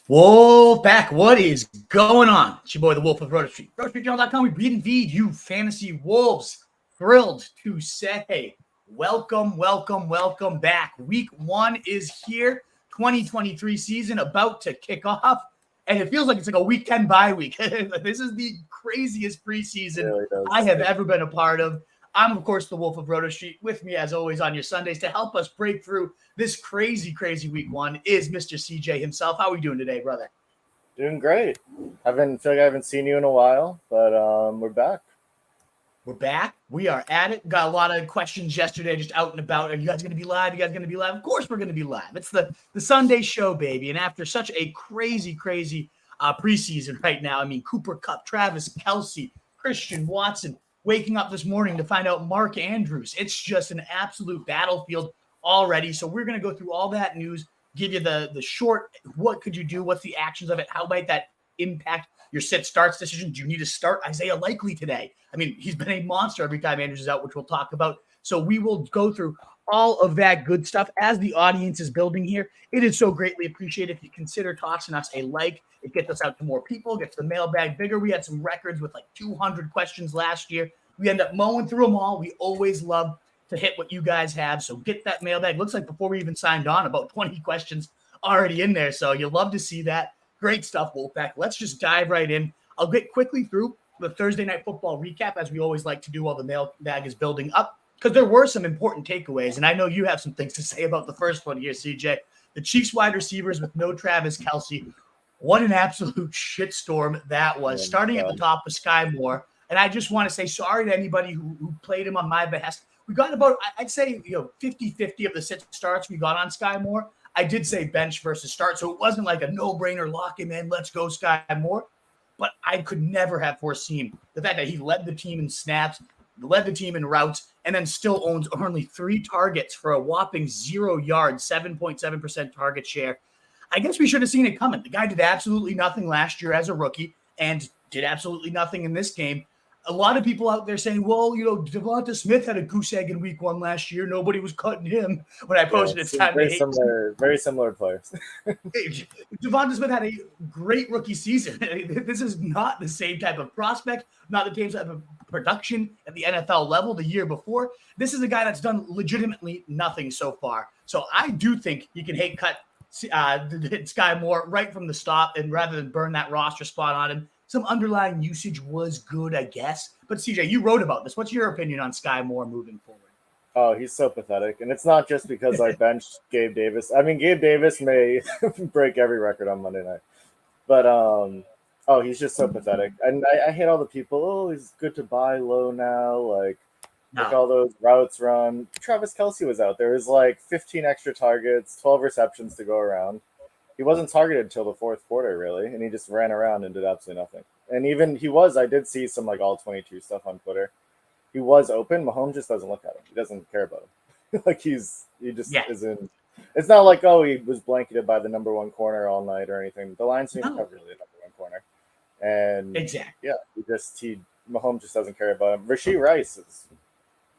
Wolf back. What is going on? It's your boy, the Wolf of Roto Street. RotoStreetJournal.com. We read and feed you fantasy wolves. Thrilled to say welcome back. Week 1 is here. 2023 season about to kick off. And it feels like it's like a week 10 bye week. This is the craziest preseason really I have ever been a part of. I'm, of course, the Wolf of Roto Street. With me, as always, on your Sundays to help us break through this crazy week 1 is Mr. CJay himself. How are we doing today, brother? Doing great. I feel like I haven't seen you in a while, but we're back. We're back. We are at it. Got a lot of questions yesterday just out and about. Are you guys going to be live? Of course we're going to be live. It's the Sunday show, baby. And after such a crazy preseason right now, I mean, Kupp, Travis Kelce, Christian Watson, waking up this morning to find out Mark Andrews. It's just an absolute battlefield already. So we're going to go through all that news, give you the short, what could you do? What's the actions of it? How might that impact your sit-starts decision? Do you need to start Isaiah Likely today? I mean, he's been a monster every time Andrews is out, which we'll talk about. So we will go through all of that good stuff as the audience is building here. It is so greatly appreciated if you consider tossing us a like. It gets us out to more people, gets the mailbag bigger. We had some records with like 200 questions last year. We end up mowing through them all. We always love to hit what you guys have. So get that mailbag. Looks like before we even signed on, about 20 questions already in there. So you'll love to see that. Great stuff, Wolfpack. Let's just dive right in. I'll get quickly through the Thursday Night Football recap, as we always like to do while the mailbag is building up, because there were some important takeaways, and I know you have some things to say about the first one here, CJ. The Chiefs wide receivers with no Travis Kelce. What an absolute shitstorm that was. Starting at the top with Sky Moore, and I just want to say sorry to anybody who played him on my behest. We got about, I'd say, 50-50 of the sit starts we got on Sky Moore. I did say bench versus start, so it wasn't like a no-brainer, lock him in, let's go Sky Moore. But I could never have foreseen the fact that he led the team in snaps, led the team in routes, and then still owns only 3 targets for a whopping 0 yards, 7.7% target share. I guess we should have seen it coming. The guy did absolutely nothing last year as a rookie and did absolutely nothing in this game. A lot of people out there saying, well, Devonta Smith had a goose egg in week 1 last year. Nobody was cutting him when I posted it's time very similar players. Devonta Smith had a great rookie season. This is not the same type of prospect, not the same type of production at the NFL level the year before. This is a guy that's done legitimately nothing so far. So I do think you can hate cut Sky Moore right from the stop, and rather than burn that roster spot on him, some underlying usage was good, I guess. But CJ, you wrote about this. What's your opinion on Sky Moore moving forward? Oh, he's so pathetic. And it's not just because I benched Gabe Davis. I mean, Gabe Davis may break every record on Monday night. But, he's just so pathetic. And I hate all the people, he's good to buy low now. Like all those routes run. Travis Kelce was out. There was like 15 extra targets, 12 receptions to go around. He wasn't targeted until the fourth quarter, really, and he just ran around and did absolutely nothing. And even I did see some like all 22 stuff on Twitter. He was open. Mahomes just doesn't look at him. He doesn't care about him. Isn't. It's not like, he was blanketed by the number 1 corner all night or anything. The Lions seem to cover the number 1 corner. And exactly. Yeah, Mahomes just doesn't care about him. Rashee Rice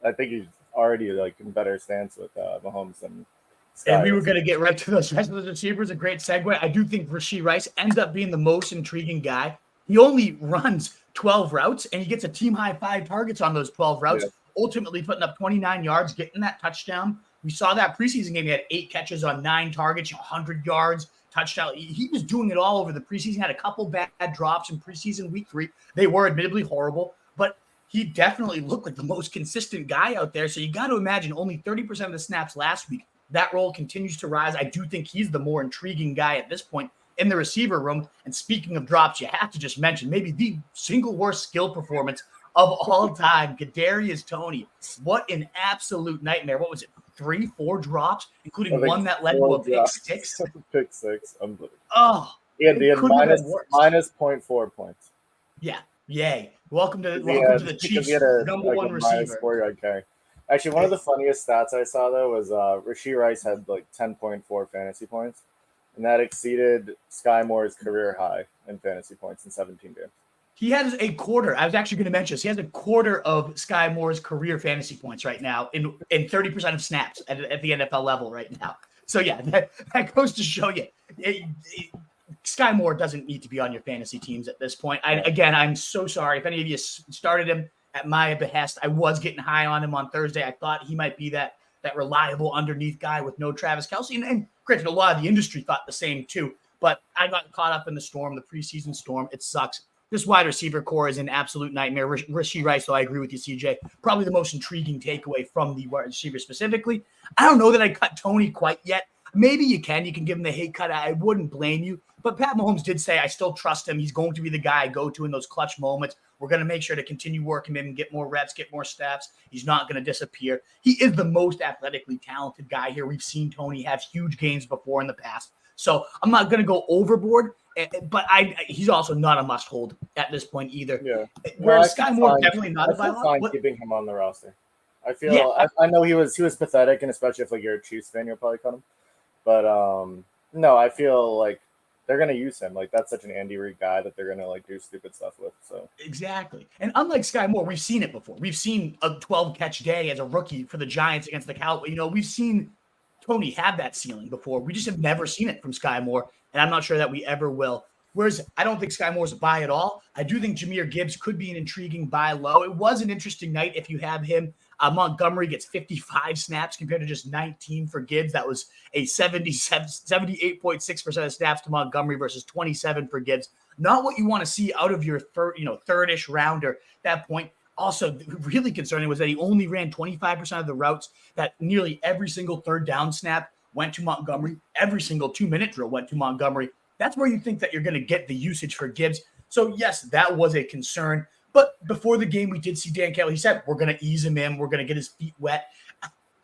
I think he's already like in better stance with Mahomes than Sky. And we were going to get right to those rest of the receivers. A great segue. I do think Rashee Rice ends up being the most intriguing guy. He only runs 12 routes, and he gets a team-high 5 targets on those 12 routes, ultimately putting up 29 yards, getting that touchdown. We saw that preseason game. He had 8 catches on 9 targets, 100 yards, touchdown. He was doing it all over the preseason. Had a couple bad drops in preseason week 3. They were admittedly horrible, but he definitely looked like the most consistent guy out there. So you got to imagine only 30% of the snaps last week. That role continues to rise. I do think he's the more intriguing guy at this point in the receiver room. And speaking of drops, you have to just mention maybe the single worst skill performance of all time, Kadarius Toney. What an absolute nightmare. What was it, 3-4 drops, including one that led to a pick 6? Pick 6. Unbelievable. Oh, he had minus 0.4 points. Yeah, yay. Welcome to the Chiefs' number 1 receiver. 4-yard carry. Actually, one of the funniest stats I saw, though, was Rashee Rice had like 10.4 fantasy points, and that exceeded Sky Moore's career high in fantasy points in 17 games. He has a quarter. I was actually going to mention this. He has a quarter of Sky Moore's career fantasy points right now in 30% of snaps at the NFL level right now. So, yeah, that goes to show you. Sky Moore doesn't need to be on your fantasy teams at this point. I'm so sorry. If any of you started him at my behest, I was getting high on him on Thursday. I thought he might be that reliable underneath guy with no Travis Kelce. And granted, a lot of the industry thought the same too. But I got caught up in the storm, the preseason storm. It sucks. This wide receiver core is an absolute nightmare. Rashee Rice, so I agree with you, CJ. Probably the most intriguing takeaway from the wide receiver specifically. I don't know that I cut Tony quite yet. Maybe you can. You can give him the hate cut. I wouldn't blame you. But Pat Mahomes did say, I still trust him. He's going to be the guy I go to in those clutch moments. We're going to make sure to continue working him and get more reps, get more snaps. He's not going to disappear. He is the most athletically talented guy here. We've seen Tony have huge gains before in the past. So I'm not going to go overboard, but he's also not a must-hold at this point either. Yeah. Whereas Sky Moore definitely not a fine buy-low. Keeping him on the roster. I feel I know he was pathetic, and especially if you're a Chiefs fan, you'll probably cut him. But no, I feel like they're gonna use him. Like that's such an Andy Reid guy that they're gonna do stupid stuff with. So exactly. And unlike Sky Moore, we've seen it before. We've seen a 12-catch day as a rookie for the Giants against the Cowboys. We've seen Tony have that ceiling before. We just have never seen it from Sky Moore, and I'm not sure that we ever will. Whereas I don't think Sky Moore's a buy at all. I do think Jahmyr Gibbs could be an intriguing buy low. It was an interesting night if you have him. Montgomery gets 55 snaps compared to just 19 for Gibbs. That was a 78.6% of snaps to Montgomery versus 27 for Gibbs. Not what you want to see out of your third-ish rounder at that point. Also, really concerning was that he only ran 25% of the routes, that nearly every single third down snap went to Montgomery. Every single 2-minute drill went to Montgomery. That's where you think that you're going to get the usage for Gibbs. So, yes, that was a concern. But before the game, we did see Dan Campbell. He said, we're going to ease him in. We're going to get his feet wet.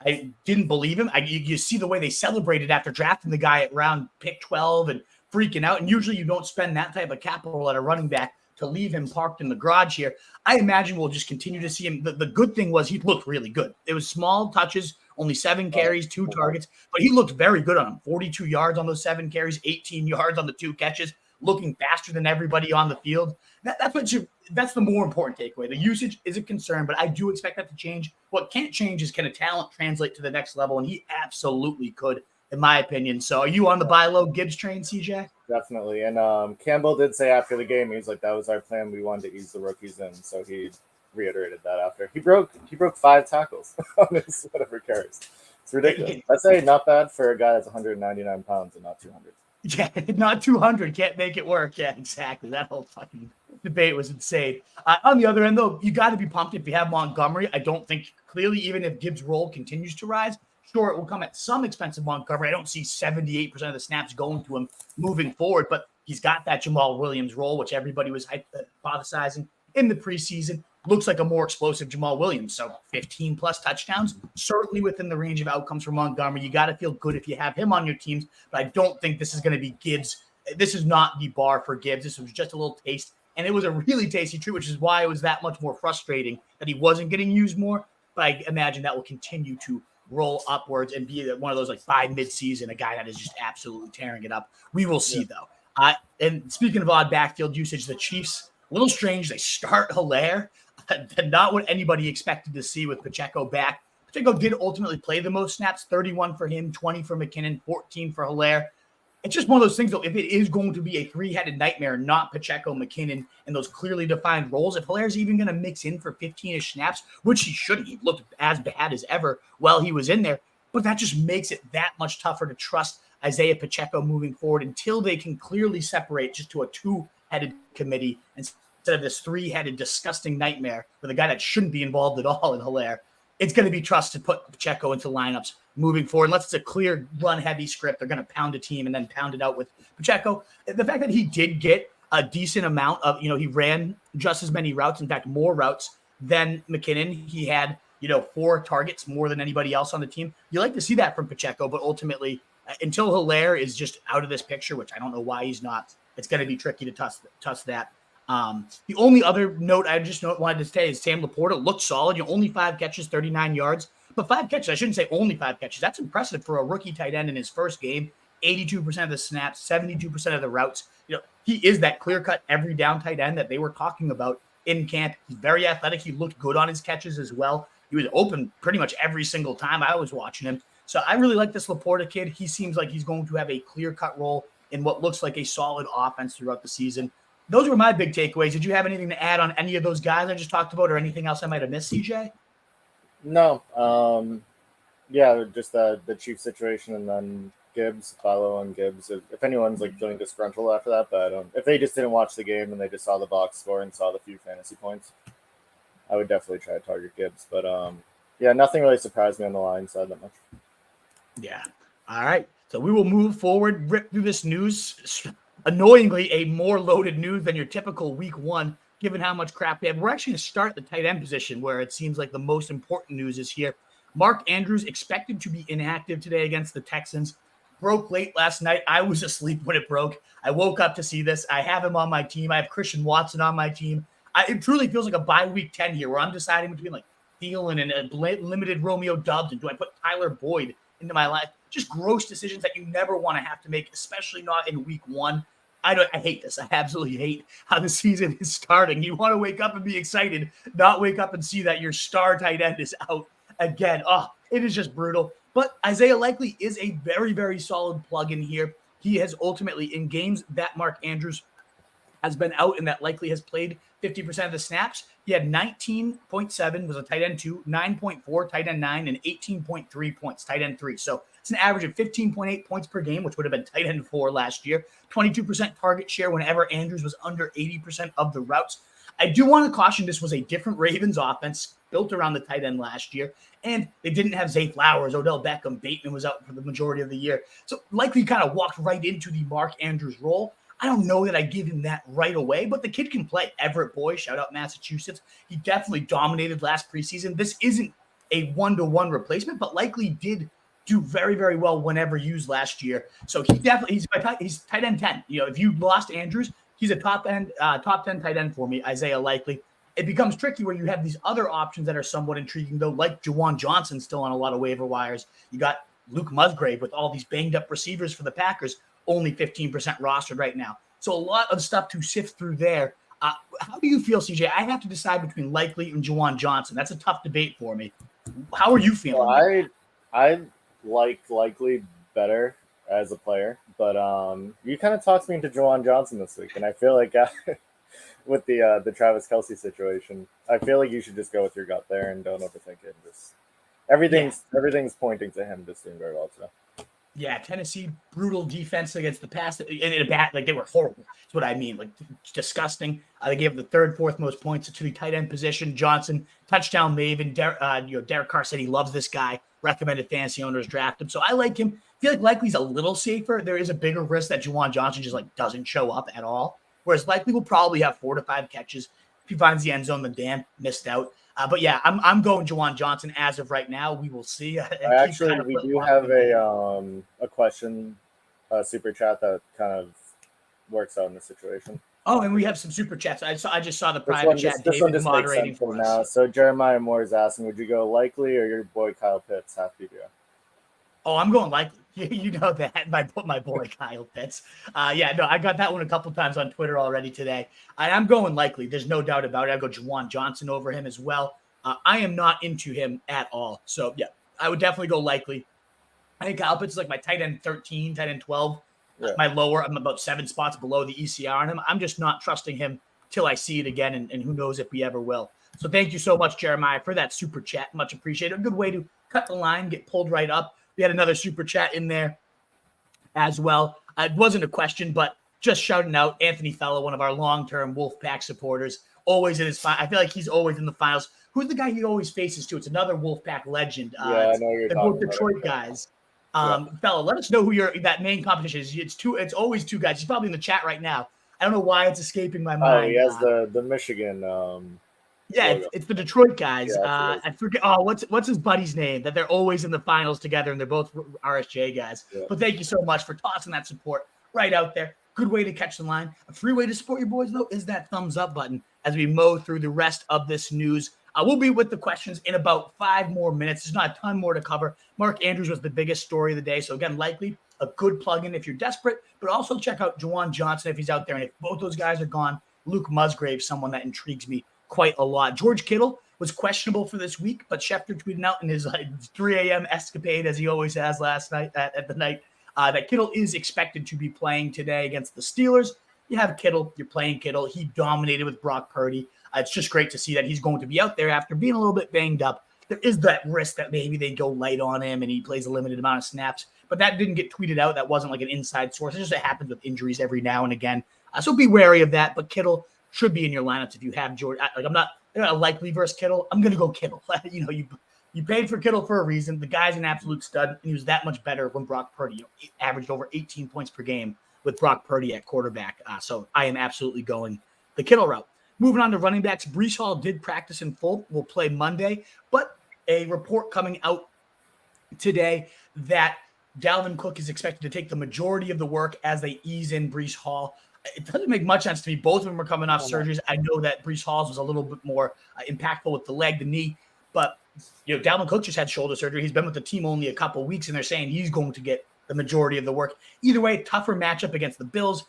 I didn't believe him. You see the way they celebrated after drafting the guy at round pick 12 and freaking out. And usually you don't spend that type of capital at a running back to leave him parked in the garage here. I imagine we'll just continue to see him. The good thing was he looked really good. It was small touches, only 7 carries, 2 targets, but he looked very good on them. 42 yards on those 7 carries, 18 yards on the 2 catches, looking faster than everybody on the field. That's the more important takeaway. The usage is a concern, but I do expect that to change. What can't change is, can a talent translate to the next level? And he absolutely could, in my opinion. So are you on the buy low Gibbs train, CJ? Definitely. And Campbell did say after the game, he's like, that was our plan. We wanted to ease the rookies in. So he reiterated that after. He broke 5 tackles on his whatever carries. It's ridiculous. I'd say not bad for a guy that's 199 pounds and not 200. Yeah, not 200. Can't make it work. Yeah, exactly. That whole fucking debate was insane. On the other end, though, you got to be pumped if you have Montgomery. I don't think, clearly, even if Gibbs' role continues to rise, sure, it will come at some expense of Montgomery. I don't see 78% of the snaps going to him moving forward, but he's got that Jamal Williams role, which everybody was hypothesizing in the preseason. Looks like a more explosive Jamal Williams. So 15-plus touchdowns, certainly within the range of outcomes for Montgomery. You got to feel good if you have him on your teams, but I don't think this is going to be Gibbs. This is not the bar for Gibbs. This was just a little taste, and it was a really tasty treat, which is why it was that much more frustrating that he wasn't getting used more. But I imagine that will continue to roll upwards and be one of those by mid-season, a guy that is just absolutely tearing it up. We will see, though. And speaking of odd backfield usage, the Chiefs, a little strange. They start Hilaire. Not what anybody expected to see with Pacheco back. Pacheco did ultimately play the most snaps, 31 for him, 20 for McKinnon, 14 for Hilaire. It's just one of those things, though, if it is going to be a 3-headed nightmare, not Pacheco, McKinnon, and those clearly defined roles, if Hilaire's even going to mix in for 15-ish snaps, which he shouldn't, he looked as bad as ever while he was in there, but that just makes it that much tougher to trust Isaiah Pacheco moving forward until they can clearly separate just to a 2-headed committee instead of this 3-headed disgusting nightmare with a guy that shouldn't be involved at all in Hilaire. It's going to be trust to put Pacheco into lineups moving forward. Unless it's a clear run-heavy script, they're going to pound a team and then pound it out with Pacheco. The fact that he did get a decent amount of, he ran just as many routes, in fact, more routes than McKinnon. He had, 4 targets more than anybody else on the team. You like to see that from Pacheco, but ultimately, until Hilaire is just out of this picture, which I don't know why he's not, it's going to be tricky to tuss that. The only other note I just wanted to say is Sam Laporta looked solid. Only 5 catches, 39 yards. But 5 catches, I shouldn't say only 5 catches. That's impressive for a rookie tight end in his first game. 82% of the snaps, 72% of the routes. He is that clear-cut every down tight end that they were talking about in camp. He's very athletic. He looked good on his catches as well. He was open pretty much every single time I was watching him. So I really like this Laporta kid. He seems like he's going to have a clear-cut role in what looks like a solid offense throughout the season. Those were my big takeaways. Did you have anything to add on any of those guys I just talked about or anything else I might have missed, CJ? No. Yeah, just the Chiefs situation and then Gibbs, Philo and Gibbs. If anyone's like feeling disgruntled after that, but if they just didn't watch the game and they just saw the box score and saw the few fantasy points, I would definitely try to target Gibbs. But yeah, nothing really surprised me on the line side that much. Yeah. All right. So we will move forward, rip through this news. Annoyingly, a more loaded news than your typical week one, given how much crap they have. We're actually going to start the tight end position where it seems like the most important news is here. Mark Andrews expected to be inactive today against the Texans. Broke late last night. I was asleep when it broke. I woke up to see this. I have him on my team. I have Christian Watson on my team. It truly feels like a bye week 10 here where I'm deciding between like Thielen and a limited Romeo Doubs. And do I put Tyler Boyd into my life? Just gross decisions that you never want to have to make, especially not in week one. I hate this. I absolutely hate how the season is starting. You want to wake up and be excited, not wake up and see that your star tight end is out again. Oh, it is just brutal. But Isaiah Likely is a very, very solid plug-in here. He has ultimately, in games that Mark Andrews has been out and that Likely has played 50% of the snaps, he had 19.7, was a tight end 2, 9.4, tight end 9, and 18.3 points, tight end 3. So it's an average of 15.8 points per game, which would have been tight end 4 last year. 22% target share whenever Andrews was under 80% of the routes. I do want to caution this was a different Ravens offense built around the tight end last year, and they didn't have Zay Flowers, Odell Beckham, Bateman was out for the majority of the year. So Likely kind of walked right into the Mark Andrews role. I don't know that I give him that right away, but the kid can play. Everett Boy, shout out Massachusetts. He definitely dominated last preseason. This isn't a one-to-one replacement, but Likely did do very, very well whenever used last year. So he's tight end 10. You know, if you lost Andrews, he's a top 10 tight end for me, Isaiah Likely. It becomes tricky where you have these other options that are somewhat intriguing, though, like Juwan Johnson still on a lot of waiver wires. You got Luke Musgrave with all these banged-up receivers for the Packers, only 15% rostered right now. So a lot of stuff to sift through there. How do you feel, CJ? I have to decide between Likely and Juwan Johnson. That's a tough debate for me. How are you feeling? Well, I like Likely better as a player, but you kind of talked me into Juwan Johnson this week, and I feel like with the Travis Kelce situation, I feel like you should just go with your gut there and don't overthink it. Just everything's pointing to him just doing very well today. Yeah, Tennessee, brutal defense against the pass. And in a bat, like they were horrible. That's what I mean. Like disgusting. They gave the third, fourth most points to the tight end position. Johnson, touchdown maven. Derek Carr said he loves this guy. Recommended fantasy owners draft him. So I like him. I feel like Likely's a little safer. There is a bigger risk that Juwan Johnson just like doesn't show up at all. Whereas Likely will probably have 4 to 5 catches. If he finds the end zone, then missed out. But yeah, I'm going Juwan Johnson as of right now. We will see. Actually, we do have a question, super chat that kind of works out in the situation. Oh, and we have some super chats. I just saw the private chat. This one David just moderating makes sense for now. us. So Jeremiah Moore is asking, would you go Likely or your boy Kyle Pitts half PPR? Oh, I'm going Likely. You know that, my boy Kyle Pitts. Yeah, no, I got that one a couple times on Twitter already today. I'm going Likely. There's no doubt about it. I go Juwan Johnson over him as well. I am not into him at all. So, yeah, I would definitely go Likely. I think Kyle Pitts is like my tight end 13, tight end 12. Yeah. My lower, I'm about 7 spots below the ECR on him. I'm just not trusting him till I see it again, and who knows if we ever will. So thank you so much, Jeremiah, for that super chat. Much appreciated. A good way to cut the line, get pulled right up. We had another super chat in there as well. It wasn't a question, but just shouting out Anthony Fellow, one of our long-term Wolfpack supporters, always in his I feel like he's always in the finals. Who's the guy he always faces to? It's another Wolfpack legend. Yeah, I know you're they're both Detroit guys. Fellow, let us know who that main competition is. It's always 2 guys. He's probably in the chat right now. I don't know why it's escaping my mind. Oh, he has the Michigan. Yeah, it's the Detroit guys. Yeah, I forget. Oh, what's his buddy's name? That they're always in the finals together, and they're both RSJ guys. Yeah. But thank you so much for tossing that support right out there. Good way to catch the line. A free way to support your boys, though, is that thumbs up button as we mow through the rest of this news. We'll be with the questions in about 5 more minutes. There's not a ton more to cover. Mark Andrews was the biggest story of the day. So, again, Likely a good plug-in if you're desperate, but also check out Juwan Johnson if he's out there. And if both those guys are gone, Luke Musgrave, someone that intrigues me quite a lot. George Kittle was questionable for this week, but Schefter tweeted out in his 3 a.m. escapade, as he always has last night at the night. that Kittle is expected to be playing today against the Steelers. You have Kittle, you're playing Kittle. He dominated with Brock Purdy. It's just great to see that he's going to be out there after being a little bit banged up. There is that risk that maybe they go light on him and he plays a limited amount of snaps, but that didn't get tweeted out. That wasn't like an inside source. It just happens with injuries every now and again. So be wary of that, but Kittle should be in your lineups if you have George. Like I'm not likely versus Kittle. I'm going to go Kittle. You paid for Kittle for a reason. The guy's an absolute stud, and he was that much better when Brock Purdy averaged over 18 points per game with Brock Purdy at quarterback. So I am absolutely going the Kittle route. Moving on to running backs, Breece Hall did practice in full. Will play Monday, but a report coming out today that Dalvin Cook is expected to take the majority of the work as they ease in Breece Hall. It doesn't make much sense to me. Both of them are coming off surgeries. I know that Breece Hall's was a little bit more impactful with the leg, the knee, but Dalvin Cook just had shoulder surgery. He's been with the team only a couple of weeks, and they're saying he's going to get the majority of the work. Either way, tougher matchup against the Bills.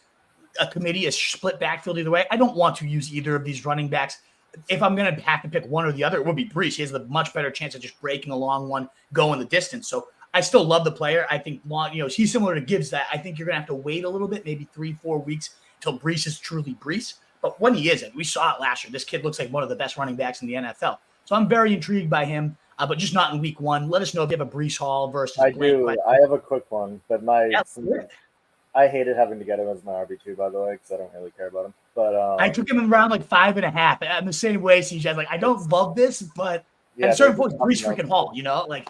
A committee is split backfield either way. I don't want to use either of these running backs. If I'm going to have to pick one or the other, it would be Breece. He has the much better chance of just breaking a long one, going the distance. So I still love the player. I think he's similar to Gibbs. That I think you're going to have to wait a little bit, maybe 3-4 weeks until Breece is truly Breece. But when he isn't, we saw it last year. This kid looks like one of the best running backs in the NFL. So I'm very intrigued by him, but just not in week one. Let us know if you have a Breece Hall versus. I do. I have a quick one, but I hated having to get him as my RB2, by the way, because I don't really care about him. But I took him in around like 5.5. I'm the same way, CJ. Like, I don't love this, but at a certain point, Breece freaking Hall, like.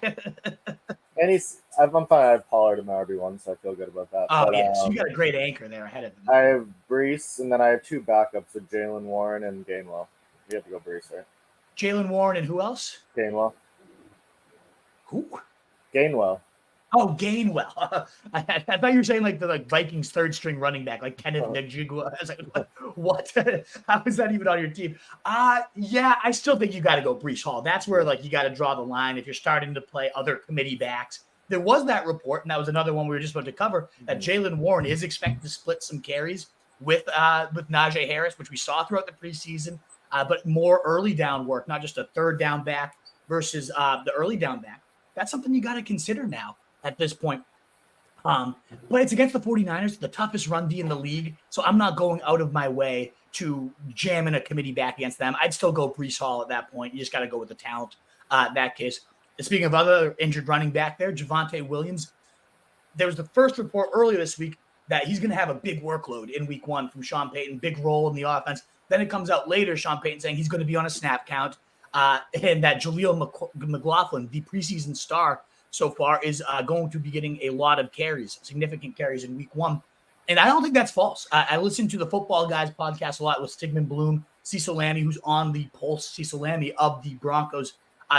And I'm fine. I have Pollard in my RB1, so I feel good about that. Oh, yeah. So you got a great anchor there ahead of him. I have Breece, and then I have two backups with Jalen Warren and Gainwell. You have to go Breece, right? Jalen Warren and who else? Gainwell. Who? Gainwell. Oh, Gainwell. I thought you were saying like the Vikings third string running back, like Kenneth Njigba. I was like, what? How is that even on your team? Yeah, I still think you got to go Breece Hall. That's where like you got to draw the line if you're starting to play other committee backs. There was that report, and that was another one we were just about to cover, that Jalen Warren is expected to split some carries with Najee Harris, which we saw throughout the preseason, but more early down work, not just a third down back versus the early down back. That's something you got to consider now at this point. But it's against the 49ers, the toughest run D in the league. So I'm not going out of my way to jam in a committee back against them. I'd still go Breece Hall at that point. You just got to go with the talent in that case. Speaking of other injured running back there, Javonte Williams, there was the first report earlier this week that he's going to have a big workload in week one from Sean Payton, big role in the offense. Then it comes out later, Sean Payton saying he's going to be on a snap count, and that Jaleel McLaughlin, the preseason star so far, is going to be getting a lot of carries, significant carries in week one. And I don't think that's false. I listened to the Football Guys podcast a lot with Stigman Bloom, Cecil Lammey, who's on the Pulse, Cecil Lammey of the Broncos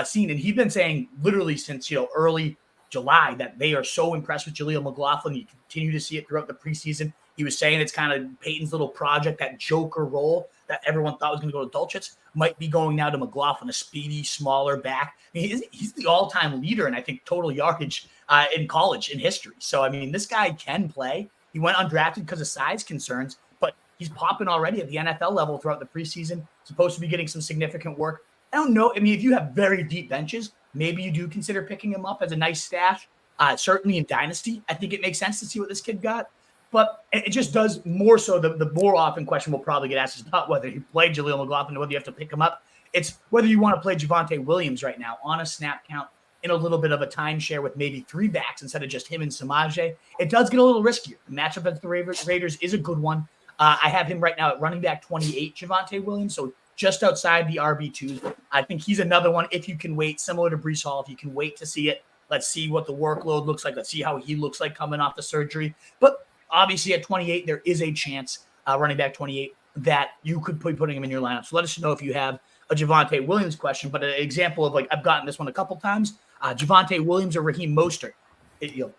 scene. And he's been saying literally since early July that they are so impressed with Jaleel McLaughlin. You continue to see it throughout the preseason. He was saying it's kind of Peyton's little project, that joker role that everyone thought was going to go to Dulcich might be going now to McLaughlin, a speedy, smaller back. I mean, he's the all-time leader in, I think, total yardage in college in history. So, I mean, this guy can play. He went undrafted because of size concerns, but he's popping already at the NFL level throughout the preseason, supposed to be getting some significant work. I don't know. I mean, if you have very deep benches, maybe you do consider picking him up as a nice stash. Certainly in Dynasty, I think it makes sense to see what this kid got. But it just does more so. The more often question we'll probably get asked is not whether you play Jaleel McLaughlin or whether you have to pick him up. It's whether you want to play Javonte Williams right now on a snap count in a little bit of a timeshare with maybe three backs instead of just him and Samaje. It does get a little riskier. The matchup against the Raiders is a good one. I have him right now at running back 28, Javonte Williams, so just outside the RB2s. I think he's another one if you can wait, similar to Breece Hall, if you can wait to see it. Let's see what the workload looks like. Let's see how he looks like coming off the surgery. But obviously, at 28, there is a chance, running back 28, that you could be putting him in your lineup. So let us know if you have a Javonte Williams question. But an example of, I've gotten this one a couple times, Javonte Williams or Raheem Mostert.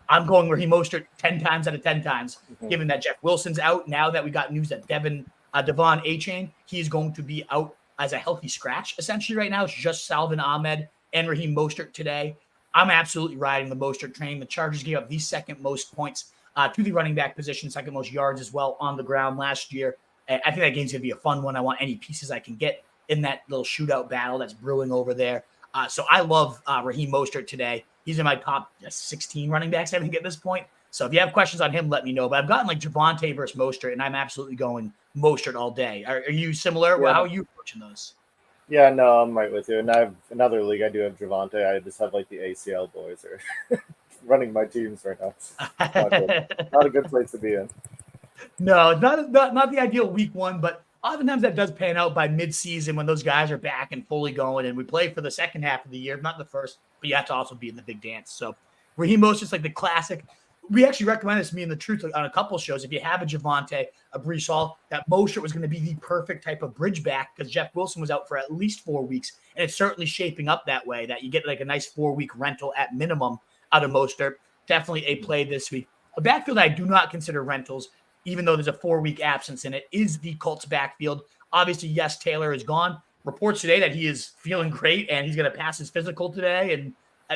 I'm going Raheem Mostert 10 times out of 10 times, given that Jeff Wilson's out. Now that we got news that Devon Achane, he's going to be out as a healthy scratch, essentially, right now. It's just Salvin Ahmed and Raheem Mostert today. I'm absolutely riding the Mostert train. The Chargers gave up the second most points to the running back position, second most yards as well on the ground last year. I think that game's going to be a fun one. I want any pieces I can get in that little shootout battle that's brewing over there. So I love Raheem Mostert today. He's in my top 16 running backs, I think, at this point. So if you have questions on him, let me know. But I've gotten like Javonte versus Mostert, and I'm absolutely going Mostert all day. Are you similar? Yeah. How are you approaching those? Yeah, no, I'm right with you. And I have another league. I do have Javante. I just have like the ACL boys are running my teams right now. Not a good place to be in. No, not the ideal week one, but oftentimes that does pan out by mid-season when those guys are back and fully going, and we play for the second half of the year, not the first, but you have to also be in the big dance. So Raheem Mostert's like the classic. We actually recommend this, me and the truth, on a couple shows. If you have a Javonte, a Breece Hall, that Mostert was going to be the perfect type of bridge back because Jeff Wilson was out for at least 4 weeks, and it's certainly shaping up that way, that you get like a nice 4-week rental at minimum out of Mostert. Definitely a play this week. A backfield I do not consider rentals, even though there's a 4-week absence in it, is the Colts backfield. Obviously, yes, Taylor is gone. Reports today that he is feeling great and he's going to pass his physical today. And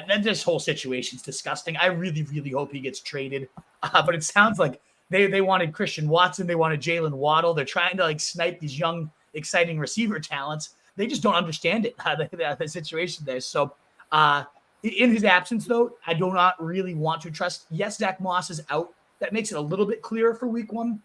then this whole situation is disgusting. I really, really hope he gets traded. But it sounds like they wanted Christian Watson. They wanted Jalen Waddle. They're trying to like snipe these young, exciting receiver talents. They just don't understand it, the situation there. So in his absence, though, I do not really want to trust. Yes, Zach Moss is out. That makes it a little bit clearer for week one.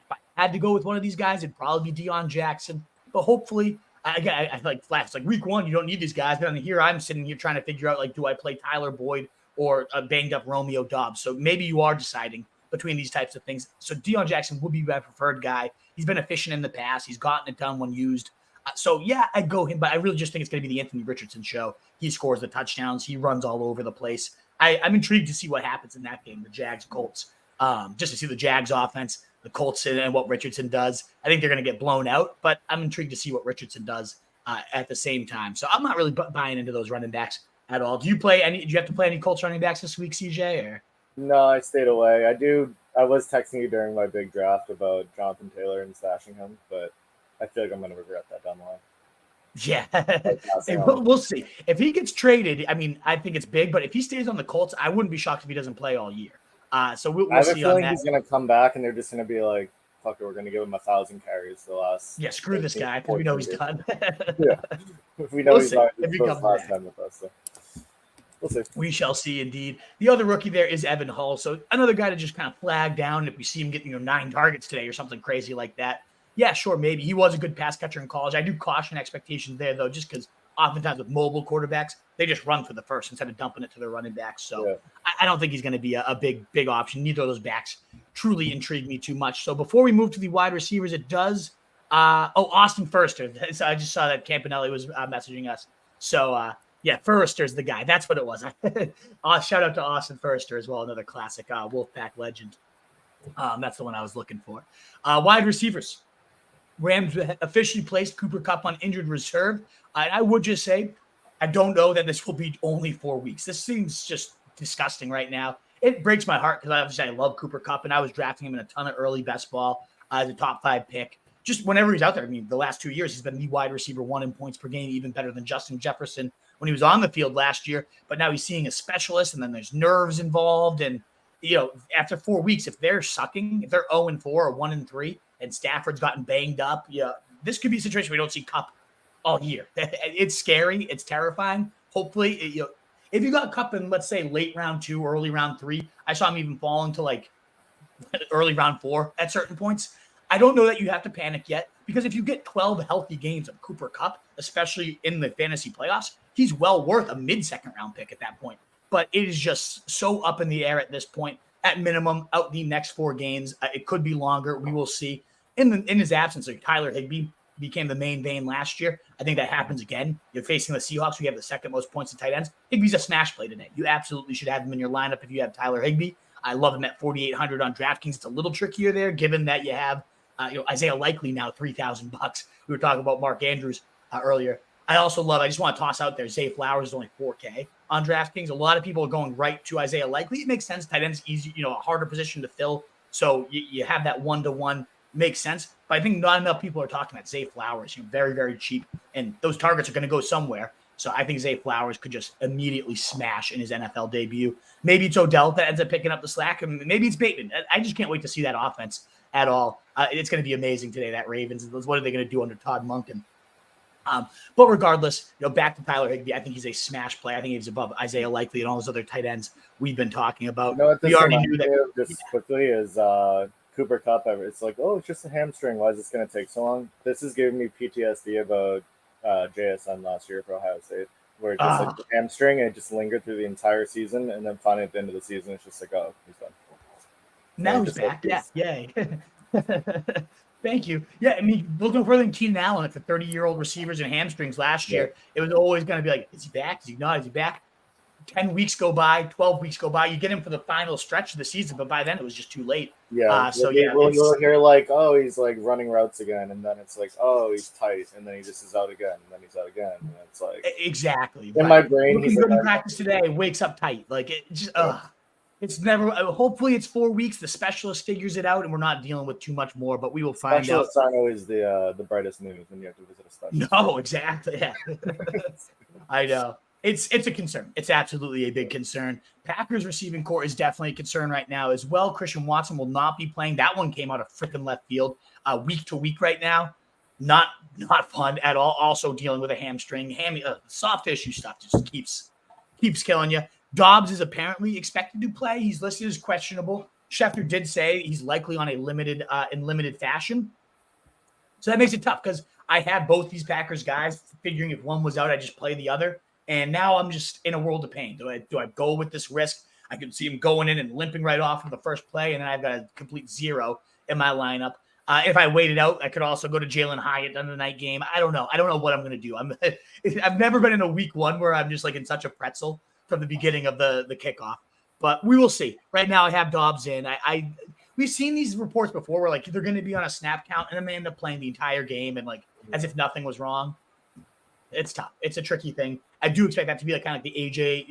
If I had to go with one of these guys, it'd probably be Deion Jackson. But hopefully, I feel like flat. It's like week one, you don't need these guys. But here I'm sitting here trying to figure out, like, do I play Tyler Boyd or a banged up Romeo Doubs? So maybe you are deciding between these types of things. So Deion Jackson would be my preferred guy. He's been efficient in the past. He's gotten it done when used. So yeah, I'd go him, but I really just think it's going to be the Anthony Richardson show. He scores the touchdowns. He runs all over the place. I'm intrigued to see what happens in that game, the Jags-Colts. Just to see the Jags offense, the Colts, and what Richardson does. I think they're going to get blown out, but I'm intrigued to see what Richardson does at the same time. So I'm not really buying into those running backs at all. Do you have to play any Colts running backs this week, CJ? Or? No, I stayed away. I was texting you during my big draft about Jonathan Taylor and stashing him, but I feel like I'm going to regret that down the line. Yeah, hey, we'll see. If he gets traded, I mean, I think it's big, but if he stays on the Colts, I wouldn't be shocked if he doesn't play all year. So we'll I have see a feeling on that. he's going to come back, and they're just going to be like, "Fuck it, we're going to give him 1,000 carries the last." Yeah, screw this guy because we know he's done. Yeah, we know he's not his last back. time with us. So. We'll see. We shall see, indeed. The other rookie there is Evan Hull. So another guy to just kind of flag down. If we see him getting 9 targets today or something crazy like that, yeah, sure, maybe. He was a good pass catcher in college. I do caution expectations there, though, just because oftentimes with mobile quarterbacks, they just run for the first instead of dumping it to their running backs. So yeah. I don't think he's going to be a big option. Neither of those backs truly intrigue me too much. So before we move to the wide receivers, it does Austin Firster. So I just saw that Campanelli was messaging us. So, yeah, Firster's the guy. That's what it was. Shout out to Austin Firster as well, another classic Wolfpack legend. That's the one I was looking for. Wide receivers. Rams officially placed Cooper Kupp on injured reserve. I would just say, I don't know that this will be only 4 weeks. This seems just disgusting right now. It breaks my heart because obviously I love Cooper Kupp, and I was drafting him in a ton of early best ball as a top 5 pick. Just whenever he's out there, I mean, the last 2 years, he's been the wide receiver 1 in points per game, even better than Justin Jefferson when he was on the field last year. But now he's seeing a specialist, and then there's nerves involved. And, after 4 weeks, if they're sucking, if they're 0-4 or 1-3, and Stafford's gotten banged up, this could be a situation where we don't see Kupp all year. It's scary. It's terrifying. Hopefully, if you got Kupp in, let's say, late round 2, early round 3, I saw him even falling to like early round 4 at certain points. I don't know that you have to panic yet, because if you get 12 healthy games of Cooper Kupp, especially in the fantasy playoffs, he's well worth a mid-second round pick at that point. But it is just so up in the air at this point. At minimum, out the next 4 games. It could be longer. We will see. In his absence, like Tyler Higbee became the main vein last year. I think that happens again. You're facing the Seahawks, who have the second most points in tight ends. Higbee's a smash play today. You absolutely should have him in your lineup if you have Tyler Higbee. I love him at 4,800 on DraftKings. It's a little trickier there, given that you have Isaiah Likely now $3,000. We were talking about Mark Andrews earlier. I just want to toss out there, Zay Flowers is only $4K on DraftKings. A lot of people are going right to Isaiah Likely. It makes sense. Tight end's easy, a harder position to fill. So you have that 1-to-1. Makes sense. But I think not enough people are talking about Zay Flowers. Very, very cheap. And those targets are going to go somewhere. So I think Zay Flowers could just immediately smash in his NFL debut. Maybe it's Odell that ends up picking up the slack, and maybe it's Bateman. I just can't wait to see that offense at all. It's going to be amazing today, that Ravens. What are they going to do under Todd Monken? But regardless, back to Tyler Higbee. I think he's a smash play. I think he's above Isaiah Likely and all those other tight ends we've been talking about. What We this already reminds knew that. me of just quickly is Cooper Kupp. It's like, oh, it's just a hamstring. Why is this going to take so long? This is giving me PTSD about JSN last year for Ohio State, where it's just like the hamstring and it just lingered through the entire season, and then finally at the end of the season, it's just like, oh, he's done. Now he's back. Yeah, yay. Thank you. Yeah, I mean, look no further than Keenan Allen at the 30-year-old receivers and hamstrings last year. It was always going to be like, is he back? Is he not? Is he back? 10 weeks go by, 12 weeks go by. You get him for the final stretch of the season, but by then it was just too late. Yeah. You'll hear like, oh, he's like running routes again, and then it's like, oh, he's tight, and then he just is out again, and then he's out again, and it's like exactly. In my brain, he's good in practice today. Wakes up tight. Like it just It's never. Hopefully, it's 4 weeks. The specialist figures it out, and we're not dealing with too much more. But we will find out. Specialists aren't always the brightest news when you have to visit a specialist. No, exactly. Yeah. I know. It's a concern. It's absolutely a big concern. Packers receiving core is definitely a concern right now as well. Christian Watson will not be playing. That one came out of freaking left field week to week right now. Not fun at all. Also dealing with a hamstring. Soft tissue stuff just keeps killing you. Dobbs is apparently expected to play. He's listed as questionable. Schefter did say he's likely on a limited fashion. So that makes it tough because I have both these Packers guys figuring if one was out, I just play the other. And now I'm just in a world of pain. Do I go with this risk? I can see him going in and limping right off from the first play, and then I've got a complete zero in my lineup. If I waited out, I could also go to Jalen Hyatt on the night game. I don't know. I don't know what I'm going to do. I've never been in a week one where I'm just like in such a pretzel from the beginning of the kickoff. But we will see. Right now I have Dobbs in. We've seen these reports before where like they're going to be on a snap count and then they end up playing the entire game and like as if nothing was wrong. It's tough. It's a tricky thing. I do expect that to be like kind of like the AJ,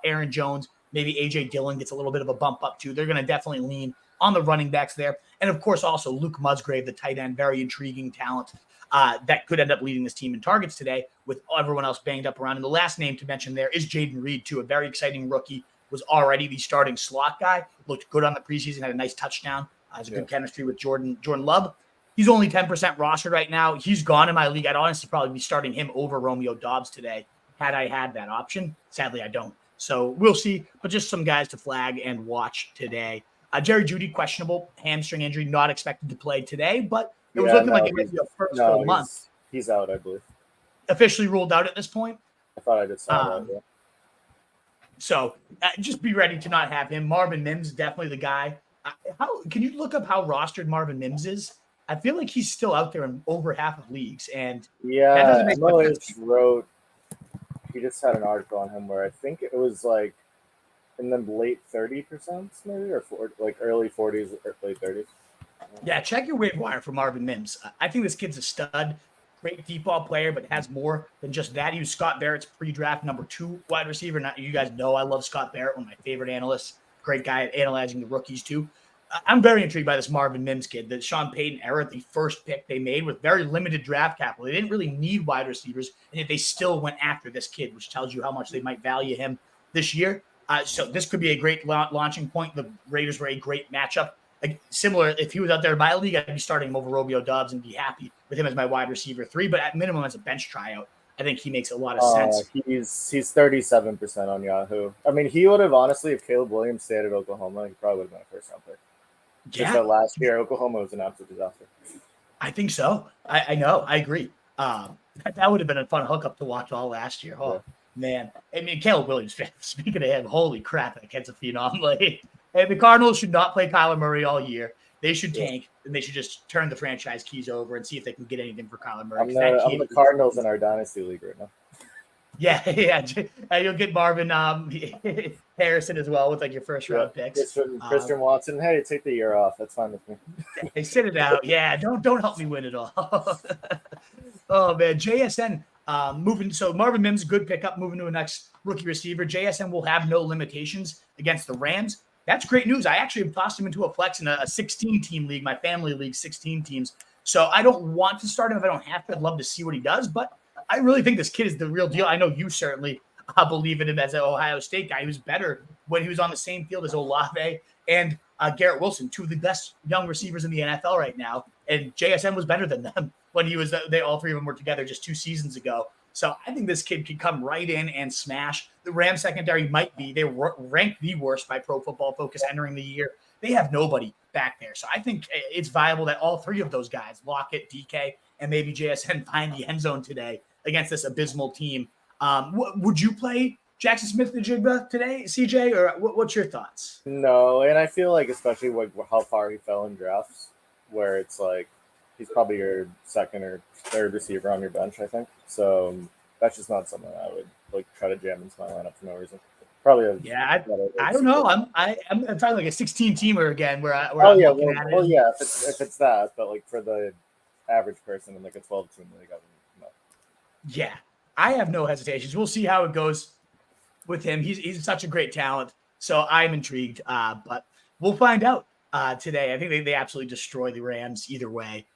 Aaron Jones, maybe AJ Dillon gets a little bit of a bump up too. They're going to definitely lean on the running backs there. And of course, also Luke Musgrave, the tight end, very intriguing talent that could end up leading this team in targets today with everyone else banged up around. And the last name to mention there is Jaden Reed too, a very exciting rookie, was already the starting slot guy, looked good on the preseason, had a nice touchdown, has a good chemistry with Jordan Love. He's only 10% rostered right now. He's gone in my league. I'd honestly probably be starting him over Romeo Dobbs today had I had that option. Sadly, I don't. So we'll see. But just some guys to flag and watch today. Jerry Jeudy, questionable hamstring injury, not expected to play today, but it was looking like it might be a first full month. He's out, I believe. Officially ruled out at this point? I thought I just saw that, yeah. So just be ready to not have him. Marvin Mims, definitely the guy. Can you look up how rostered Marvin Mims is? I feel like he's still out there in over half of leagues. And yeah, he just had an article on him where I think it was like in the late 30% maybe, or early 40s or late 30s. Yeah, check your waiver wire for Marvin Mims. I think this kid's a stud, great deep ball player, but has more than just that. He was Scott Barrett's pre-draft number 2 wide receiver. Now, you guys know I love Scott Barrett, one of my favorite analysts. Great guy at analyzing the rookies too. I'm very intrigued by this Marvin Mims kid. The Sean Payton era, the first pick they made with very limited draft capital. They didn't really need wide receivers, and yet they still went after this kid, which tells you how much they might value him this year. So this could be a great launching point. The Raiders were a great matchup. Similar, if he was out there in my league, I'd be starting him over Romeo Dobbs and be happy with him as my wide receiver 3. But at minimum, as a bench tryout, I think he makes a lot of sense. He's 37% on Yahoo. I mean, he would have honestly, if Caleb Williams stayed at Oklahoma, he probably would have been a first-round pick. Yeah. Just last year, Oklahoma was an absolute disaster. I think so. I know. I agree. That would have been a fun hookup to watch all last year. Oh, man. I mean, Caleb Williams, speaking of him, holy crap, that kid's a phenom. The Cardinals should not play Kyler Murray all year. They should tank, and they should just turn the franchise keys over and see if they can get anything for Kyler Murray. I'm the Cardinals in our Dynasty League right now. Yeah. You'll get Marvin Harrison as well with your first round picks. Christian Watson, hey, take the year off. That's fine with me. Hey, sit it out. Yeah, don't help me win it all. Oh man, JSN moving. So Marvin Mims, good pickup, moving to a next rookie receiver. JSN will have no limitations against the Rams. That's great news. I actually have tossed him into a flex in a 16-team league, my family league, 16 teams. So I don't want to start him if I don't have to. I'd love to see what he does, but I really think this kid is the real deal. I know you certainly believe in him as an Ohio State guy. He was better when he was on the same field as Olave and Garrett Wilson, 2 of the best young receivers in the NFL right now. And JSN was better than them when they all three of them were together just 2 seasons ago. So I think this kid could come right in and smash. The Rams secondary might be. They were ranked the worst by Pro Football Focus entering the year. They have nobody back there. So I think it's viable that all three of those guys, Lockett, DK, and maybe JSN, find the end zone today against this abysmal team. Would you play Jackson Smith-Njigba today, CJ, or what's your thoughts? No, and I feel like especially how far he fell in drafts, where it's like he's probably your second or third receiver on your bench, I think. So that's just not something I would like try to jam into my lineup for no reason. Probably I don't know. I'm talking like a 16-teamer again. If it's that, but like for the average person in like a 12-team league, I wouldn't know. Yeah, I have no hesitations. We'll see how it goes with him. He's such a great talent, so I'm intrigued. But we'll find out today. I think they absolutely destroy the Rams either way.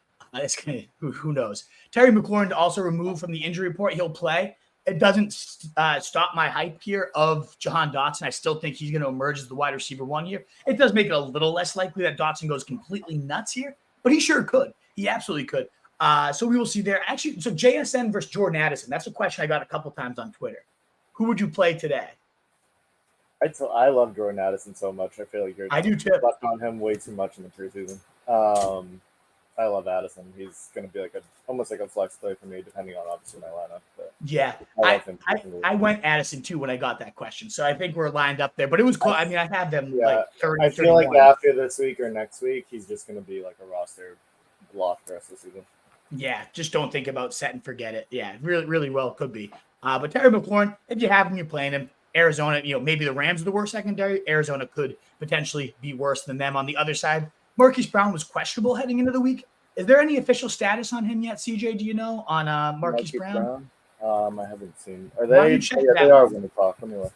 Who knows? Terry McLaurin also removed from the injury report. He'll play. It doesn't stop my hype here of Jahan Dotson. I still think he's going to emerge as the wide receiver 1 year. It does make it a little less likely that Dotson goes completely nuts here, but he sure could. He absolutely could. So we will see there. Actually, so JSN versus Jordan Addison. That's a question I got a couple times on Twitter. Who would you play today? I love Jordan Addison so much. I feel like I do too. Left on him way too much in the preseason. I love Addison. He's going to be almost like a flex play for me, depending on obviously my lineup. But yeah, I went Addison too when I got that question, so I think we're lined up there. But it was cool. I mean, I have them like 30. I feel 31. like after this week or next week, he's just going to be like a roster block the rest of the season. Yeah, just don't think about set and forget it. Yeah, really, really well could be. But Terry McLaurin, if you have him, you're playing him. Arizona, maybe the Rams are the worst secondary. Arizona could potentially be worse than them on the other side. Marquise Brown was questionable heading into the week. Is there any official status on him yet, CJ? Do you know on Marquise Brown? I haven't seen. Are they? They are going to talk. Let me look.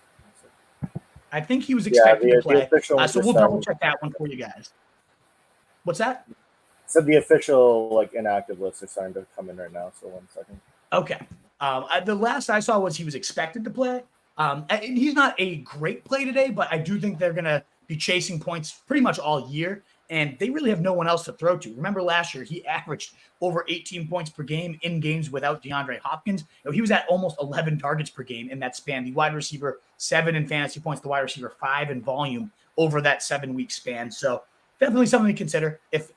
I think he was expected to play. So we'll double check that one for you guys. What's that? Said the official inactive list is starting to come in right now. So 1 second. Okay. The last I saw was he was expected to play. He's not a great play today, but I do think they're going to be chasing points pretty much all year, and they really have no one else to throw to. Remember last year, he averaged over 18 points per game in games without DeAndre Hopkins. He was at almost 11 targets per game in that span. The wide receiver 7 in fantasy points, the wide receiver 5 in volume over that 7-week span. So definitely something to consider. If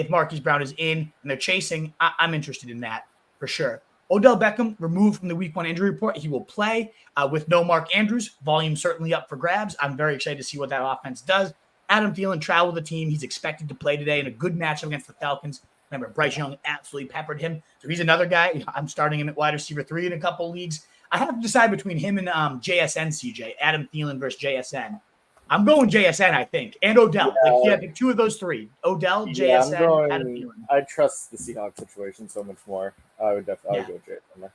Marquise Brown is in and they're chasing, I'm interested in that for sure. Odell Beckham removed from the week 1 injury report. He will play with no Mark Andrews. Volume certainly up for grabs. I'm very excited to see what that offense does. Adam Thielen traveled the team. He's expected to play today in a good matchup against the Falcons. Remember, Bryce Young absolutely peppered him. So he's another guy. I'm starting him at wide receiver 3 in a couple leagues. I have to decide between him and JSN, CJ. Adam Thielen versus JSN. I'm going JSN, I think, and Odell. Yeah, 2 of those 3. Odell, JSN, Adam Thielen. I trust the Seahawks situation so much more. I would definitely go JSN.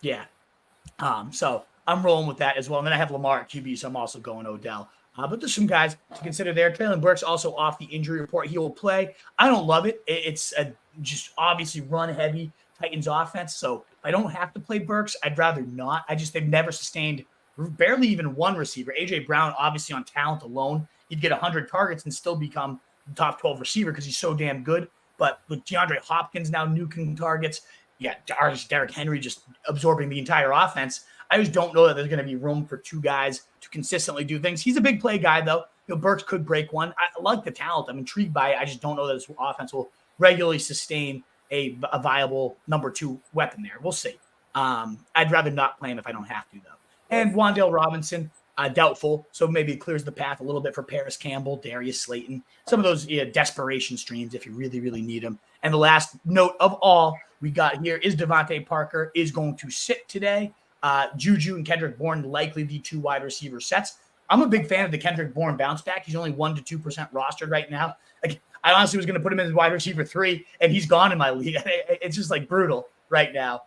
Yeah. So I'm rolling with that as well. And then I have Lamar at QB, so I'm also going Odell. But there's some guys to consider there. Traylon Burks also off the injury report. He will play. I don't love it. It's just obviously run-heavy Titans offense. So if I don't have to play Burks, I'd rather not. They've never sustained barely even one receiver. A.J. Brown, obviously on talent alone, he'd get 100 targets and still become the top 12 receiver because he's so damn good. But with DeAndre Hopkins now nuking targets, Derrick Henry just absorbing the entire offense, I just don't know that there's going to be room for 2 guys to consistently do things. He's a big play guy, though. Burks could break one. I like the talent. I'm intrigued by it. I just don't know that this offense will regularly sustain a viable number 2 weapon there. We'll see. I'd rather not play him if I don't have to, though. And Wan'Dale Robinson, doubtful. So maybe it clears the path a little bit for Paris Campbell, Darius Slayton, some of those desperation streams if you really, really need them. And the last note of all we got here is Devontae Parker is going to sit today. Juju and Kendrick Bourne likely the 2 wide receiver sets. I'm a big fan of the Kendrick Bourne bounce back. He's only 1% to 2% rostered right now. I honestly was going to put him as wide receiver 3, and he's gone in my league. It's just brutal right now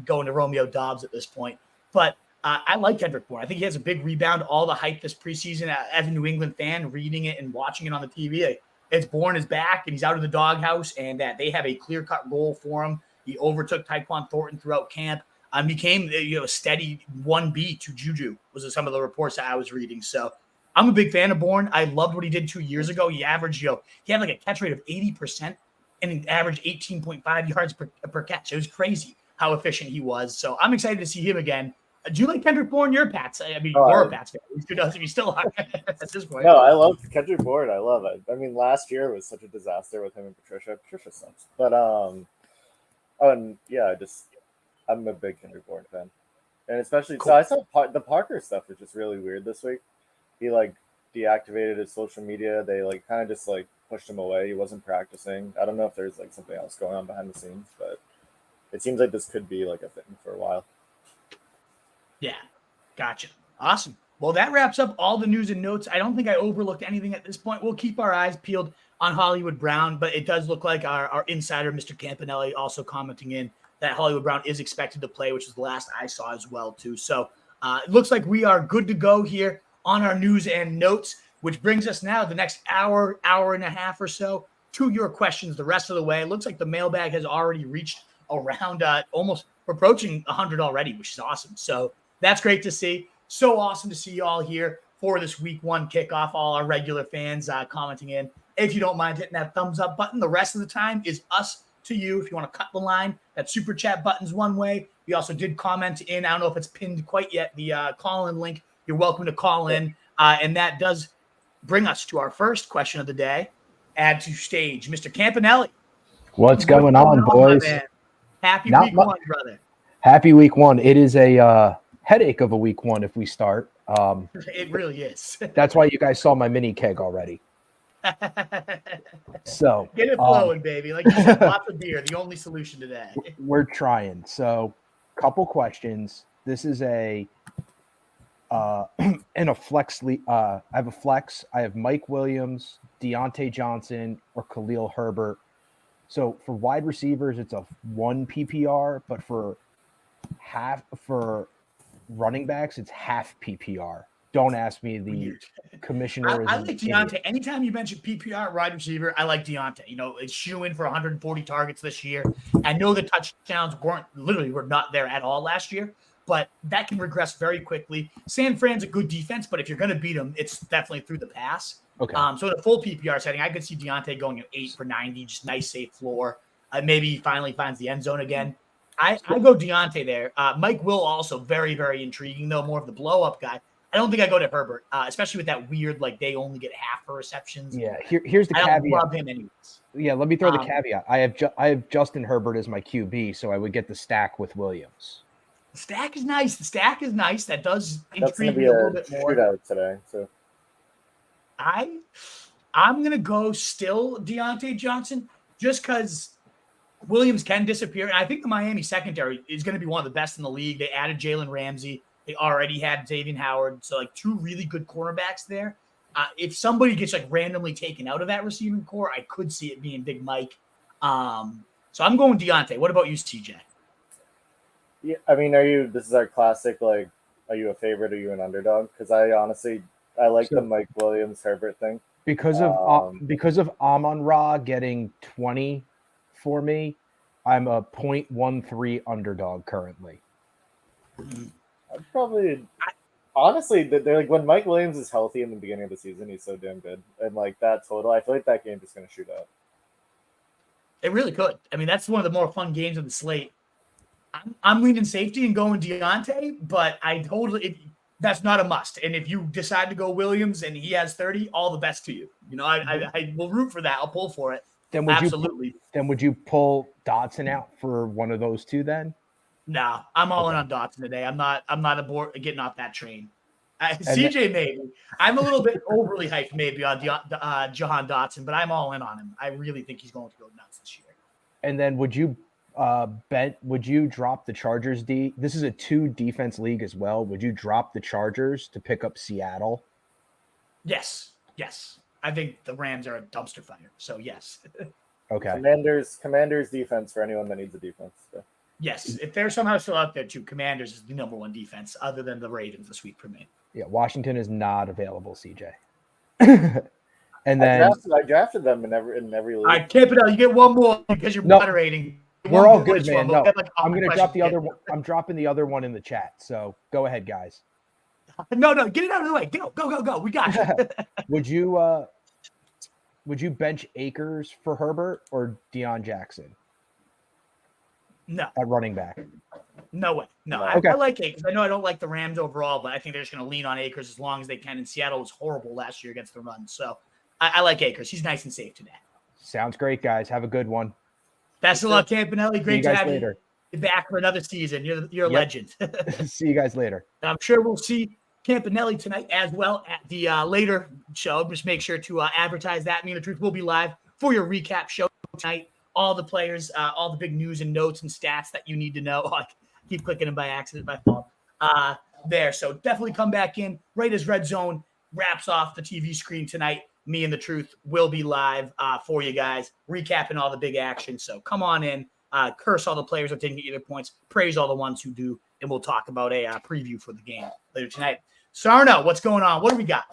going to Romeo Doubs at this point. But I like Kendrick Bourne. I think he has a big rebound. All the hype this preseason as a New England fan, reading it and watching it on the TV, it's Bourne is back and he's out of the doghouse, and that they have a clear-cut goal for him. He overtook Tyquan Thornton throughout camp. Became a steady 1B to Juju was some of the reports that I was reading. So I'm a big fan of Bourne. I loved what he did 2 years ago. He averaged, he had a catch rate of 80% and he averaged 18.5 yards per catch. It was crazy how efficient he was. So I'm excited to see him again. Do you like Kendrick Bourne? You're a Pats. I mean, you're a Pats fan. Who knows if you still are at this point? No, I love Kendrick Bourne. I love it. I mean, last year was such a disaster with him and Patricia. Patricia sucks. But and yeah, I'm a big Kendrick Bourne fan, and especially cool. So I saw the Parker stuff is just really weird this week. He like deactivated his social media. They like kind of just like pushed him away. He wasn't practicing. I don't know if there's like something else going on behind the scenes, but it seems like this could be like a thing for a while. Yeah, gotcha. Awesome. Well, that wraps up all the news and notes. I don't think I overlooked anything at this point. We'll keep our eyes peeled on Hollywood Brown, but it does look like our insider, Mr. Campanelli, also commenting in that Hollywood Brown is expected to play, which is the last I saw as well, too. So it looks like we are good to go here on our news and notes, which brings us now the next hour and a half or so to your questions the rest of the way. It looks like the mailbag has already reached around almost approaching 100 already, which is awesome. So that's great to see. So awesome to see you all here for this week 1 kickoff, all our regular fans commenting in. If you don't mind hitting that thumbs up button, the rest of the time is us to you. If you want to cut the line, that super chat button's one way. We also did comment in, I don't know if it's pinned quite yet, the call-in link. You're welcome to call in. And that does bring us to our first question of the day. Add to stage, Mr. Campanelli. What's going on, boys? Happy week 1, brother. Happy week 1. It is a headache of a week 1 if we start. It really is. That's why you guys saw my mini keg already. So get it flowing, baby. Like you said, lots of beer. The only solution today. We're trying. So, couple questions. This is in a flex. I have a flex. I have Mike Williams, Deontay Johnson, or Khalil Herbert. So for wide receivers, it's a 1 PPR, but for running backs, it's half PPR. Don't ask me. The commissioner. I like Deontay. Anytime you mention PPR wide receiver, I like Deontay. You know, it's shooing for 140 targets this year. I know the touchdowns were not there at all last year, but that can regress very quickly. San Fran's a good defense, but if you're going to beat them, it's definitely through the pass. Okay. So in a full PPR setting, I could see Deontay going at 8 for 90, just nice safe floor. Maybe he finally finds the end zone again. I go Deontay there. Mike Will also very, very intriguing, though, more of the blow-up guy. I don't think I go to Herbert, especially with that weird, like, they only get half for receptions. Yeah, here's the caveat. I don't love him anyways. Yeah, let me throw the caveat. I have Justin Herbert as my QB, so I would get the stack with Williams. The stack is nice. That does intrigue me a little bit more. Shootout today, so I'm going to go still Deontay Johnson just because Williams can disappear. And I think the Miami secondary is going to be one of the best in the league. They added Jalen Ramsey. They already had Xavier Howard. So, like, 2 really good cornerbacks there. If somebody gets, like, randomly taken out of that receiving core, I could see it being Big Mike. So I'm going Deontay. What about you, CJ? Yeah, I mean, this is our classic, like, are you a favorite? Are you an underdog? Because I like the Mike Williams Herbert thing. Because of Amon-Ra getting 20 for me, I'm a 0.13 underdog currently. I'd probably honestly, they're like when Mike Williams is healthy in the beginning of the season, he's so damn good. And like that total, I feel like that game's just gonna shoot up. It really could. I mean, that's one of the more fun games of the slate. I'm leaning safety and going Deontay, but that's not a must. And if you decide to go Williams and he has 30, all the best to you. You know, I will root for that. I'll pull for it. Absolutely. Would you pull Dotson out for one of those 2 then? No, I'm all in on Dotson today. I'm not aboard getting off that train. CJ maybe. I'm a little bit overly hyped maybe on Jahan Dotson, but I'm all in on him. I really think he's going to go nuts this year. And then would you drop the Chargers D? This is a 2 defense league as well. Would you drop the Chargers to pick up Seattle? Yes. I think the Rams are a dumpster fire. So yes. Okay. Commanders defense for anyone that needs a defense. So. Yes, if they're somehow still out there too, Commanders is the number 1 defense, other than the Ravens this week for me. Yeah, Washington is not available, CJ. And then I drafted them in every league. All right, Campanelli, you get one more because you're moderating. We're all good, man. No, I'm going to drop the other one. I'm dropping the other one in the chat. So go ahead, guys. No, get it out of the way. Go. We got you. would you bench Akers for Herbert or Deion Jackson No, at running back? no way. No, No. Okay. I like Akers. I know I don't like the Rams overall, but I think they're just going to lean on Akers as long as they can. And Seattle was horrible last year against the run. So I like Akers. He's nice and safe today. Sounds great, guys. Have a good one. Best of luck, Campanelli. See you Great to guys have later. you back for another season. You're a Yep. legend. See you guys later. I'm sure we'll see Campanelli tonight as well at the later show. Just make sure to advertise that. Me and the Truth will be live for your recap show tonight. All the players, all the big news and notes and stats that you need to know. I keep clicking them by accident, by fault. There. So definitely come back in right as Red Zone wraps off the TV screen tonight. Me and the Truth will be live for you guys, recapping all the big action. So come on in, curse all the players who didn't get either points, praise all the ones who do, and we'll talk about a preview for the game later tonight. Sarno, what's going on? What do we got?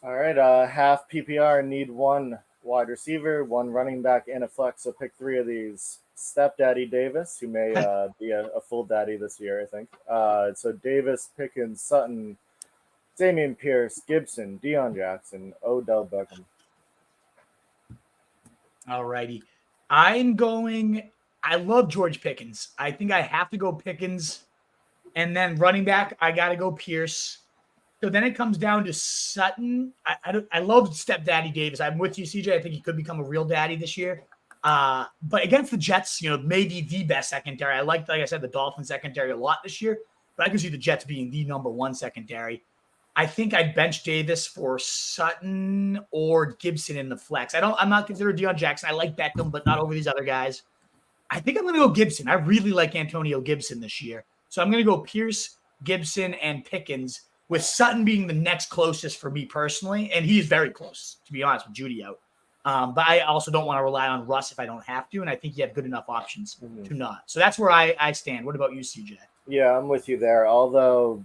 All right, half PPR, need one wide receiver, one running back, and a flex. So pick 3 of these. Stepdaddy Davis, who may be a full daddy this year, I think. So Davis, Pickens, Sutton, Damian Pierce, Gibson, Deion Jackson, Odell Beckham. All righty. I love George Pickens. I think I have to go Pickens. And then running back, I got to go Pierce. So then it comes down to Sutton. I love Stepdaddy Davis. I'm with you, CJ. I think he could become a real daddy this year. But against the Jets, maybe the best secondary. Like I said, the Dolphins secondary a lot this year. But I can see the Jets being the number 1 secondary. I think I'd bench Davis for Sutton or Gibson in the flex. I'm not considering Deion Jackson. I like Beckham, but not over these other guys. I think I'm going to go Gibson. I really like Antonio Gibson this year. So I'm going to go Pierce, Gibson, and Pickens, with Sutton being the next closest for me personally. And he's very close, to be honest, with Judy out. But I also don't want to rely on Russ if I don't have to. And I think you have good enough options to not. So that's where I stand. What about you, CJ? Yeah, I'm with you there. Although,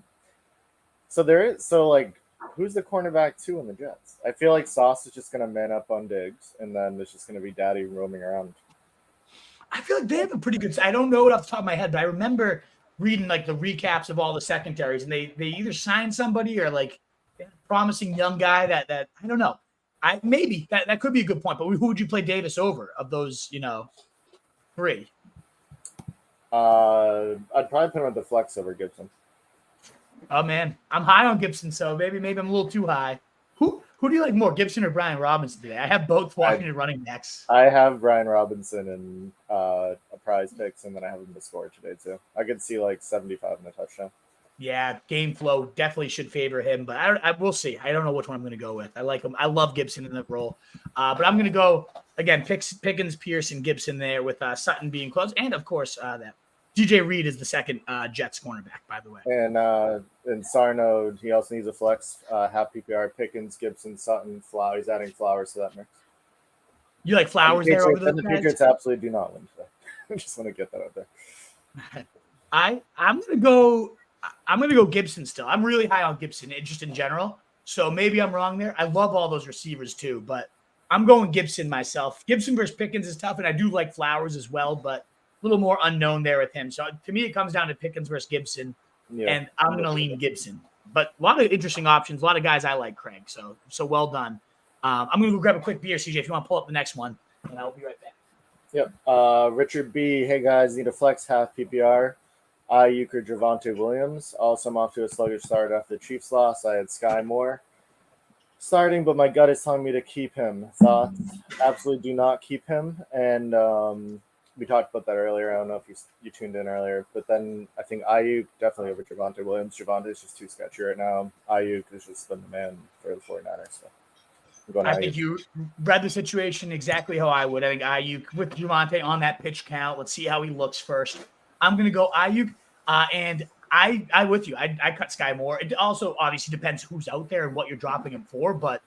who's the cornerback 2 on the Jets? I feel like Sauce is just going to man up on Diggs, and then there's just going to be Daddy roaming around. I feel like they have a pretty good – I don't know it off the top of my head, but I remember reading, the recaps of all the secondaries, and they either signed somebody or, promising young guy that I don't know. Maybe that could be a good point, but who would you play Davis over of those, 3? I'd probably put him at the flex over Gibson. Oh, man. I'm high on Gibson, so maybe I'm a little too high. Who do you like more, Gibson or Brian Robinson today? I have both Washington running backs. I have Brian Robinson in a prize picks, and then I have him to score today, too. I could see 75 in a touchdown. Yeah, game flow definitely should favor him, but I will see. I don't know which one I'm going to go with. I like him. I love Gibson in the role. But I'm going to go, again, Pickens, Pierce, and Gibson there with Sutton being close. And, of course, that DJ Reed is the second Jets cornerback, by the way. And Sarno, he also needs a flex, half PPR, Pickens, Gibson, Sutton, Flowers. He's adding Flowers to that mix. You like Flowers there over those guys? The guys? Patriots absolutely do not win today. I just want to get that out there. I'm gonna go Gibson still. I'm really high on Gibson just in general. So maybe I'm wrong there. I love all those receivers too, but I'm going Gibson myself. Gibson versus Pickens is tough, and I do like Flowers as well, but a little more unknown there with him. So to me, it comes down to Pickens versus Gibson, and I'm gonna lean Gibson. But a lot of interesting options, a lot of guys I like, Craig. So well done. I'm gonna go grab a quick beer, CJ, if you want to pull up the next one, and I'll be right back. Yep. Richard B. Hey guys, need a flex half PPR. Ayuk or Javonte Williams. Also, I'm off to a sluggish start after the Chiefs loss. I had Sky Moore starting, but my gut is telling me to keep him. Thoughts? Absolutely do not keep him. And we talked about that earlier. I don't know if you tuned in earlier, but then I think Ayuk definitely over Javonte Williams. Javonte is just too sketchy right now. Ayuk is just the man for the 49ers. So I think you read the situation exactly how I would. I think Ayuk with Javonte on that pitch count. Let's see how he looks first. I'm going to go Ayuk, and I with you. I cut Sky Moore. It also obviously depends who's out there and what you're dropping him for, but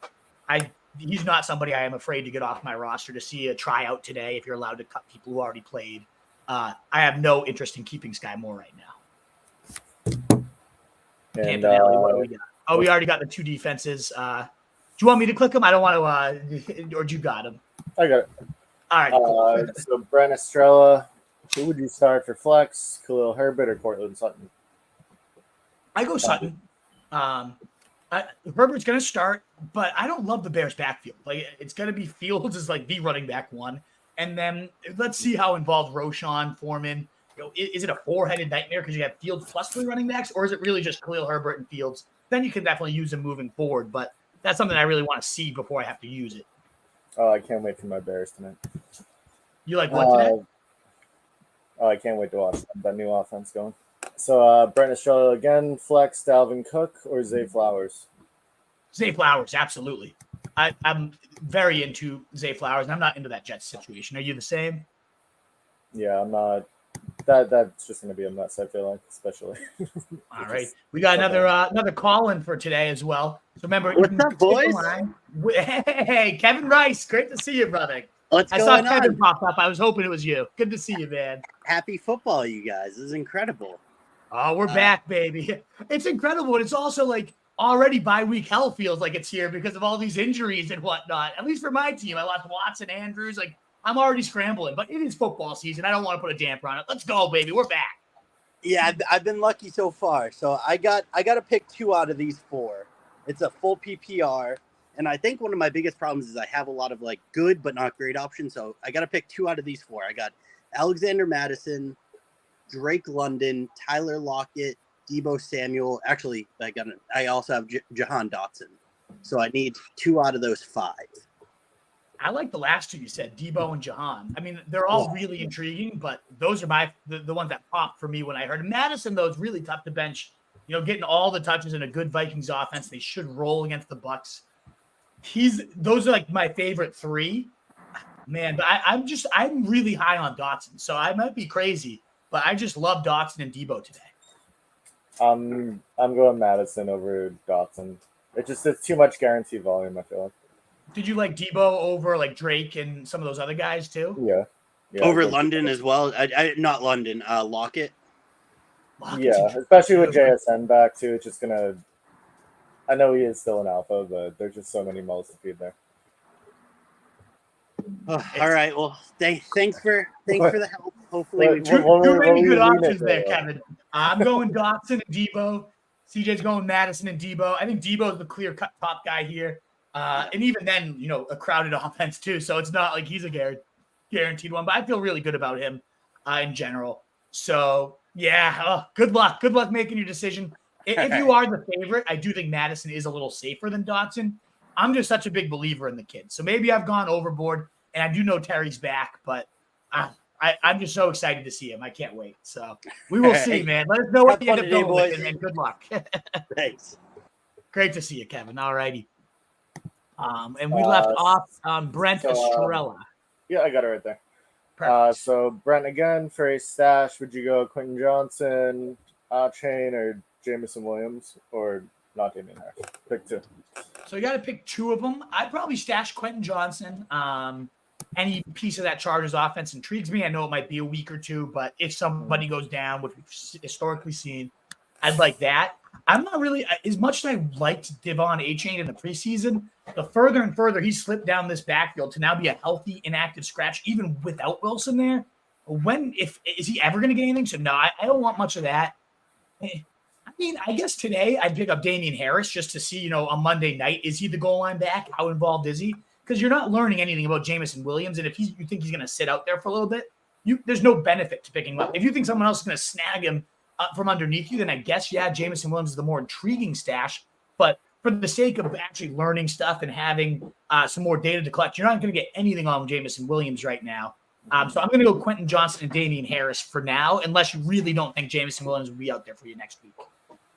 he's not somebody I am afraid to get off my roster to see a tryout today if you're allowed to cut people who already played. I have no interest in keeping Sky Moore right now. And what do we got? Oh, we already got the 2 defenses. Do you want me to click them? I don't want to, or you got them? I got it. All right. Cool. So Brent Estrella. Who would you start for flex? Khalil Herbert or Cortland Sutton? I go Sutton. Herbert's going to start, but I don't love the Bears backfield. Like, it's going to be Fields is like the running back one. And then let's see how involved Roschon, Foreman. Is it a four-headed nightmare because you have Fields plus 3 running backs, or is it really just Khalil Herbert and Fields? Then you can definitely use him moving forward, but that's something I really want to see before I have to use it. Oh, I can't wait for my Bears tonight. You like what today? Oh, I can't wait to watch that new offense going. So, Brent Estrella again, flex Dalvin Cook or Zay Flowers? Zay Flowers, absolutely. I'm very into Zay Flowers, and I'm not into that Jets situation. Are you the same? Yeah, I'm not. That's just going to be a mess, I feel like, especially. All right. We got another call-in for today as well. So remember, what's up, boys? Hey, Kevin Rice. Great to see you, brother. What's I going saw Kevin on? pop up. I was hoping it was you. Good to see you, man. Happy football, you guys. This is incredible. Oh, we're back, baby. It's incredible. And it's also like already bye-week hell feels like it's here because of all these injuries and whatnot. At least for my team. I lost Watson, Andrews. Like, I'm already scrambling, but it is football season. I don't want to put a damper on it. Let's go, baby. We're back. Yeah, I've been lucky so far. So I got to pick 2 out of these 4. It's a full PPR. And I think one of my biggest problems is I have a lot of like good but not great options. So I got to pick 2 out of these 4. I got Alexander Madison, Drake London, Tyler Lockett, Deebo Samuel. Actually, I also have Jahan Dotson. So I need 2 out of those 5. I like the last 2 you said, Deebo and Jahan. I mean, they're all really intriguing, but those are the ones that popped for me when I heard Madison, though, is really tough to bench. You know, getting all the touches in a good Vikings offense. They should roll against the Bucs. Those are like my favorite 3. Man, but I'm really high on Dotson, so I might be crazy, but I just love Dotson and Deebo today. I'm going Madison over Dotson. It's too much guaranteed volume, I feel like. Did you like Deebo over like Drake and some of those other guys too? Yeah. Over London as well. Not London, Lockett. Yeah, especially with JSN back too. It's just gonna. I know he is still an alpha, but there's just so many mouths to feed there. Oh, all right. Well, thanks for the help. Hopefully, too many good options there, Kevin. I'm going Dotson and Deebo. CJ's going Madison and Deebo. I think Deebo is the clear-cut top guy here. And even then, you know, a crowded offense too. So it's not like he's a guaranteed one, but I feel really good about him in general. So yeah, good luck. Good luck making your decision. If you are the favorite, I do think Madison is a little safer than Dotson. I'm just such a big believer in the kid. So maybe I've gone overboard, and I do know Terry's back, but I'm just so excited to see him. I can't wait. So we will see, man. Let us know what you end up going with, and good luck. Thanks. Great to see you, Kevin. All righty. And we left off on Brent Estrella. Yeah, I got it right there. Perfect. So Brent again for a stash. Would you go Quentin Johnson, Chain, or Jameson Williams, or not Damian Harris? Pick 2. So you got to pick 2 of them. I'd probably stash Quentin Johnson. Any piece of that Chargers offense intrigues me. I know it might be a week or 2, but if somebody goes down, which we've historically seen, I'd like that. I'm not really – as much as I liked Devon Achane in the preseason, the further and further he slipped down this backfield to now be a healthy, inactive scratch, even without Wilson there. Is he ever going to get anything? So, no, I don't want much of that. I mean, I guess today I'd pick up Damian Harris just to see, you know, on Monday night, is he the goal line back? How involved is he? Because you're not learning anything about Jameson Williams, and if you think he's going to sit out there for a little bit, there's no benefit to picking him up. If you think someone else is going to snag him from underneath you, then I guess, yeah, Jameson Williams is the more intriguing stash. But for the sake of actually learning stuff and having some more data to collect, you're not going to get anything on Jameson Williams right now. So I'm going to go Quentin Johnson and Damian Harris for now, unless you really don't think Jameson Williams will be out there for you next week.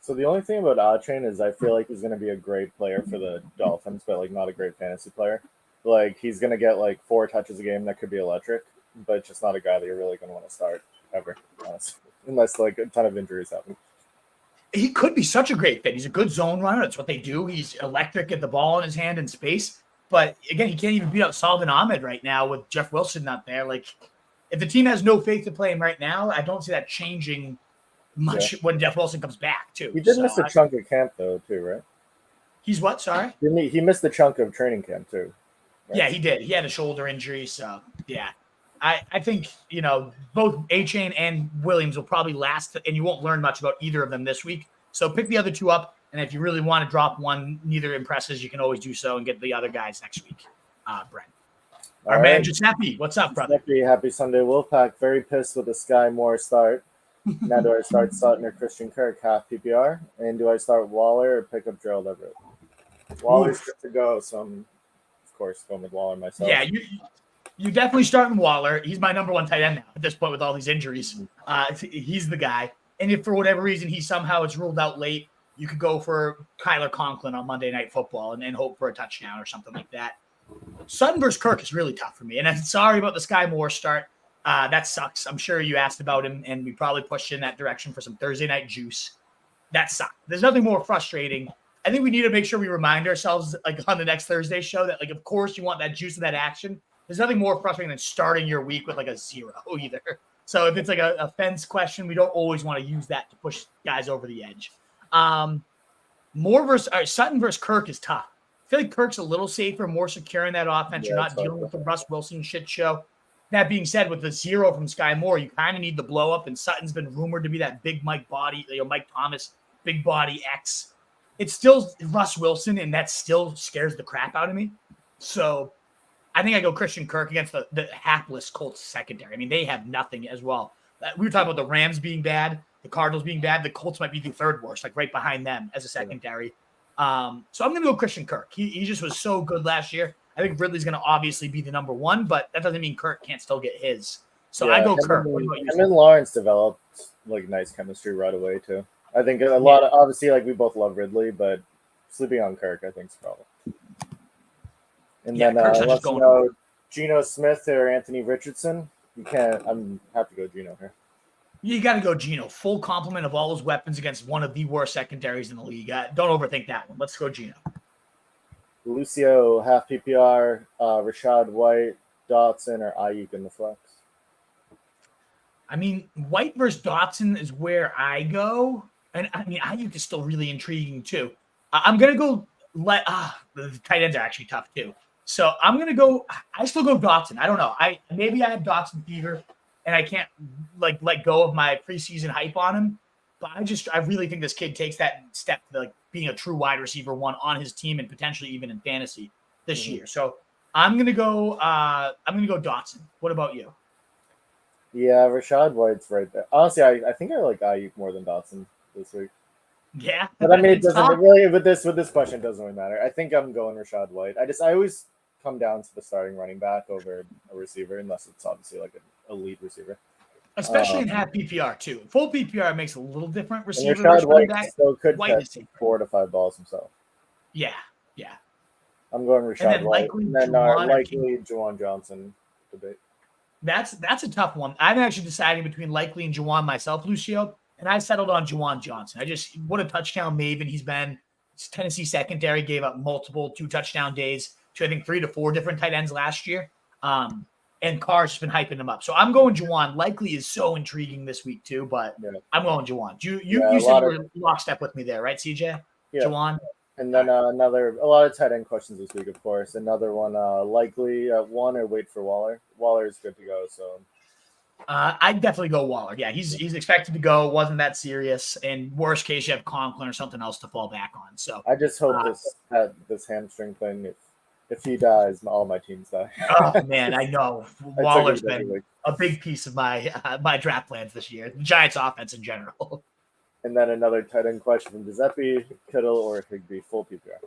So the only thing about Achane is I feel like he's going to be a great player for the Dolphins, but like not a great fantasy player. Like he's going to get like 4 touches a game that could be electric, but just not a guy that you're really going to want to start ever, honestly, unless like a ton of injuries happen. He could be such a great fit. He's a good zone runner. That's what they do. He's electric, get the ball in his hand in space. But again, he can't even beat out Salvin Ahmed right now with Jeff Wilson not there. Like, if the team has no faith to play him right now, I don't see that changing much when Jeff Wilson comes back, too. He did miss a chunk of camp, though, too, right? He's what? Sorry? Didn't he? He missed a chunk of training camp, too. Right? Yeah, he did. He had a shoulder injury, so, yeah. I think, you know, both Achane and Williams will probably last, and you won't learn much about either of them this week. So pick the other 2 up And if you really want to drop one, neither impresses, you can always do so and get the other guys next week. Brent. Our man Giuseppe, what's up, brother? Giuseppe, happy Sunday, Wolfpack. Very pissed with the Sky Moore start. Now do I start Sutton or Christian Kirk, half PPR? And do I start Waller or pick up Gerald Everett? Waller's good to go, so I'm, of course, going with Waller myself. Yeah, you're definitely starting Waller. He's my number one tight end now at this point with all these injuries. He's the guy. And if for whatever reason he somehow is ruled out late, you could go for Kyler Conklin on Monday Night Football and hope for a touchdown or something like that. Sutton versus Kirk is really tough for me. And I'm sorry about the Sky Moore start. That sucks. I'm sure you asked about him, and we probably pushed you in that direction for some Thursday night juice. That sucked. There's nothing more frustrating. I think we need to make sure we remind ourselves, like on the next Thursday show, that, like, of course you want that juice and that action. There's nothing more frustrating than starting your week with like a 0 either. So if it's like a fence question, we don't always want to use that to push guys over the edge. Sutton versus Kirk is tough. I feel like Kirk's a little safer, more secure in that offense. You're not dealing with the Russ Wilson shit show. That being said, with the 0 from Sky Moore, you kind of need the blow up, and Sutton's been rumored to be that big Mike body, Mike Thomas, big body X. It's still Russ Wilson, and that still scares the crap out of me. So I think I go Christian Kirk against the hapless Colts secondary. I mean, they have nothing as well. We were talking about the Rams being bad, the Cardinals being bad. The Colts might be the third worst, like right behind them as a secondary. So I'm going to go Christian Kirk. He just was so good last year. I think Ridley's going to obviously be the number one, but that doesn't mean Kirk can't still get his. So I go Kirk. And then Lawrence developed like nice chemistry right away too. I think a lot of, obviously, like we both love Ridley, but sleeping on Kirk, I think, is a problem. And then let's go Geno Smith or Anthony Richardson. You can't. I'm have to go Geno here. You got to go Geno. Full complement of all his weapons against one of the worst secondaries in the league. Don't overthink that one. Let's go Geno. Lucio, half PPR, Rashad White, Dotson, or Ayuk in the flex. I mean, White versus Dotson is where I go. And I mean, Ayuk is still really intriguing too. I'm going to go the tight ends are actually tough too. So I'm going to go, I still go Dotson. I don't know. Maybe I have Dotson fever and I can't let go of my preseason hype on him. But I really think this kid takes that step to like being a true wide receiver one on his team and potentially even in fantasy this year. So I'm going to go Dotson. What about you? Yeah, Rashad White's right there. Honestly, I think I like Ayuk more than Dotson this week. Yeah. But I mean, it doesn't really, with this question, it doesn't really matter. I think I'm going Rashad White. I always come down to the starting running back over a receiver, unless it's obviously like an elite receiver. Especially in half PPR too. Full PPR makes a little different receiver. Rashad White still could catch 4 to 5 balls himself. Yeah. I'm going Rashad White. And then likely Juwan Johnson debate. That's a tough one. I'm actually deciding between Likely and Juwan myself, Lucio, and I settled on Juwan Johnson. What a touchdown maven he's been. His Tennessee secondary gave up multiple 2-touchdown days to I think 3 to 4 different tight ends last year. And Carr's just been hyping him up. So I'm going Juwan. Likely is so intriguing this week too, but I'm going Juwan. You said you were lockstep with me there, right, CJ? Yeah. Juwan. And then a lot of tight end questions this week, of course. Another one, Likely at 1 or wait for Waller. Waller is good to go. So I'd definitely go Waller. Yeah, he's expected to go. Wasn't that serious? And worst case, you have Conklin or something else to fall back on. So I just hope this hamstring thing. If he dies, all my teams die. Oh man, I know Waller's been a big piece of my draft plans this year. The Giants' offense in general. And then another tight end question from Giuseppe, Kittle or Higbee, full PPR.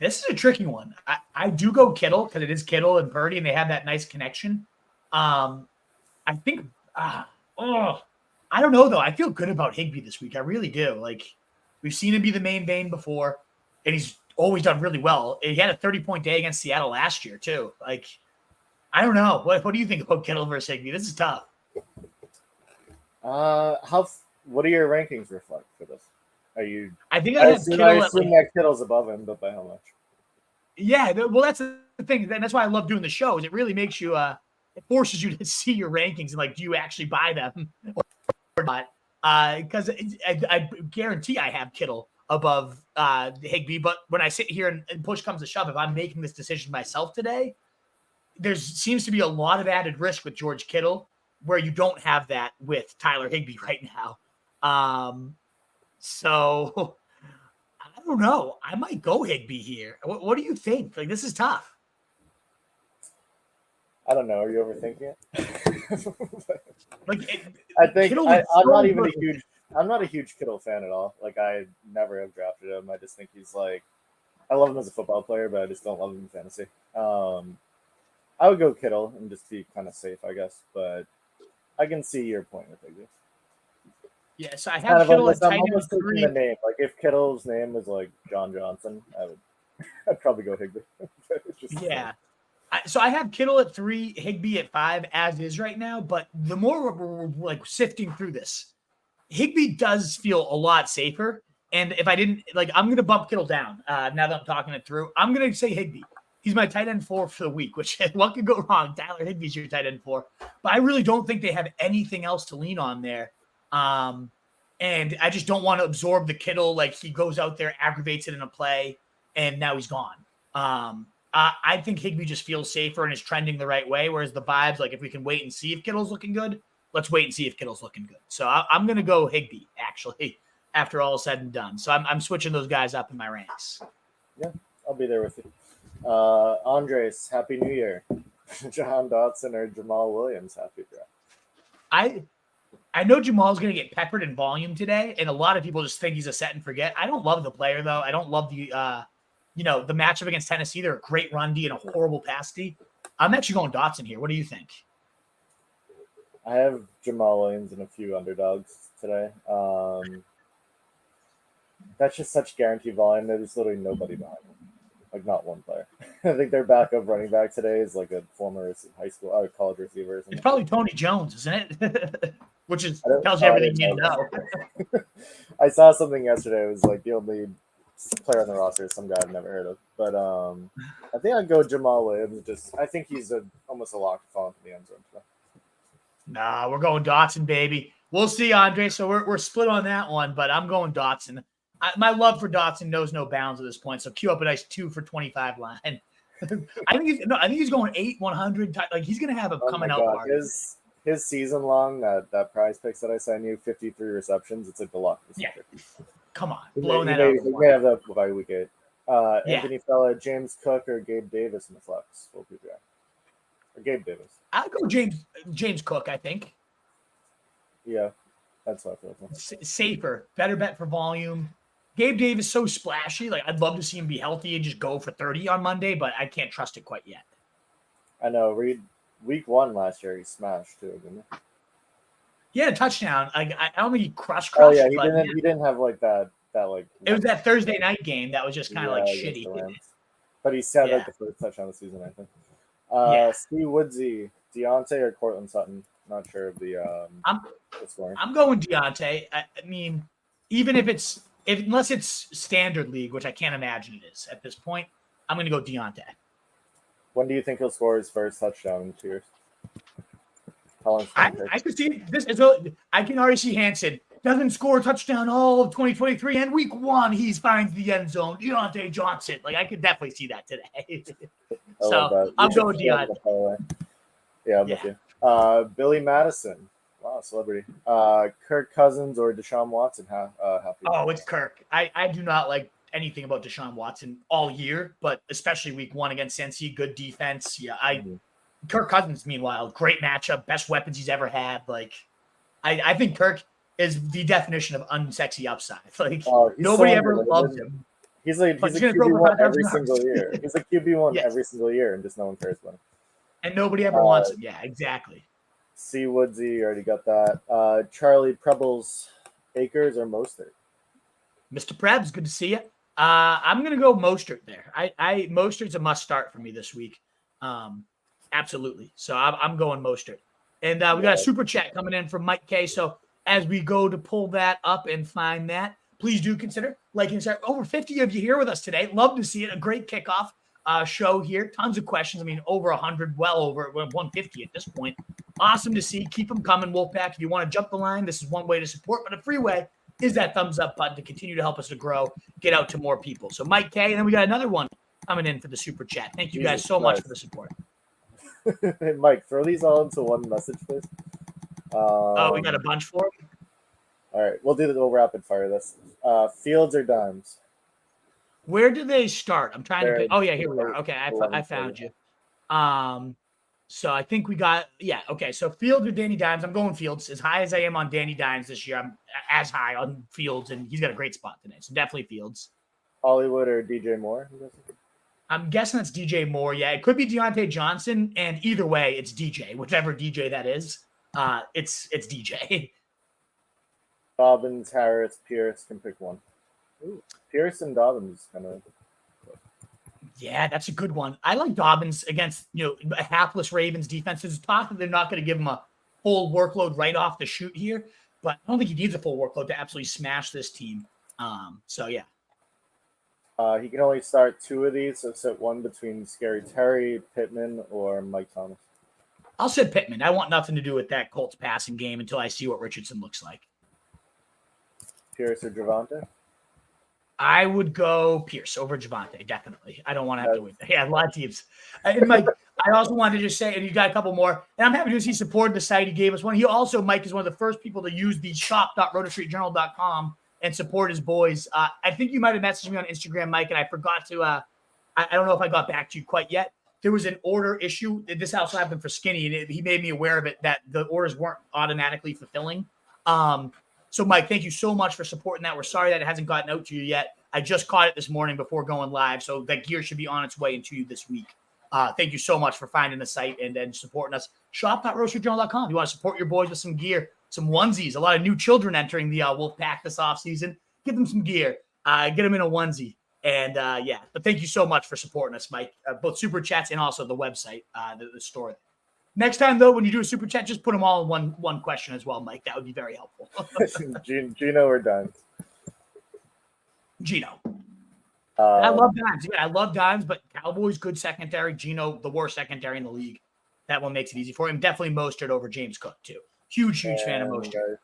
This is a tricky one. I do go Kittle because it is Kittle and Purdy, and they have that nice connection. I think, I don't know though. I feel good about Higbee this week. I really do. Like we've seen him be the main vein before, and he's always done really well. He had a 30-point day against Seattle last year too. Like I don't know. What do you think about Kittle versus Higbee? This is tough. What do your rankings reflect for this? I assume that Kittle's above him, but by how much? Yeah, well, that's the thing. That's why I love doing the shows. It really makes you, it forces you to see your rankings and do you actually buy them or not? Because I guarantee I have Kittle above Higbee. But when I sit here and push comes to shove, if I'm making this decision myself today, there seems to be a lot of added risk with George Kittle where you don't have that with Tyler Higbee right now. So I don't know. I might go Higbee here. What do you think? Like, this is tough. I don't know. Are you overthinking it? Like, I think Kittle I'm is so not even good. a huge. I'm not a huge Kittle fan at all. Like I never have drafted him. I just think he's like. I love him as a football player, but I just don't love him in fantasy. I would go Kittle and just be kind of safe, I guess. But I can see your point with Higbee. Yeah, so I Kind have of Kittle at almost, I'm tight end almost taking 3. the name. Like if Kittle's name was like John Johnson, I'd probably go Higbee. It's just Yeah. So I have Kittle at 3, Higbee at 5, as is right now. But the more we're like sifting through this, Higbee does feel a lot safer. And if I didn't, like, I'm going to bump Kittle down now that I'm talking it through. I'm going to say Higbee. He's my tight end 4 for the week, which what could go wrong? Tyler Higbee's your tight end 4. But I really don't think they have anything else to lean on there. And I just don't want to absorb the Kittle. Like, he goes out there, aggravates it in a play, and now he's gone. I think Higbee just feels safer and is trending the right way, whereas the vibes, like, if we can wait and see if Kittle's looking good, let's wait and see if Kittle's looking good. So I'm going to go Higbee, actually, after all is said and done. So I'm switching those guys up in my ranks. Yeah, I'll be there with you. Andres, Happy New Year. John Dotson or Jamal Williams, happy draft. I know Jamal's going to get peppered in volume today, and a lot of people just think he's a set and forget. I don't love the player, though. I don't love the the matchup against Tennessee. They're a great run D and a horrible pass D. I'm actually going Dotson here. What do you think? I have Jamal Williams and a few underdogs today. That's just such guaranteed volume. There's literally nobody behind them. Like, not one player. I think their backup running back today is like a former high school or college receiver. It's probably Tony Jones, isn't it? Which tells you I everything didn't you know. I saw something yesterday. It was like the only player on the roster is some guy I've never heard of. But I think I'd go Jamal Williams. I think he's almost a lock to fall into the end zone today. Nah, we're going Dotson, baby. We'll see, Andre. So we're split on that one, but I'm going Dotson. My love for Dotson knows no bounds at this point. So cue up a nice 2 for 25 line. I think he's going 8 100. Like, he's gonna have a coming out party. His season long that prize picks that I sent you, 53 receptions. It's like the luck. Yeah, come on, He blowing that may, out. He may have that by week 8. Yeah. Anthony Fella, James Cook, or Gabe Davis in the flex. Or Gabe Davis. I'll go James Cook. I think. Yeah, that's what I feel. Safer, better bet for volume. Gabe Davis so splashy. Like, I'd love to see him be healthy and just go for 30 on Monday, but I can't trust it quite yet. I know. Week 1 last year, he smashed too, didn't he? He had a touchdown. I don't think he crushed. Oh yeah, he didn't have like that like. It was that Thursday night game that was just kind of like shitty. But he said like the first touchdown of the season, I think. Steve Woodsy, Deontay or Cortland Sutton. Not sure of the scoring. I'm going Deontay. I mean, even unless it's standard league, which I can't imagine it is at this point, I'm going to go Deontay. When do you think he'll score his first touchdown in 2 years? How long? I could see this. I can already see Hansen doesn't score a touchdown all of 2023, and week 1 he finds the end zone. Deontay Johnson, like, I could definitely see that today. So I'm going Deontay. Yeah, I'm with you. Billy Madison. Wow, celebrity. Kirk Cousins or Deshaun Watson? Happy. Oh, it's Kirk. I do not like anything about Deshaun Watson all year, but especially week 1 against Cincy. Good defense. Yeah, Kirk Cousins, meanwhile, great matchup, best weapons he's ever had. Like, I think Kirk is the definition of unsexy upside. Like, nobody ever loves him. He's a QB1 every single year. He's a QB1 every single year, and just no one cares about him. And nobody ever wants him. Yeah, exactly. C. Woodsy, already got that. Charlie Prebles, Akers or Mostert? Mr. Prebs, good to see you. I'm going to go Mostert there. Mostert's a must start for me this week. Absolutely. So I'm going Mostert. And we got a super chat coming in from Mike K. So as we go to pull that up and find that, please do consider liking. Over 50 of you here with us today. Love to see it. A great kickoff show here. Tons of questions. I mean, over 100, well over 150 at this point. Awesome to see. Keep them coming, Wolfpack. If you want to jump the line, this is one way to support, but a free way is that thumbs up button to continue to help us to grow, get out to more people. So Mike K, and then we got another one coming in for the super chat. Thank you guys so much for the support. Hey, Mike, throw these all into one message, please. We got a bunch for them. All right, we'll rapid fire this. Fields or Dimes? Where do they start? I'm trying to They're pick. Oh, yeah, here we are. Okay, I 11, found you. So I think we got, yeah, okay. So Fields or Danny Dimes? I'm going Fields. As high as I am on Danny Dimes this year, I'm as high on Fields, and he's got a great spot today. So definitely Fields. Hollywood or DJ Moore? I'm guessing it's DJ Moore. Yeah, it could be Deontay Johnson, and either way, it's DJ, whichever DJ that is. It's DJ. Dobbins, Harris, Pierce can pick one. Ooh, Pierce and Dobbins kind of. Yeah, that's a good one. I like Dobbins against a hapless Ravens defense. There's talk that they're not going to give him a full workload right off the shoot here, but I don't think he needs a full workload to absolutely smash this team. So yeah. He can only start 2 of these, so sit one between Scary Terry, Pittman, or Mike Thomas. I'll sit Pittman. I want nothing to do with that Colts passing game until I see what Richardson looks like. Pierce or Javonte? I would go Pierce over Javonte, definitely. I don't want to have to wait. Yeah, a lot of teams. And Mike, I also wanted to just say, and you got a couple more, and I'm happy to see he supported the site. He gave us one. He also, Mike, is one of the first people to use the shop.rotostreetjournal.com and support his boys. I think you might have messaged me on Instagram, Mike, and I forgot to, I don't know if I got back to you quite yet. There was an order issue. This also happened for Skinny, and he made me aware of it, that the orders weren't automatically fulfilling. So, Mike, thank you so much for supporting that. We're sorry that it hasn't gotten out to you yet. I just caught it this morning before going live, so that gear should be on its way into you this week. Thank you so much for finding the site and supporting us. Shop.roastjournal.com. If you want to support your boys with some gear, some onesies, a lot of new children entering the Wolf Pack this offseason. Give them some gear. Get them in a onesie. And, yeah, but thank you so much for supporting us, Mike, both Super Chats and also the website, the store. Next time, though, when you do a Super Chat, just put them all in one question as well, Mike. That would be very helpful. Gino or Dimes? Gino. I love Dimes. Yeah, I love Dimes, but Cowboys, good secondary. Gino, the worst secondary in the league. That one makes it easy for him. Definitely Mostert over James Cook, too. Huge fan of Mostert.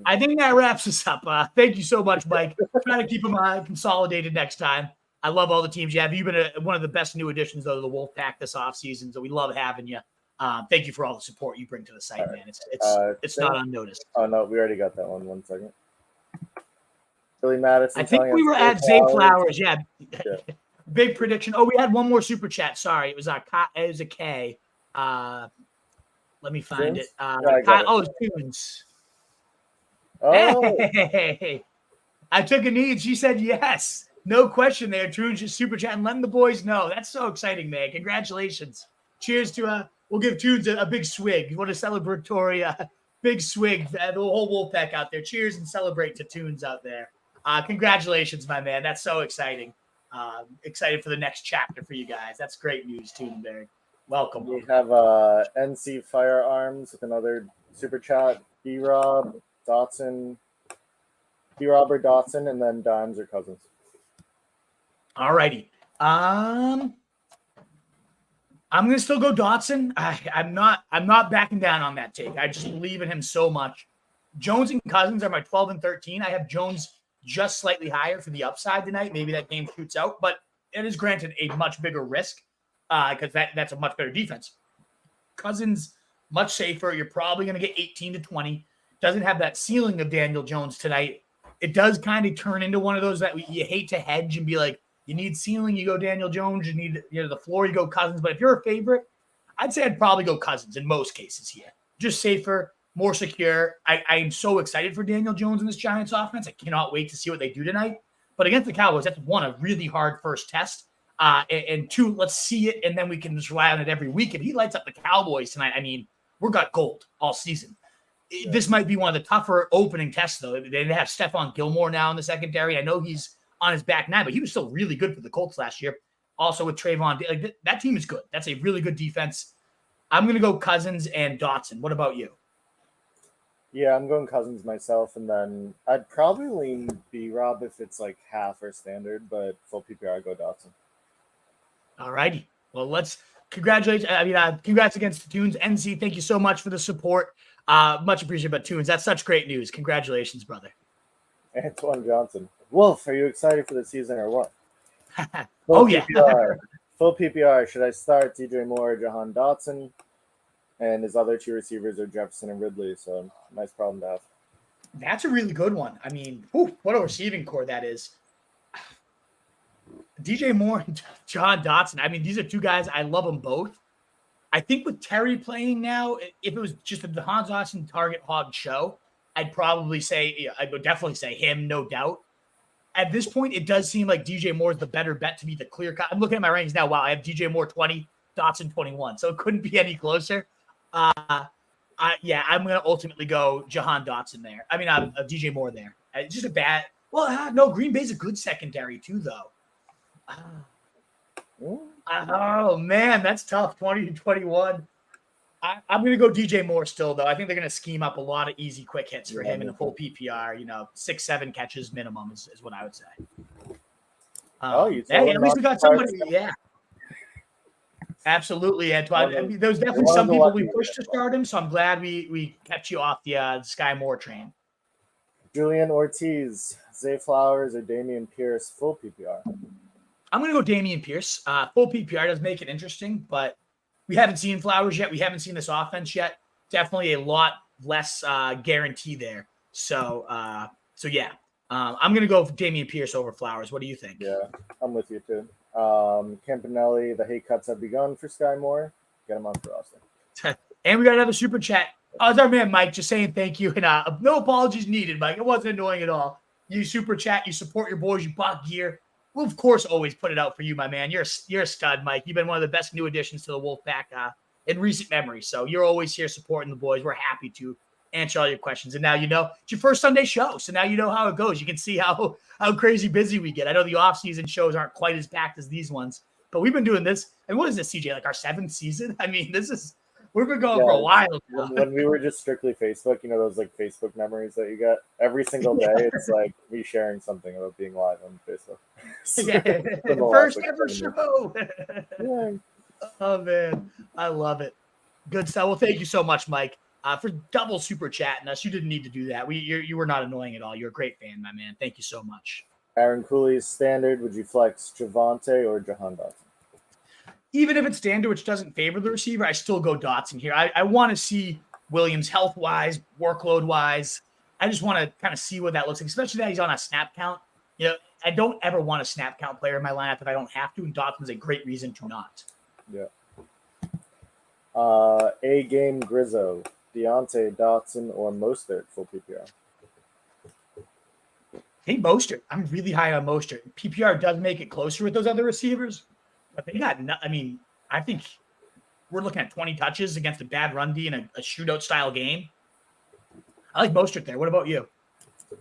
I think that wraps us up. Thank you so much, Mike. Try to keep them consolidated next time. I love all the teams you have. You've been one of the best new additions, though, to the Wolf Pack this offseason, so we love having you. Thank you for all the support you bring to the site, man. It's not unnoticed. Oh, no, we already got that one. 1 second. Billy Madison. I think we were at Zay Flowers. Yeah. Big prediction. Oh, we had one more Super Chat. Sorry. It was a K. Let me find Tunes? it. It's Tunes. Oh. Hey. I took a knee and she said yes. No question there. Tunes just Super Chat and letting the boys know. That's so exciting, man. Congratulations. Cheers to we'll give Tunes a big swig. What a celebratory big swig. The whole Wolfpack out there. Cheers and celebrate to Tunes out there. Congratulations, my man. That's so exciting. Excited for the next chapter for you guys. That's great news, Tunenberg. Welcome. We have NC Firearms with another Super Chat. D-Rob or Dotson, and then Dimes or Cousins. All righty. I'm gonna still go Dotson. I'm not backing down on that take. I just believe in him so much. Jones and Cousins are my 12 and 13. I have Jones just slightly higher for the upside tonight. Maybe that game shoots out, but it is granted a much bigger risk because that's a much better defense. Cousins much safer. You're probably going to get 18 to 20. Doesn't have that ceiling of Daniel Jones tonight. It does kind of turn into one of those that you hate to hedge and be like, you need ceiling, you go Daniel Jones. You need the floor, you go Cousins. But if you're a favorite, I'd say I'd probably go Cousins in most cases here. Just safer, more secure. I am so excited for Daniel Jones in this Giants offense. I cannot wait to see what they do tonight. But against the Cowboys, that's one, a really hard first test. And two, let's see it, and then we can just rely on it every week. If he lights up the Cowboys tonight, I mean, we're got gold all season. Yeah. This might be one of the tougher opening tests, though. They have Stephon Gilmore now in the secondary. I know he's on his back now, but he was still really good for the Colts last year. Also with Trayvon, that team is good. That's a really good defense. I'm going to go Cousins and Dotson. What about you? Yeah, I'm going Cousins myself, and then I'd probably lean B-Rob if it's like half or standard, but full PPR, I go Dotson. All righty. Well, congrats against the Tunes. NC, thank you so much for the support. Much appreciated, but Tunes, that's such great news. Congratulations, brother. Antoine Johnson. Wolf, are you excited for the season or what? Yeah. Full PPR. Should I start DJ Moore or Jahan Dotson? And his other two receivers are Jefferson and Ridley. So nice problem to have. That's a really good one. I mean, what a receiving core that is. DJ Moore and John Dotson. I mean, these are two guys. I love them both. I think with Terry playing now, if it was just a Jahan Dotson target hog show, I'd probably say, I would definitely say him, no doubt. At this point, it does seem like DJ Moore is the better bet to be the clear cut. I'm looking at my rankings now. Wow, I have DJ Moore 20, Dotson 21. So it couldn't be any closer. Yeah, I'm going to ultimately go Jahan Dotson there. I mean, DJ Moore there. It's just a bad. Well, no, Green Bay's a good secondary too, though. Oh, man, that's tough. 20 to 21. I'm going to go DJ Moore still, though. I think they're going to scheme up a lot of easy, quick hits for him in a full PPR. 6-7 catches minimum is what I would say. Hey, at least we got somebody. Yeah. Absolutely, Antoine. I mean, there was definitely some people we pushed to start him, so I'm glad we kept you off the Sky Moore train. Julian Ortiz, Zay Flowers, or Damian Pierce, full PPR? I'm going to go Damian Pierce. Full PPR does make it interesting, but we haven't seen Flowers yet. We haven't seen this offense yet. Definitely a lot less guarantee there. So yeah. I'm going to go for Damian Pierce over Flowers. What do you think? Yeah, I'm with you too. Campanelli, the hate cuts have begun for Sky Moore. Get him on for Austin. And we got another super chat. Oh, it's our man Mike just saying thank you. And no apologies needed, Mike. It wasn't annoying at all. You super chat, you support your boys, you bought gear. We'll, of course, always put it out for you, my man. You're a stud, Mike. You've been one of the best new additions to the Wolfpack in recent memory. So you're always here supporting the boys. We're happy to answer all your questions. And now it's your first Sunday show. So now you know how it goes. You can see how crazy busy we get. I know the off-season shows aren't quite as packed as these ones, but we've been doing this. And what is this, CJ? Like our 7th season? I mean, we've been going for a while now. When we were just strictly Facebook, those like Facebook memories that you get every single day. It's like me sharing something about being live on Facebook. First ever show. Yeah. Oh man, I love it. Good stuff. Well, thank you so much, Mike, for double super chatting us. You didn't need to do that. You were not annoying at all. You're a great fan, my man. Thank you so much. Aaron Cooley's standard. Would you flex Javonte or Jahan Dotson? Even if it's standard, which doesn't favor the receiver, I still go Dotson here. I want to see Williams health-wise, workload-wise. I just want to kind of see what that looks like, especially that he's on a snap count. I don't ever want a snap count player in my lineup if I don't have to, and Dotson's a great reason to not. Yeah. A-game Grizzo, Deontay, Dotson, or Mostert full PPR? I think Mostert. I'm really high on Mostert. PPR does make it closer with those other receivers. But they got, I think we're looking at 20 touches against a bad run D in a shootout style game. I like Mostert there. What about you? I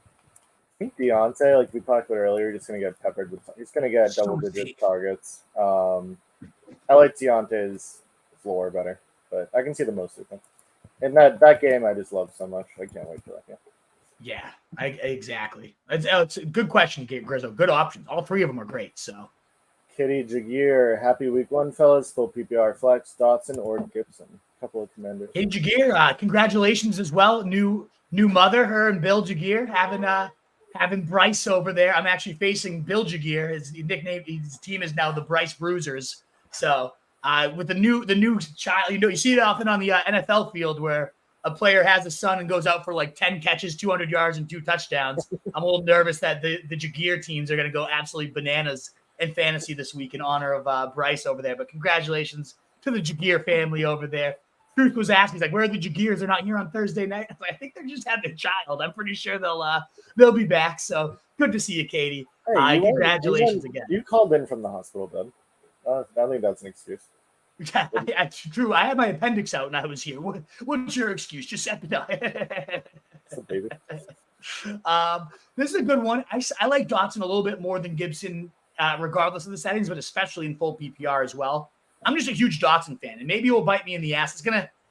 think Deontay, like we talked about earlier, just going to get peppered with. He's going to get double-digit targets. I like Deontay's floor better, but I can see the Mostert thing. And that game, I just love so much. I can't wait for that game. Yeah, exactly. It's a good question, Grizzo. Good options. All three of them are great. So. Kitty Jagier, happy week 1, fellas. Full PPR flex, Dotson or Gibson. A couple of commanders. Kitty Jagier, congratulations as well. New mother, her and Bill Jagier having Bryce over there. I'm actually facing Bill Jagier. His nickname, his team is now the Bryce Bruisers. So with the new child, you see it often on the NFL field where a player has a son and goes out for like 10 catches, 200 yards, and 2 touchdowns. I'm a little nervous that the Jagier teams are going to go absolutely bananas in fantasy this week in honor of Bryce over there. But congratulations to the Jagier family over there. Truth was asked, he's like, where are the Jagiers? They're not here on Thursday night. I think they're just having a child. I'm pretty sure they'll be back. So good to see you, Katie. Hey, congratulations again. You called in from the hospital, bud. I think that's an excuse. True. I had my appendix out and I was here. What's your excuse? Just set it Baby. This is a good one. I like Dotson a little bit more than Gibson, regardless of the settings, but especially in full PPR as well. I'm just a huge Dotson fan, and maybe it will bite me in the ass.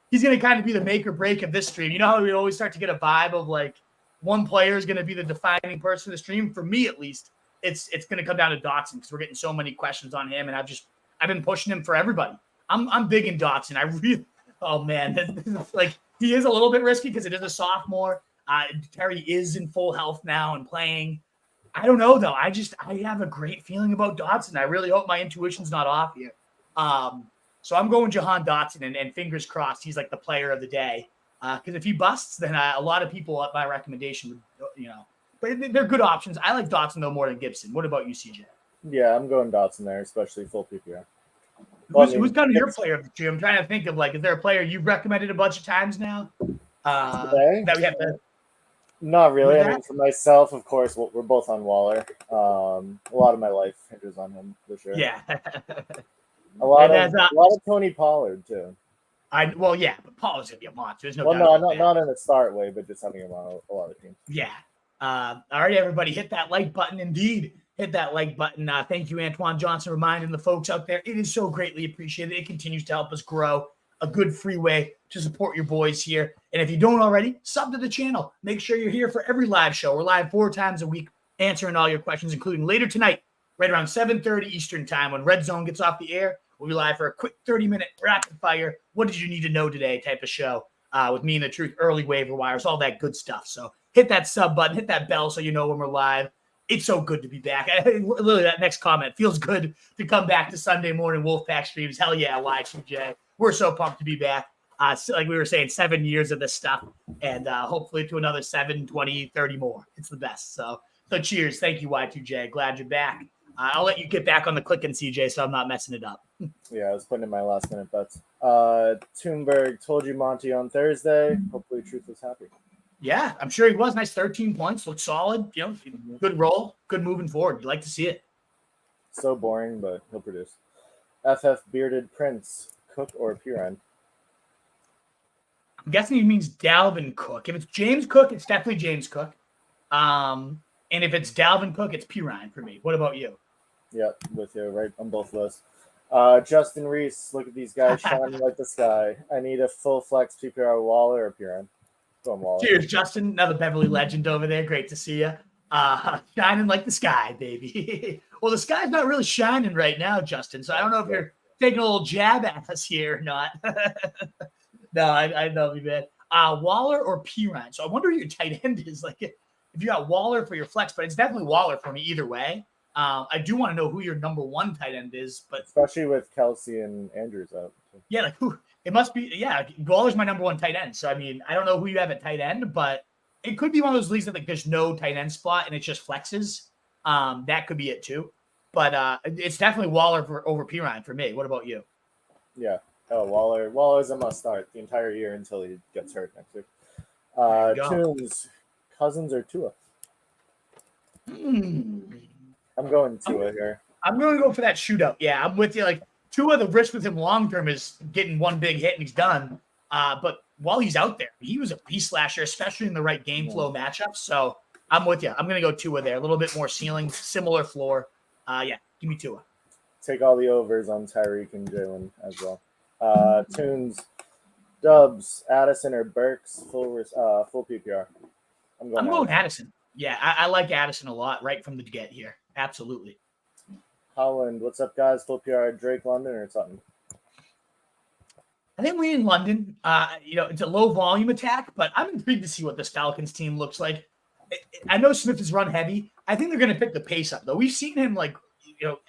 He's gonna kind of be the make or break of this stream. You know how we always start to get a vibe of like one player is gonna be the defining person of the stream. For me, at least, it's gonna come down to Dotson because we're getting so many questions on him, and I've been pushing him for everybody. I'm big in Dotson. Oh man, like he is a little bit risky because it is a sophomore. Terry is in full health now and playing. I don't know though. I have a great feeling about Dotson. I really hope my intuition's not off here. So I'm going Jahan Dotson and fingers crossed he's like the player of the day. Because if he busts, then a lot of people at my recommendation would, but they're good options. I like Dotson though more than Gibson. What about you, CJ? Yeah, I'm going Dotson there, especially full PPR. Well, Who's kind of your player of the two? I'm trying to think of is there a player you've recommended a bunch of times now? Today? That we have to. Not really. With I mean, for myself, of course, we're both on Waller. A lot of my life hinges on him for sure. Yeah. A lot of Tony Pollard too. Yeah, but Pollard's gonna be a monster. There's no doubt. Well, no, not in a start way, but just having him on a lot of teams. Yeah. All right, everybody, hit that like button. Indeed, hit that like button. Thank you, Antoine Johnson, reminding the folks out there. It is so greatly appreciated. It continues to help us grow. A good free way to support your boys here. And if you don't already, sub to the channel. Make sure you're here for every live show. We're live 4 times a week, answering all your questions, including later tonight, right around 7:30 Eastern time when Red Zone gets off the air. We'll be live for a quick 30-minute rapid fire. What did you need to know today type of show with me and the truth, early waiver wires, all that good stuff. So hit that sub button, hit that bell so you know when we're live. It's so good to be back. Literally, that next comment feels good to come back to Sunday morning Wolfpack streams. Hell yeah, Y2J. We're so pumped to be back. Like we were saying, 7 years of this stuff, and hopefully to another 7, 20, 30 more. It's the best. So cheers. Thank you, Y2J. Glad you're back. I'll let you get back on the click and CJ so I'm not messing it up. Yeah, I was putting in my last minute bets. Toonberg told you Monty on Thursday. Hopefully Truth was happy. Yeah, I'm sure he was. Nice 13 points. Looked solid. Good roll. Good moving forward. You like to see it. So boring, but he'll produce. FF Bearded Prince, Cook or Pirine? I'm guessing he means Dalvin Cook. If it's James Cook, it's definitely James Cook. And if it's Dalvin Cook, it's Pirine for me. What about you? Yeah, with you, right on both lists. Justin Reese, look at these guys shining like the sky. I need a full flex PPR Waller or Pirine. Going Waller. Cheers, Justin. Another Beverly legend over there. Great to see you. Shining like the sky, baby. Well, the sky's not really shining right now, Justin. So I don't know if you're taking a little jab at us here or not. No, I know you, man. Waller or Pirine. So I wonder who your tight end is. Like, if you got Waller for your flex, but it's definitely Waller for me either way. I do want to know who your number one tight end is, but especially with Kelce and Andrews out. Yeah, like who it must be. Yeah, Waller's my number one tight end. So I mean, I don't know who you have at tight end, but it could be one of those leagues that like there's no tight end spot and it's just flexes. That could be it too. But it's definitely Waller over Pirine for me. What about you? Yeah. Oh, Waller's a must start the entire year until he gets hurt next week. Tunes, Cousins or Tua? I'm going Tua here. I'm going to go for that shootout. Yeah, I'm with you. Like Tua, the risk with him long term is getting one big hit and he's done. But while he's out there, he was a beast slasher, especially in the right game flow matchups. So I'm with you. I'm going to go Tua there. A little bit more ceiling, similar floor. Yeah, give me Tua. Take all the overs on Tyreek and Jalen as well. Tunes, Dubs, Addison or Burks, full PPR. I'm going Addison. Yeah, I like Addison a lot right from the get here. Absolutely. Holland, what's up, guys? Full PR, Drake, London, or something? I think we're in London. It's a low volume attack, but I'm intrigued to see what this Falcons team looks like. I know Smith is run heavy. I think they're going to pick the pace up, though. We've seen him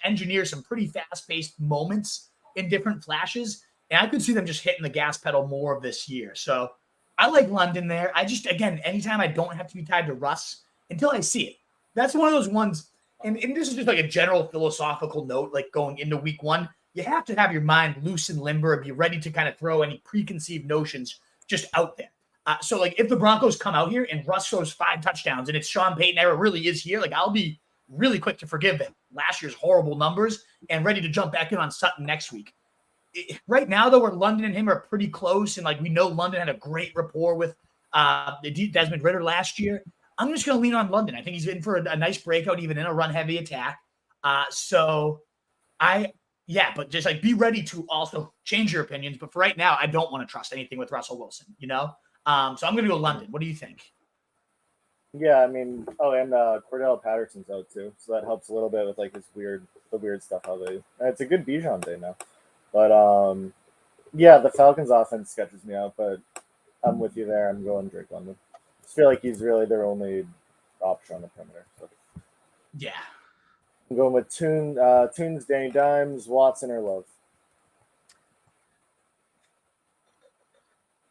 engineer some pretty fast-paced moments in different flashes, and I could see them just hitting the gas pedal more of this year. So I like London there. Again, anytime I don't have to be tied to Russ until I see it. That's one of those ones. And this is just like a general philosophical note, like going into week one, you have to have your mind loose and limber and be ready to kind of throw any preconceived notions just out there. So like if the Broncos come out here and Russ throws 5 touchdowns and it's Sean Payton era really is here, like I'll be really quick to forgive him last year's horrible numbers and ready to jump back in on Sutton next week. Right now, though, where London and him are pretty close, and like we know London had a great rapport with Desmond Ridder last year. I'm just going to lean on London. I think he's in for a nice breakout, even in a run-heavy attack. But just like be ready to also change your opinions. But for right now, I don't want to trust anything with Russell Wilson, So I'm going to go London. What do you think? Yeah, I mean, and Cordell Patterson's out too, so that helps a little bit with like the weird stuff. It's a good Bijan day now, but the Falcons offense sketches me out, but I'm with you there. I'm going Drake London. I feel like he's really their only option on the perimeter. So. Yeah. I'm going with Tunes, Danny Dimes, Watson, or Love.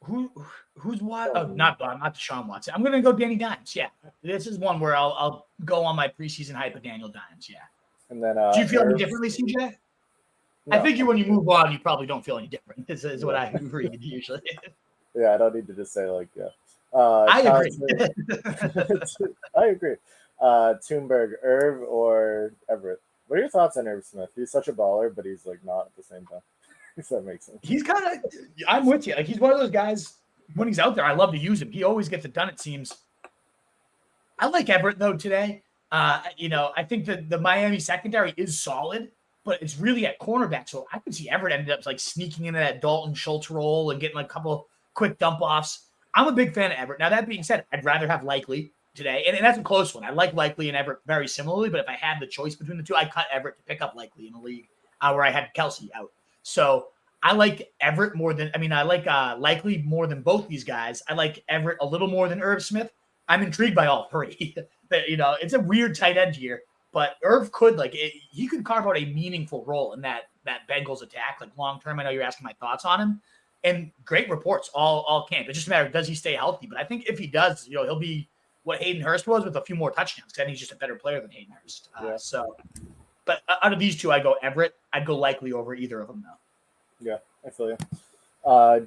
Who's what? Oh, not Deshaun Watson. I'm going to go Danny Dimes. Yeah. This is one where I'll go on my preseason hype of Daniel Dimes. Yeah. And then Do you feel any Irv- differently, CJ? No. I think when you move on, you probably don't feel any different. Is what I read usually. Yeah, I don't need to just say like yeah. I agree. I agree. Thunberg, Irv, or Everett. What are your thoughts on Irv Smith? He's such a baller, but he's like not at the same time. If that makes sense. He's kind of. I'm with you. Like he's one of those guys. When he's out there, I love to use him. He always gets it done. It seems. I like Everett though today. I think that the Miami secondary is solid, but it's really at cornerback. So I could see Everett ended up like sneaking into that Dalton Schultz role and getting like a couple quick dump offs. I'm a big fan of Everett. Now that being said, I'd rather have Likely today, and that's a close one. I like Likely and Everett very similarly, but if I had the choice between the two, I'd cut Everett to pick up Likely in a league where I had Kelce out. So I like Everett more than I like Likely more than both these guys. I like Everett a little more than Irv Smith. I'm intrigued by all three. It's a weird tight end here, but Irv could he could carve out a meaningful role in that Bengals attack like long term. I know you're asking my thoughts on him, and great reports all camp. It's just a matter of does he stay healthy. But I think if he does, he'll be what Hayden Hurst was with a few more touchdowns. Because I think he's just a better player than Hayden Hurst. But out of these two, I go Everett. I'd go Likely over either of them though. Yeah, I feel you.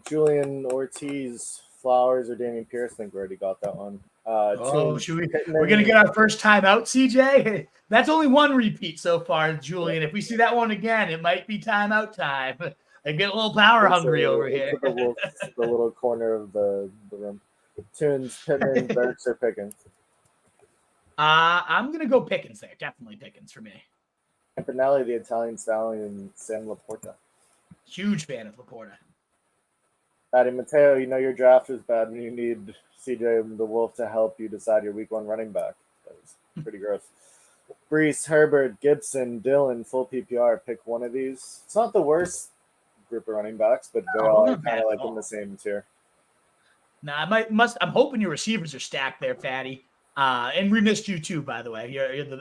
Julian Ortiz, Flowers, or Damian Pierce. I think we already got that one. We're gonna get our first time out, CJ. That's only one repeat so far, Julian. If we see that one again, it might be timeout time. I get a little power hungry over here. The little corner of the room. Tunes, Pittman, Burks, or Pickens. I'm gonna go Pickens there. Definitely Pickens for me. Campanelli, the Italian Stallion, and Sam Laporta. Huge fan of Laporta. Patty Mateo, your draft is bad when you need CJ the Wolf to help you decide your week 1 running back. That was pretty gross. Brees, Herbert, Gibson, Dillon, full PPR. Pick one of these. It's not the worst group of running backs, but they're all kind of like in the same tier. Nah, I'm hoping your receivers are stacked there, Fatty. And we missed you too, by the way.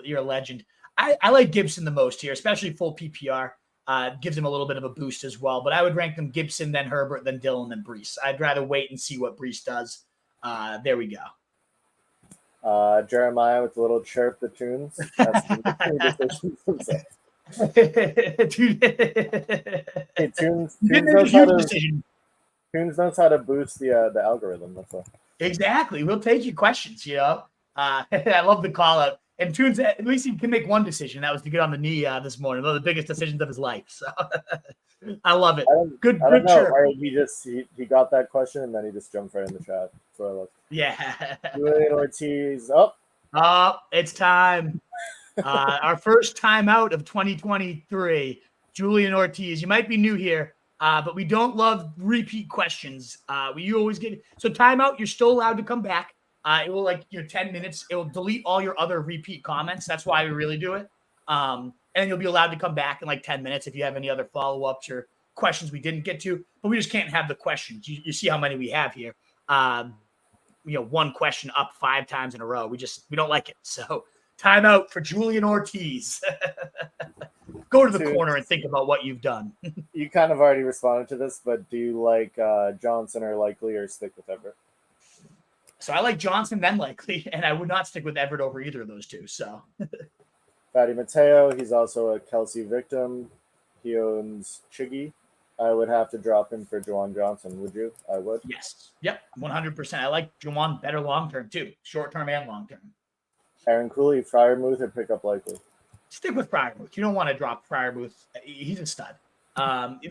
You're a legend. I like Gibson the most here, especially full PPR. Gives him a little bit of a boost as well. But I would rank them Gibson, then Herbert, then Dillon, then Brees. I'd rather wait and see what Brees does. There we go. Jeremiah with a little chirp the Tunes. That's Tunes knows how to boost the algorithm. That's all. Exactly. We'll take your questions, I love the call out. And Tunes, at least he can make one decision. That was to get on the knee this morning. One of the biggest decisions of his life. So I love it. Good chirp. He got that question and then he just jumped right in the chat. That's what I love. Yeah. Julian Ortiz. It's time. Our first time out of 2023. Julian Ortiz. You might be new here, but we don't love repeat questions. You always get so timeout. You're still allowed to come back. It will 10 minutes. It will delete all your other repeat comments. That's why we really do it. And then you'll be allowed to come back in 10 minutes if you have any other follow-ups or questions we didn't get to. But we just can't have the questions. You see how many we have here. One question up 5 times in a row. We don't like it. So timeout for Julian Ortiz. Go to the corner and think about what you've done. You kind of already responded to this, but do you like Johnson or Likely or stick with Everett? So I like Johnson, then Likely, and I would not stick with Everett over either of those two. So, Patty Mateo, he's also a Kelce victim. He owns Chiggy. I would have to drop him for Juwan Johnson. Would you? I would. Yes. Yep. 100%. I like Juwan better long term too, short term and long term. Aaron Cooley, Freiermuth, or pick up Likely. Stick with Freiermuth. You don't want to drop Freiermuth. He's a stud.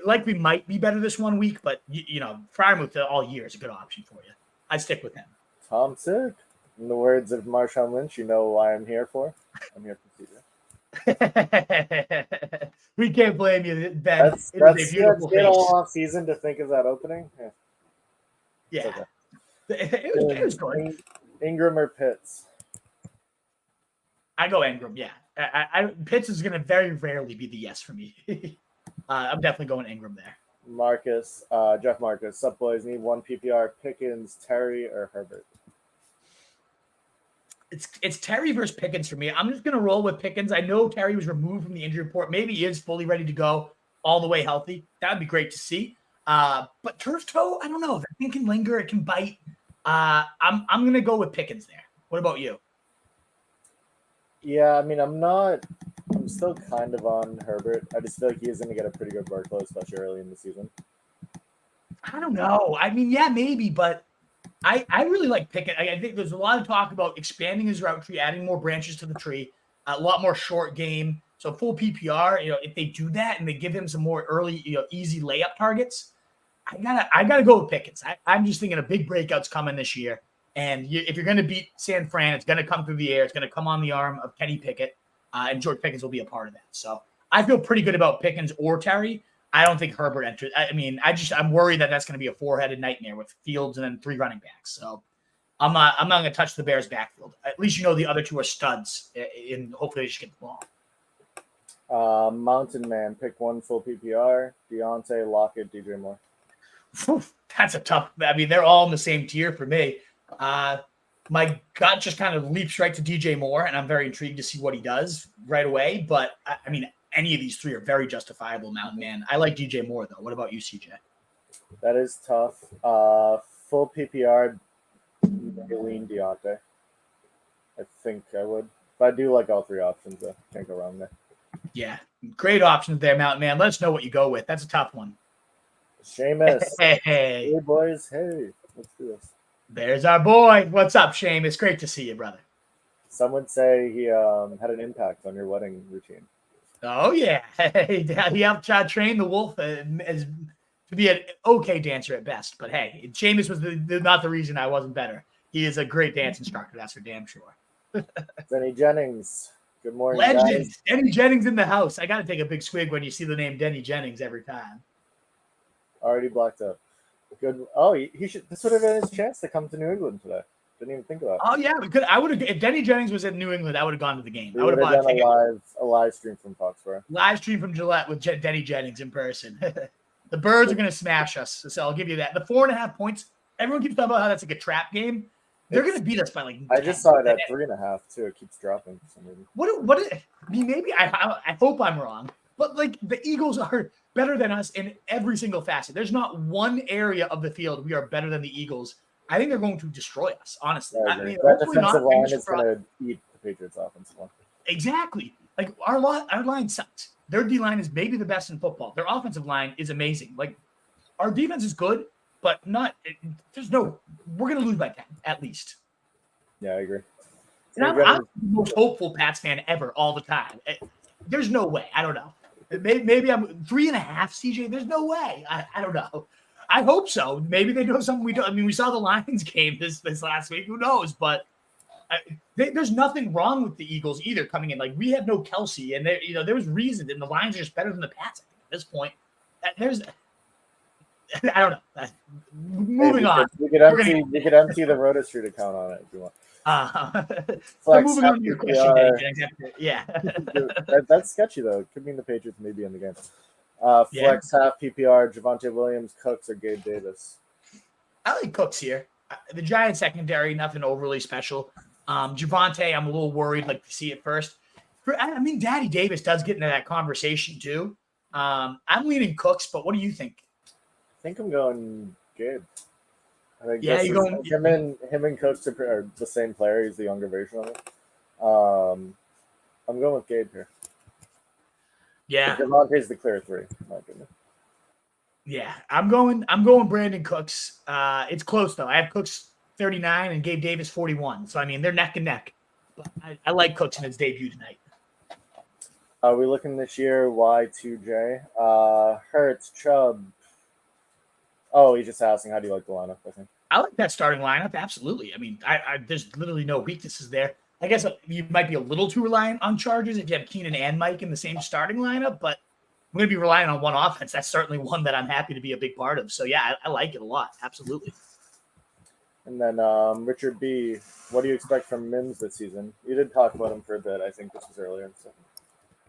Likely might be better this 1 week, but Freiermuth all year is a good option for you. I'd stick with him. Tom Sick. In the words of Marshawn Lynch, you know why I'm here for. I'm here for CJ. We can't blame you, Ben. That's all off season to think of that opening. Yeah. Okay. It was good. Ingram or Pitts? I go Ingram, yeah. Pitts is going to very rarely be the yes for me. I'm definitely going Ingram there. Jeff Marcus. Sup, boys? Need one PPR. Pickens, Terry, or Herbert? It's Terry versus Pickens for me. I'm just going to roll with Pickens. I know Terry was removed from the injury report. Maybe he is fully ready to go all the way healthy. That would be great to see. But turf toe, I don't know. If it can linger, it can bite. I'm going to go with Pickens there. What about you? Yeah, I'm not I'm still kind of on Herbert. I just feel like he's going to get a pretty good workload, especially early in the season. I don't know. I mean, yeah, maybe, but I really like Pickett. I think there's a lot of talk about expanding his route tree, adding more branches to the tree, a lot more short game. So full PPR, if they do that and they give him some more early, easy layup targets, I gotta go with Pickens. I'm just thinking a big breakout's coming this year. And if you're going to beat San Fran, it's going to come through the air. It's going to come on the arm of Kenny Pickett, and George Pickens will be a part of that. So I feel pretty good about Pickens or Terry. I don't think Herbert enters. I mean, I'm worried that that's going to be a four-headed nightmare with Fields and then 3 running backs. So I'm not going to touch the Bears' backfield. At least the other 2 are studs, and hopefully they just get the ball. Mountain Man, pick 1 full PPR. Deontay, Lockett, DJ Moore. Whew, that's a tough. I mean, they're all in the same tier for me. My gut just kind of leaps right to DJ Moore, and I'm very intrigued to see what he does right away. But I mean, any of these 3 are very justifiable, Mountain Man. I like DJ Moore, though. What about you, CJ? That is tough. Full PPR, lean Deontay. I think I would. But I do like all 3 options, though. Can't go wrong there. Yeah, great options there, Mountain Man. Let us know what you go with. That's a tough one. Seamus. Hey, boys. Hey, let's do this. There's our boy. What's up, Seamus? Great to see you, brother. Some would say he had an impact on your wedding routine. Oh, yeah. He helped train the Wolf as to be an okay dancer at best. But, hey, Seamus was not the reason I wasn't better. He is a great dance instructor. That's for damn sure. Denny Jennings. Good morning, Legend. guys. Denny Jennings in the house. I got to take a big swig when you see the name Denny Jennings every time. Already blocked up. Good. Oh, he should. This would have been his chance to come to New England today. Didn't even think about it. Oh yeah, we could. I would have. If Denny Jennings was in New England, I would have gone to the game. We I would have bought a live stream from Foxborough. Live stream from Gillette with Denny Jennings in person. The Birds are going to smash us, so I'll give you that. The 4.5 points. Everyone keeps talking about how that's like a trap game. They're going to beat us by like. I just saw it at 3.5 too. It keeps dropping for some reason. I mean, maybe I hope I'm wrong, but like the Eagles are better than us in every single facet. There's not one area of the field we are better than the Eagles. I think they're going to destroy us, honestly. Yeah, I mean, that defensive line is going to eat the Patriots' offensive line. Exactly. Like our line sucks. Their D line is maybe the best in football. Their offensive line is amazing. Like our defense is good, but not. We're going to lose by 10 at least. Yeah, I agree. And I'm the most hopeful Pats fan ever, all the time. There's no way. I don't know. Maybe I'm 3.5, CJ. There's no way. I don't know. I hope so. Maybe they know something we don't. I mean, we saw the Lions game this last week. Who knows? But there's nothing wrong with the Eagles either coming in. Like we have no Kelce, and there was reason, and the Lions are just better than the Pats. At this point, I don't know. Moving on. We could empty the Roto Street account on it if you want. So moving on to your question. Yeah. That's sketchy though. It could mean the Patriots may be in the game. Flex half PPR, Javonte Williams, Cooks, or Gabe Davis. I like Cooks here. The Giants secondary, nothing overly special. Javonte, I'm a little worried, like to see it first. I mean, Daddy Davis does get into that conversation too. I'm leaning Cooks, but what do you think? I think I'm going Gabe. I think you're going him and Cooks are the same player. He's the younger version of it. I'm going with Gabe here. Yeah, Javonte's the clear 3, in my opinion. Yeah, I'm going Brandon Cooks. It's close though. I have Cooks 39 and Gabe Davis 41. So I mean they're neck and neck. But I like Cooks in his debut tonight. Are we looking this year? Y2J. Hurts, Chubb. Oh, he's just asking, how do you like the lineup? I think I like that starting lineup. Absolutely. I mean, I there's literally no weaknesses there. I guess you might be a little too reliant on Chargers if you have Keenan and Mike in the same starting lineup, but I'm going to be relying on one offense. That's certainly one that I'm happy to be a big part of. So, yeah, I like it a lot. Absolutely. And then Richard B., what do you expect from Mims this season? You did talk about him for a bit. I think this was earlier. So.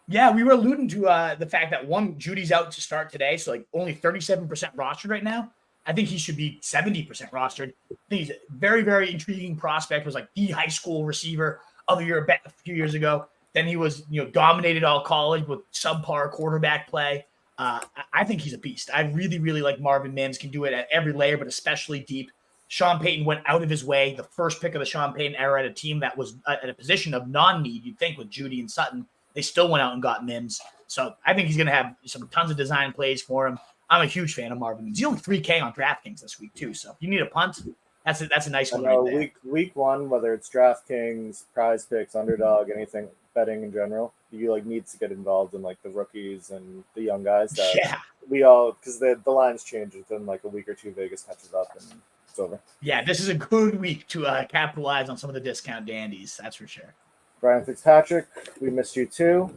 Yeah, we were alluding to the fact that Judy's out to start today, so like only 37% rostered right now. I think he should be 70% rostered. I think he's a very, very intriguing prospect. Was like the high school receiver of the year back a few years ago. Then he was, dominated all college with subpar quarterback play. I think he's a beast. I really, really like Marvin Mims. Can do it at every layer, but especially deep. Sean Payton went out of his way. The first pick of the Sean Payton era at a team that was at a position of non-need, you'd think, with Judy and Sutton. They still went out and got Mims. So I think he's going to have some tons of design plays for him. I'm a huge fan of Marvin Mims. He's only 3K on DraftKings this week too. So if you need a punt, that's a nice one right there. Week one, whether it's DraftKings, Prize Picks, Underdog, anything betting in general, you like need to get involved in like the rookies and the young guys. That we all, because the lines change within like a week or two. Vegas catches up and it's over. Yeah, this is a good week to capitalize on some of the discount dandies. That's for sure. Brian Fitzpatrick, we missed you too.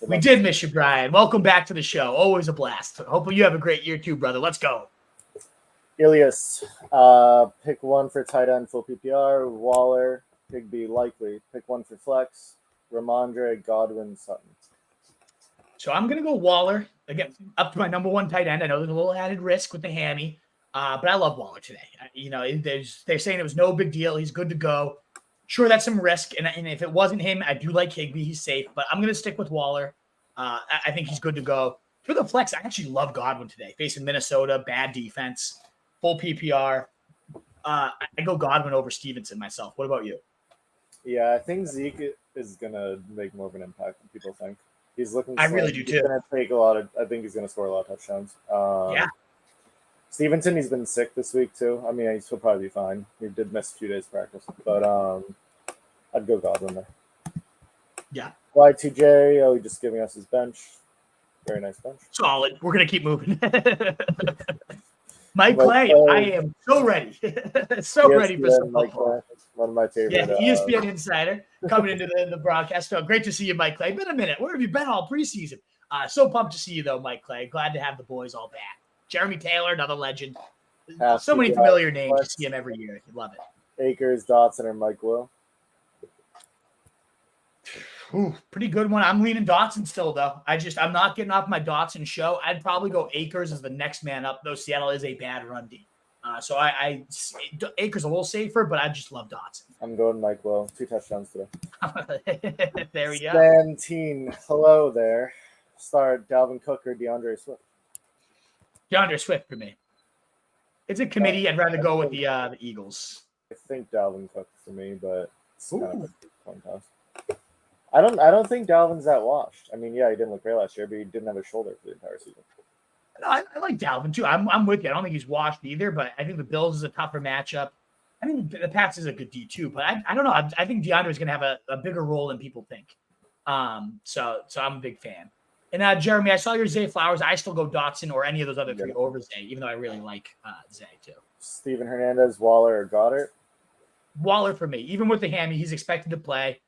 We did miss you, Brian. Welcome back to the show. Always a blast. Hopefully you have a great year too, brother. Let's go. Ilias, pick one for tight end, full PPR. Waller, pick B, likely. Pick one for flex. Ramondre, Godwin, Sutton. So I'm going to go Waller. Again, up to my number one tight end. I know there's a little added risk with the hammy, but I love Waller today. They're saying it was no big deal. He's good to go. Sure, that's some risk, and if it wasn't him, I do like Higbee. He's safe, but I'm going to stick with Waller. I think he's good to go. For the flex, I actually love Godwin today. Facing Minnesota, bad defense, full PPR. I go Godwin over Stevenson myself. What about you? Yeah, I think Zeke is going to make more of an impact than people think. He's looking. I really do too. He's going to take a lot of. I think he's going to score a lot of touchdowns. Yeah. Stevenson, he's been sick this week too. I mean, he'll probably be fine. He did miss a few days practice, but I'd go Godwin there. Yeah. Y2J, he's just giving us his bench. Very nice bench. Solid. We're gonna keep moving. Mike Clay, I am so ready. Ready for some football. One of my favorite. Yeah, ESPN Insider coming into the broadcast. So great to see you, Mike Clay. Been a minute. Where have you been all preseason? So pumped to see you though, Mike Clay. Glad to have the boys all back. Jeremy Taylor, another legend. So many familiar names. You see him every year. You love it. Akers, Dotson, or Mike Will. Ooh, pretty good one. I'm leaning Dotson still, though. I'm not getting off my Dotson show. I'd probably go Akers as the next man up, though Seattle is a bad run D. So Akers a little safer, but I just love Dotson. I'm going Mike Will. 2 touchdowns today. There we go. Santine, hello there. Start Dalvin Cook or DeAndre Swift. DeAndre Swift for me. It's a committee. I'd rather go with the Eagles. I think Dalvin Cook for me, but it's kind of a coin toss. I don't think Dalvin's that washed. I mean, yeah, he didn't look great last year, but he didn't have a shoulder for the entire season. No, I like Dalvin too. I'm with you. I don't think he's washed either, but I think the Bills is a tougher matchup. I mean, the Pats is a good D too, but I don't know. I think DeAndre is going to have a bigger role than people think. So I'm a big fan. And Jeremy, I saw your Zay Flowers. I still go Dotson or any of those other 3 over Zay, even though I really like Zay too. Steven Hernandez, Waller, or Goddard? Waller for me. Even with the hammy, he's expected to play.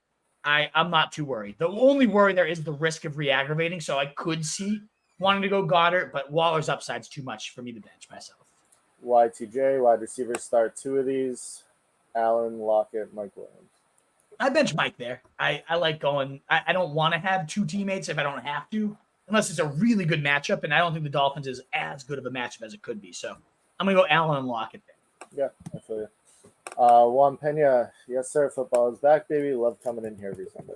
I'm not too worried. The only worry there is the risk of re-aggravating, so I could see wanting to go Goddard, but Waller's upside's too much for me to bench myself. Y2J, wide receivers start 2 of these. Allen, Lockett, Mike Williams. I bench Mike there. I like going. I don't want to have 2 teammates if I don't have to, unless it's a really good matchup, and I don't think the Dolphins is as good of a matchup as it could be. So I'm going to go Allen and Lockett there. Yeah, I feel you. Juan Pena, yes, sir. Football is back, baby. Love coming in here every Sunday.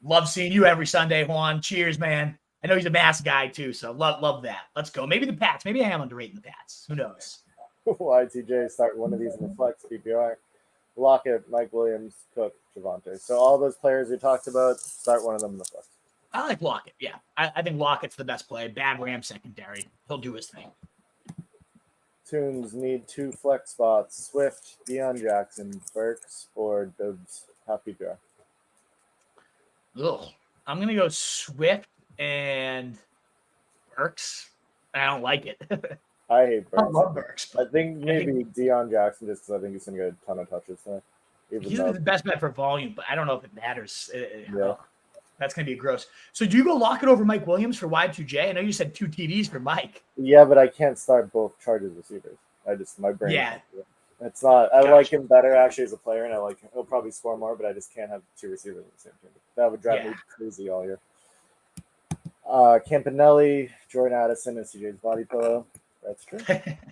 Love seeing you every Sunday, Juan. Cheers, man. I know he's a mass guy, too, so love that. Let's go. Maybe the Pats. Maybe I am underrating the Pats. Who knows? Y2J, start one of these in the flex, PPR. Lockett, Mike Williams, Cook, Javonte. So all those players we talked about, start one of them in the flex. I like Lockett, yeah. I think Lockett's the best play. Bad Ram secondary. He'll do his thing. Tunes need 2 flex spots. Swift, Deion Jackson, Burks, or Dubs. Half PPR. Ugh. I'm going to go Swift and Burks. I don't like it. I hate Burks. I love Burks. I think maybe Deion Jackson, just because I think he's going to get a ton of touches there. He's the best bet for volume, but I don't know if it matters. Yeah. That's going to be gross. So do you go Lockett over Mike Williams for Y2J? I know you said 2 TDs for Mike. Yeah, but I can't start both Chargers receivers. My brain. Yeah. It's not. I Gotcha. like him better actually as a player, and I like him. He'll probably score more, but I just can't have 2 receivers on the same team. That would drive me crazy all year. Campanelli, Jordan Addison, and CJ's body pillow. That's true.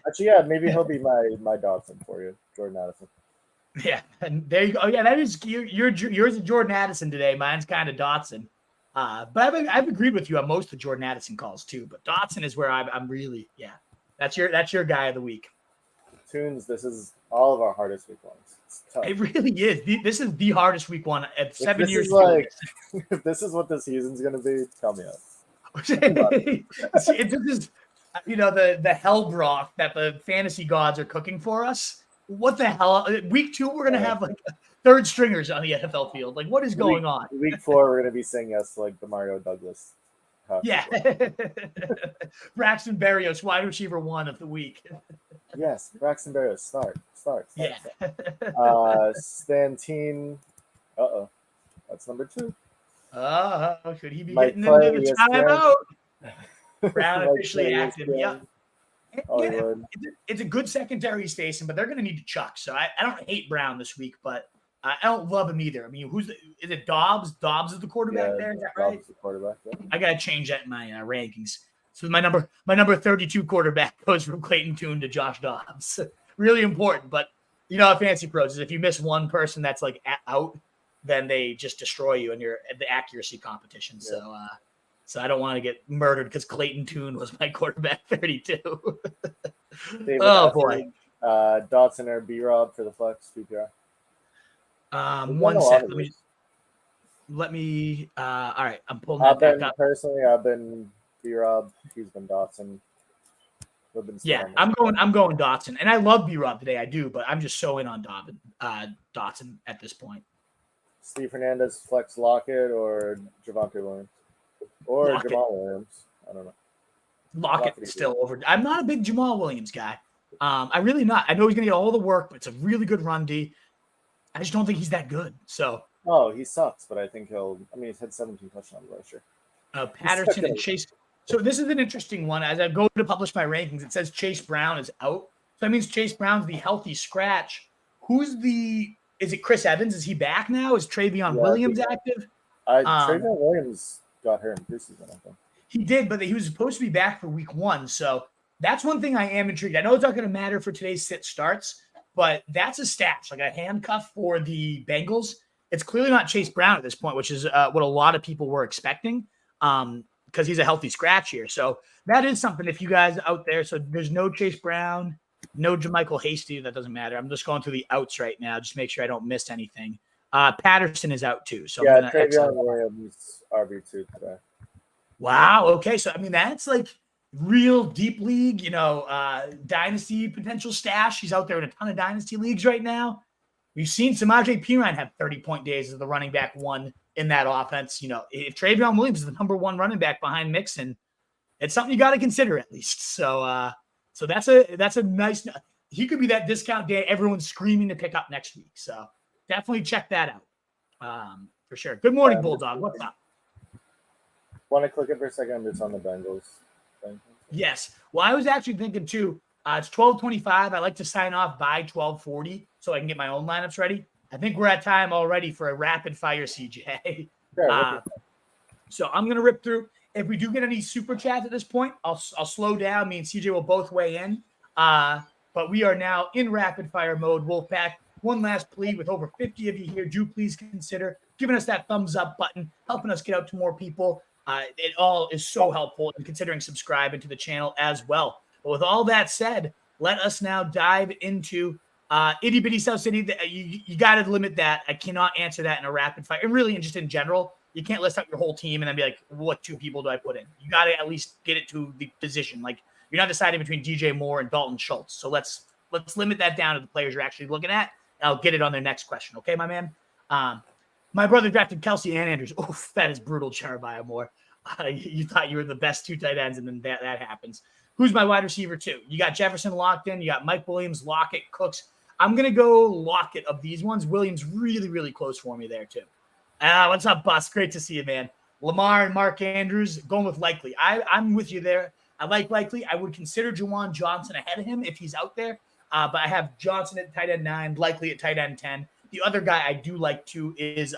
Actually, yeah, maybe he'll be my Dodson for you, Jordan Addison. Yeah, and there you go. Oh, yeah, that is yours is Jordan Addison today. Mine's kind of Dotson. But I've agreed with you on most of the Jordan Addison calls too. But Dotson is where I'm really, yeah. That's your guy of the week. Tunes, this is all of our hardest week ones. It's tough. It really is. This is the hardest week one at 7 This years. is like, if this is what the season's gonna be, tell me up. This is, the hell broth that the fantasy gods are cooking for us. What the hell? Week 2, we're gonna have like third stringers on the NFL field. Like, what is going on? Week 4, we're gonna be saying yes to like the Mario Douglas. Yeah. Braxton Berrios, wide receiver 1 of the week. Yes, Braxton Berrios, start. Yeah. Stantine. That's number 2. Should he be Mike getting into the ESPN. timeout? Brown Mike officially Clay, active. ESPN. Yep. Hollywood. It's a good secondary he's facing, but they're going to need to chuck. So I don't hate Brown this week, but I don't love him either. I mean, is it Dobbs? Dobbs is the quarterback there. Is that right? Dobbs is the quarterback. Yeah. I got to change that in my rankings. So my number 32 quarterback goes from Clayton Tune to Josh Dobbs. Really important, but fantasy pros is if you miss one person that's like out, then they just destroy you in the accuracy competition. Yeah. So I don't want to get murdered because Clayton Tune was my quarterback 32. Boy. Dotson or B-Rob for the flex PPR. 1 sec. Let me. All right, I'm pulling that back up. Personally, I've been B-Rob. He's been Dotson. Yeah, I'm going Dotson, and I love B-Rob today. I do, but I'm just so in on Dotson at this point. Steve Hernandez, flex Lockett or Javonte Williams or Lockett. Jamal Williams. I don't know. Lockett still over. I'm not a big Jamal Williams guy. I really not. I know he's gonna get all the work, but it's a really good run D. I just don't think he's that good. So. Oh, he sucks, but I think he's had 17 touchdowns last year. Patterson and Chase. So this is an interesting one. As I go to publish my rankings, it says Chase Brown is out. So that means Chase Brown's the healthy scratch. Is it Chris Evans? Is he back now? Is Travion Williams active? Travion Williams got hurt in preseason, I think. He did, but he was supposed to be back for week 1. So that's one thing I am intrigued. I know it's not going to matter for today's sit starts, but that's a stash, like a handcuff for the Bengals. It's clearly not Chase Brown at this point, which is what a lot of people were expecting because he's a healthy scratch here. So that is something if you guys out there. So there's no Chase Brown, no JaMychal Hasty. That doesn't matter. I'm just going through the outs right now. Just make sure I don't miss anything. Patterson is out too. So yeah, Travion Williams RB2 today. Wow. Okay. So, I mean, that's like real deep league, dynasty potential stash. He's out there in a ton of dynasty leagues right now. We've seen Samaje Perine have 30-point days as the running back 1 in that offense. If Travion Williams is the number 1 running back behind Mixon, it's something you got to consider at least. So that's a nice. He could be that discount day everyone's screaming to pick up next week. So definitely check that out for sure. Good morning, Bulldog. What's up? Want to click it for a second? I'm just on the Bengals. Yes. Well, I was actually thinking too. It's 12:25. I like to sign off by 12:40 so I can get my own lineups ready. I think we're at time already for a rapid fire, CJ. Sure, so I'm gonna rip through. If we do get any super chats at this point, I'll slow down. Me and CJ will both weigh in. But we are now in rapid fire mode. Wolfpack. One last plea with over 50 of you here. Do please consider giving us that thumbs up button, helping us get out to more people. It all is so helpful in considering subscribing to the channel as well. But with all that said, let us now dive into itty bitty South City. You got to limit that. I cannot answer that in a rapid fire. And really, just in general, you can't list out your whole team and then be like, what 2 people do I put in? You got to at least get it to the position. Like you're not deciding between DJ Moore and Dalton Schultz. So let's limit that down to the players you're actually looking at. And I'll get it on their next question. Okay, my man. My brother drafted Kelce and Andrews. Oof, that is brutal, Jeremiah Moore. You thought you were the best 2 tight ends, and then that happens. Who's my wide receiver, too? You got Jefferson locked in. You got Mike Williams, Lockett, Cooks. I'm going to go Lockett of these ones. Williams really, really close for me there, too. What's up, Bus? Great to see you, man. Lamar and Mark Andrews going with Likely. I'm with you there. I like Likely. I would consider Juwan Johnson ahead of him if he's out there. But I have Johnson at tight end 9, Likely at tight end 10. The other guy I do like, too, is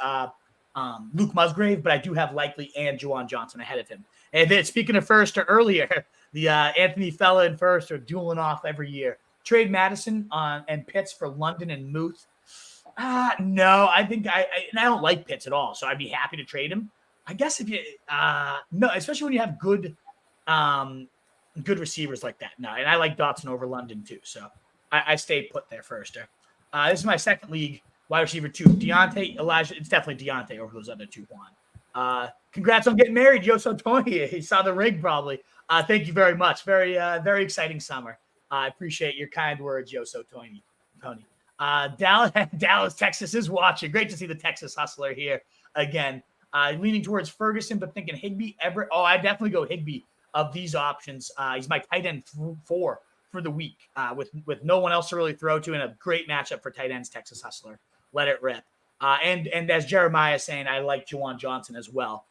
Luke Musgrave, but I do have Likely and Juwan Johnson ahead of him. And then speaking of first or earlier, the Anthony Fella and first are dueling off every year. Trade Madison and Pitts for London and Muth. No, I think I don't like Pitts at all, so I'd be happy to trade him. I guess if you no, especially when you have good receivers like that. No, and I like Dotson over London too. So I stay put there first. This is my second league, wide receiver 2. Deontay, Elijah. It's definitely Deontay over those other 2, Juan. Congrats on getting married, Yoso Tony. He saw the ring probably. Thank you very much. Very exciting summer. I appreciate your kind words, Yoso Tony. Dallas, Texas is watching. Great to see the Texas hustler here again. Leaning towards Ferguson, but thinking Higbee, Everett. Oh, I definitely go Higbee of these options. He's my tight end 4 for the week with no one else to really throw to, and a great matchup for tight ends, Texas hustler. Let it rip. And as Jeremiah is saying, I like Juwan Johnson as well.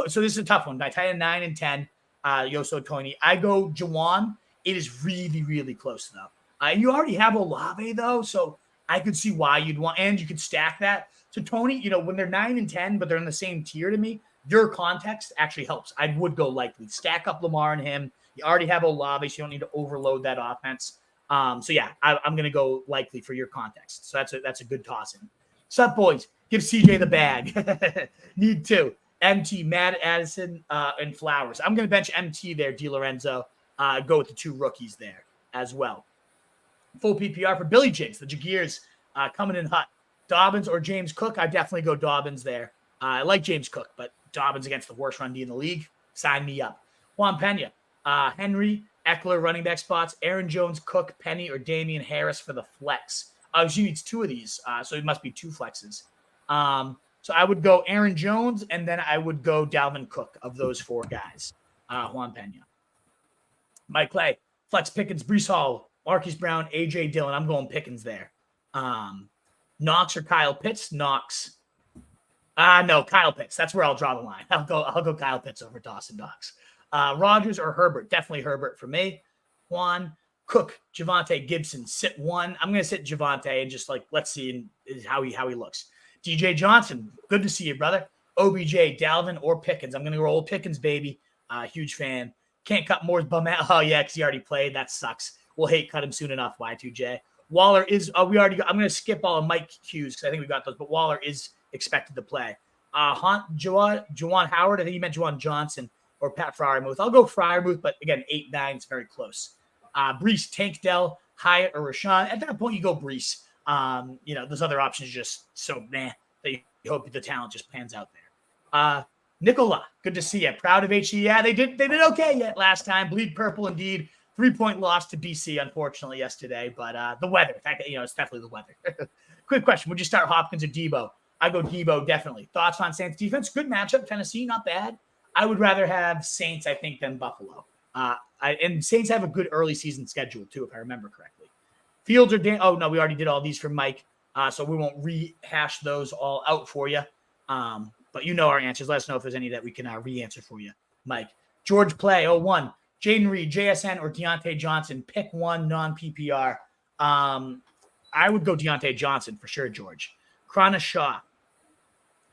So this is a tough one. My tight end 9 and 10, Yoso Tony. I go Juwan. It is really, really close, though. You already have Olave, though, so I could see why you'd want, and you could stack that. So Tony, when they're 9 and 10, but they're in the same tier to me, your context actually helps. I would go likely. Stack up Lamar and him. You already have Olave, so you don't need to overload that offense. I'm going to go likely for your context. So that's a good toss in. Sup, boys? Give CJ the bag. Need to. MT, Matt Addison, and Flowers. I'm going to bench MT there, DiLorenzo. Go with the 2 rookies there as well. Full PPR for Billy Jigs, the Jagiers coming in hot. Dobbins or James Cook? I definitely go Dobbins there. I like James Cook, but Dobbins against the worst run D in the league. Sign me up. Juan Pena, Henry, Eckler running back spots. Aaron Jones, Cook, Penny, or Damian Harris for the flex. She needs 2 of these, so it must be 2 flexes. So I would go Aaron Jones, and then I would go Dalvin Cook of those 4 guys. Juan Pena. Mike Clay, flex Pickens, Breece Hall, Marquise Brown, A.J. Dillon. I'm going Pickens there. Knox or Kyle Pitts? Knox. No, Kyle Pitts. That's where I'll draw the line. I'll go Kyle Pitts over Dawson Knox. Rodgers or Herbert? Definitely Herbert for me. Juan, Cook, Javonte, Gibson. Sit 1. I'm going to sit Javonte and just let's see how he looks. DJ Johnson, good to see you, brother. OBJ, Dalvin, or Pickens. I'm going to roll Pickens, baby. Huge fan. Can't cut Moore's bum out. Oh, yeah, because he already played. That sucks. We'll cut him soon enough, Y2J. Waller is we already got. I'm going to skip all of Mike Hughes because I think we got those, but Waller is expected to play. Juwan Howard, I think you meant Juwan Johnson or Pat Fryermuth. I'll go Fryermuth, but again, 8-9 is very close. Breece, Tank Dell, Hyatt, or Rashawn. At that point, you go Breece. Those other options just so that you hope the talent just pans out there. Nicola, good to see you. Proud of HE. Yeah, they did okay yet last time. Bleed purple indeed. 3-point loss to BC, unfortunately, yesterday. But the weather, in fact, it's definitely the weather. Quick question: would you start Hopkins or Debo? I go Debo, definitely. Thoughts on Saints defense? Good matchup. Tennessee, not bad. I would rather have Saints, I think, than Buffalo. And Saints have a good early season schedule too, if I remember correctly. Fields or Dan? Oh no, we already did all these for Mike, so we won't rehash those all out for you. But our answers. Let us know if there's any that we can re-answer for you, Mike. George Play 01. Jaden Reed, JSN, or Deontay Johnson. Pick one non-PPR. I would go Deontay Johnson for sure, George. Krana Shaw.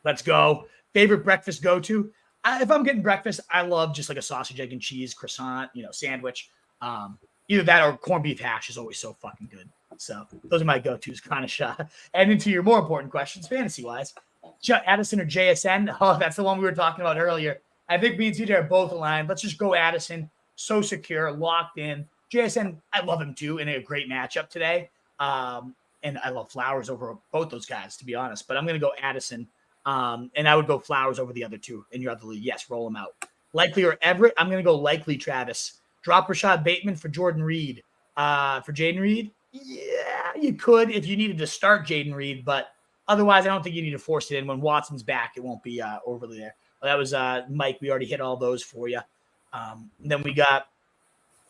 Let's go. Favorite breakfast go-to? If I'm getting breakfast, I love just like a sausage, egg, and cheese croissant, sandwich. Either that or corned beef hash is always so fucking good. So those are my go-tos, Krana Shaw. And into your more important questions, fantasy-wise, Addison or JSN? Oh, that's the one we were talking about earlier. I think me and CJ are both aligned. Let's just go Addison. So secure, locked in. JSN, I love him too, in a great matchup today. And I love Flowers over both those guys, to be honest. But I'm going to go Addison. And I would go Flowers over the other 2 in your other league. Yes, roll them out. Likely or Everett? I'm going to go likely Travis. Drop Rashad Bateman for Jordan Reed. For Jaden Reed? Yeah, you could if you needed to start Jaden Reed. But otherwise, I don't think you need to force it in. When Watson's back, it won't be overly there. Well, that was Mike. We already hit all those for you. Then we got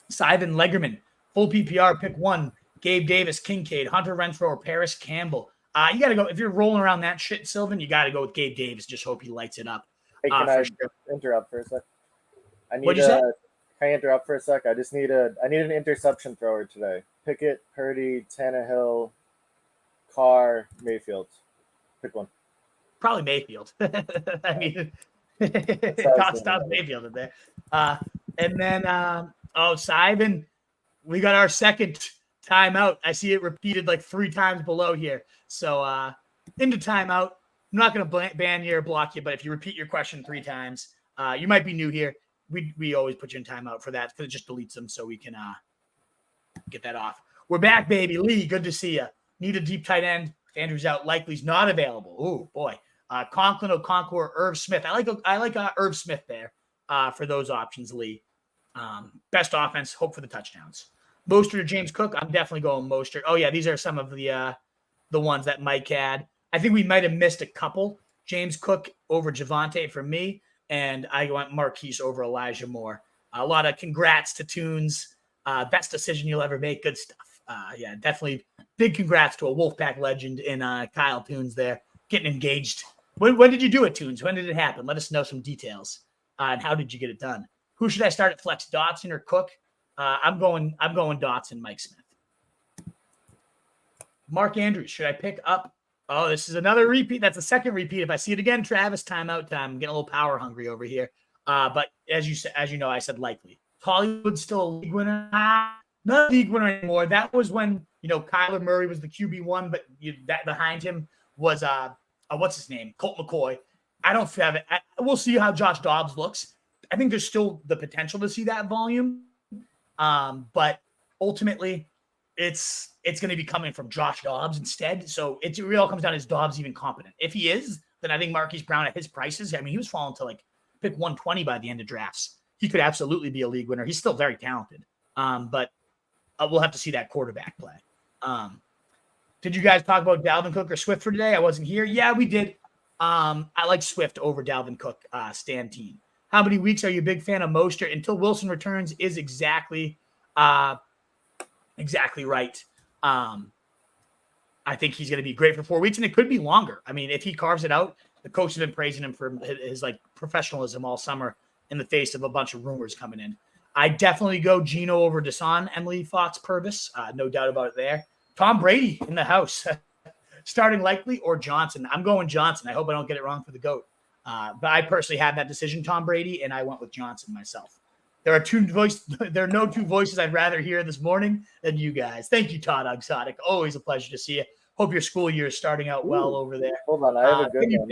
Simon Legerman, full PPR, pick 1. Gabe Davis, Kincaid, Hunter Renfrow, or Paris Campbell. You got to go. If you're rolling around that shit, Sylvan, you got to go with Gabe Davis. Just hope he lights it up. Hey, can I interrupt for a sec? What'd you say? Can I interrupt for a sec? I need an interception thrower today. Pickett, Purdy, Tannehill, Carr, Mayfield. Pick one. Probably Mayfield. I mean, toss Mayfield in there. And then, Simon, we got our second timeout. I see it repeated like 3 times below here. So into timeout. I'm not going to ban you or block you, but if you repeat your question 3 times, you might be new here. We always put you in timeout for that because it just deletes them so we can get that off. We're back, baby. Lee, good to see you. Need a deep tight end. If Andrew's out, likely's not available. Oh boy. Conklin, Okonkwo, Irv Smith. I like Irv Smith there for those options, Lee. Best offense, hope for the touchdowns. Mostert or James Cook? I'm definitely going Mostert. Oh, yeah, these are some of the ones that Mike had. I think we might have missed a couple. James Cook over Javonte for me, and I went Marquise over Elijah Moore. A lot of congrats to Tunes. Best decision you'll ever make. Good stuff. Yeah, definitely big congrats to a Wolfpack legend in Kyle Tunes there, getting engaged. When did you do it, Tunes? When did it happen? Let us know some details. And how did you get it done? Who should I start at flex, Dotson or Cook? I'm going Dotson, Mike Smith. Mark Andrews, should I pick up? Oh, this is another repeat. That's a second repeat. If I see it again, Travis, timeout time. I'm getting a little power hungry over here. But as you know, I said likely. Hollywood still a league winner? Not a league winner anymore. That was when Kyler Murray was the QB1, but that behind him was what's his name? Colt McCoy. I don't have it. We'll see how Josh Dobbs looks. I think there's still the potential to see that volume. But ultimately, it's going to be coming from Josh Dobbs instead. So it really all comes down to is Dobbs even competent? If he is, then I think Marquise Brown at his prices, I mean, he was falling to like pick 120 by the end of drafts. He could absolutely be a league winner. He's still very talented. But we'll have to see that quarterback play. Did you guys talk about Dalvin Cook or Swift for today? I wasn't here. Yeah, we did. I like Swift over Dalvin Cook, Stan team. How many weeks are you a big fan of Mostert? Until Wilson returns is exactly right. I think he's going to be great for 4 weeks, and it could be longer. I mean, if he carves it out, the coach has been praising him for his like professionalism all summer in the face of a bunch of rumors coming in. I definitely go Geno over Deshaun, Emily Fox Purvis. No doubt about it there. Tom Brady in the house. Starting likely or Johnson. I'm going Johnson. I hope I don't get it wrong for the GOAT. But I personally had that decision, Tom Brady, and I went with Johnson myself. There are no two voices I'd rather hear this morning than you guys. Thank you, Todd Exotic. Always a pleasure to see you. Hope your school year is starting out well over there. Hold on, I have a good one.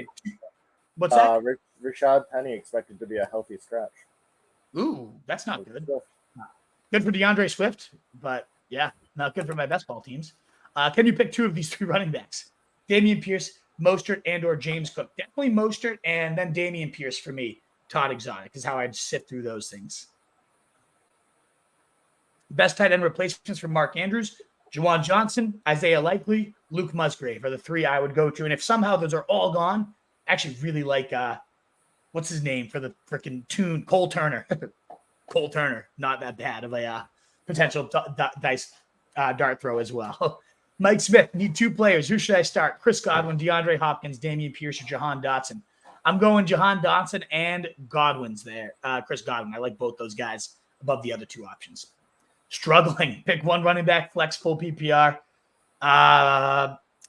What's that? Rashad Penny expected to be a healthy scratch. Ooh, that's not good. Good for DeAndre Swift, but yeah, not good for my best ball teams. Can you pick two of these three running backs? Dameon Pierce, Mostert, and or James Cook. Definitely Mostert and then Dameon Pierce for me. Todd Exotic is how I'd sift through those things. Best tight end replacements for Mark Andrews, Juwan Johnson, Isaiah Likely, Luke Musgrave are the three I would go to. And if somehow those are all gone, I actually really like what's his name for the freaking tune? Cole Turner. Cole Turner, not that bad of a potential dice dart throw as well. Mike Smith, need two players. Who should I start? Chris Godwin, DeAndre Hopkins, Dameon Pierce, or Jahan Dotson? I'm going Jahan Dotson and Godwin's there. Chris Godwin. I like both those guys above the other two options. Struggling. Pick one running back, flex full PPR.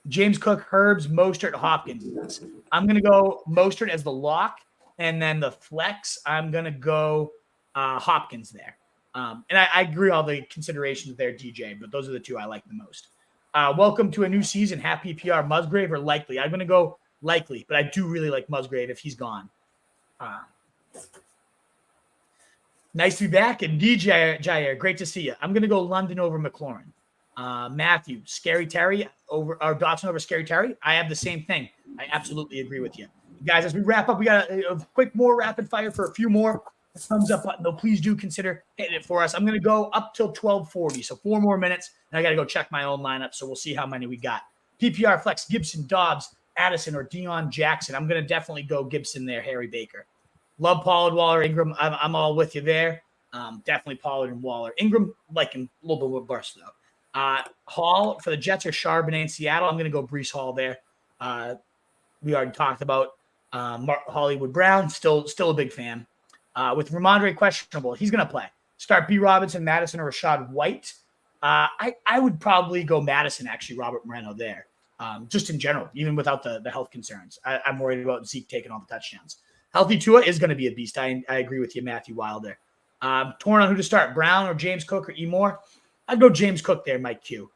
James Cook, Herbs, Mostert, Hopkins. I'm going to go Mostert as the lock. And then the flex, I'm going to go Hopkins there. And I agree all the considerations there, DJ, but those are the two I like the most. Welcome to a new season. Half PPR, Musgrave or Likely? I'm going to go Likely, but I do really like Musgrave if he's gone. Nice to be back. And DJ Jair, great to see you. I'm going to go London over McLaurin. Matthew, Scary Terry over or Dotson over Scary Terry. I have the same thing. I absolutely agree with you. Guys, as we wrap up, we got a quick more rapid fire for a few more. The thumbs up button, though, please do consider hitting it for us. I'm going to go up till 12:40, so 4 more minutes, and I got to go check my own lineup, so we'll see how many we got. PPR flex, Gibson, Dobbs, Addison, or Deion Jackson. I'm going to definitely go Gibson there, Harry Baker. Love Pollard, Waller, Ingram. I'm all with you there. Definitely Pollard and Waller. Ingram, like him a little bit more burst, though. Hall for the Jets or Charbonnet in Seattle. I'm going to go Breece Hall there. We already talked about Hollywood Brown. Still a big fan. With Ramondre questionable, he's going to play. Start B. Robinson, Madison, or Rashad White. I would probably go Madison, actually, Robert Moreno there. Just in general, even without the health concerns. I'm worried about Zeke taking all the touchdowns. Healthy Tua is going to be a beast. I agree with you, Matthew Wilder. Torn on who to start, Brown or James Cook or E. Moore. I'd go James Cook there, Mike Q.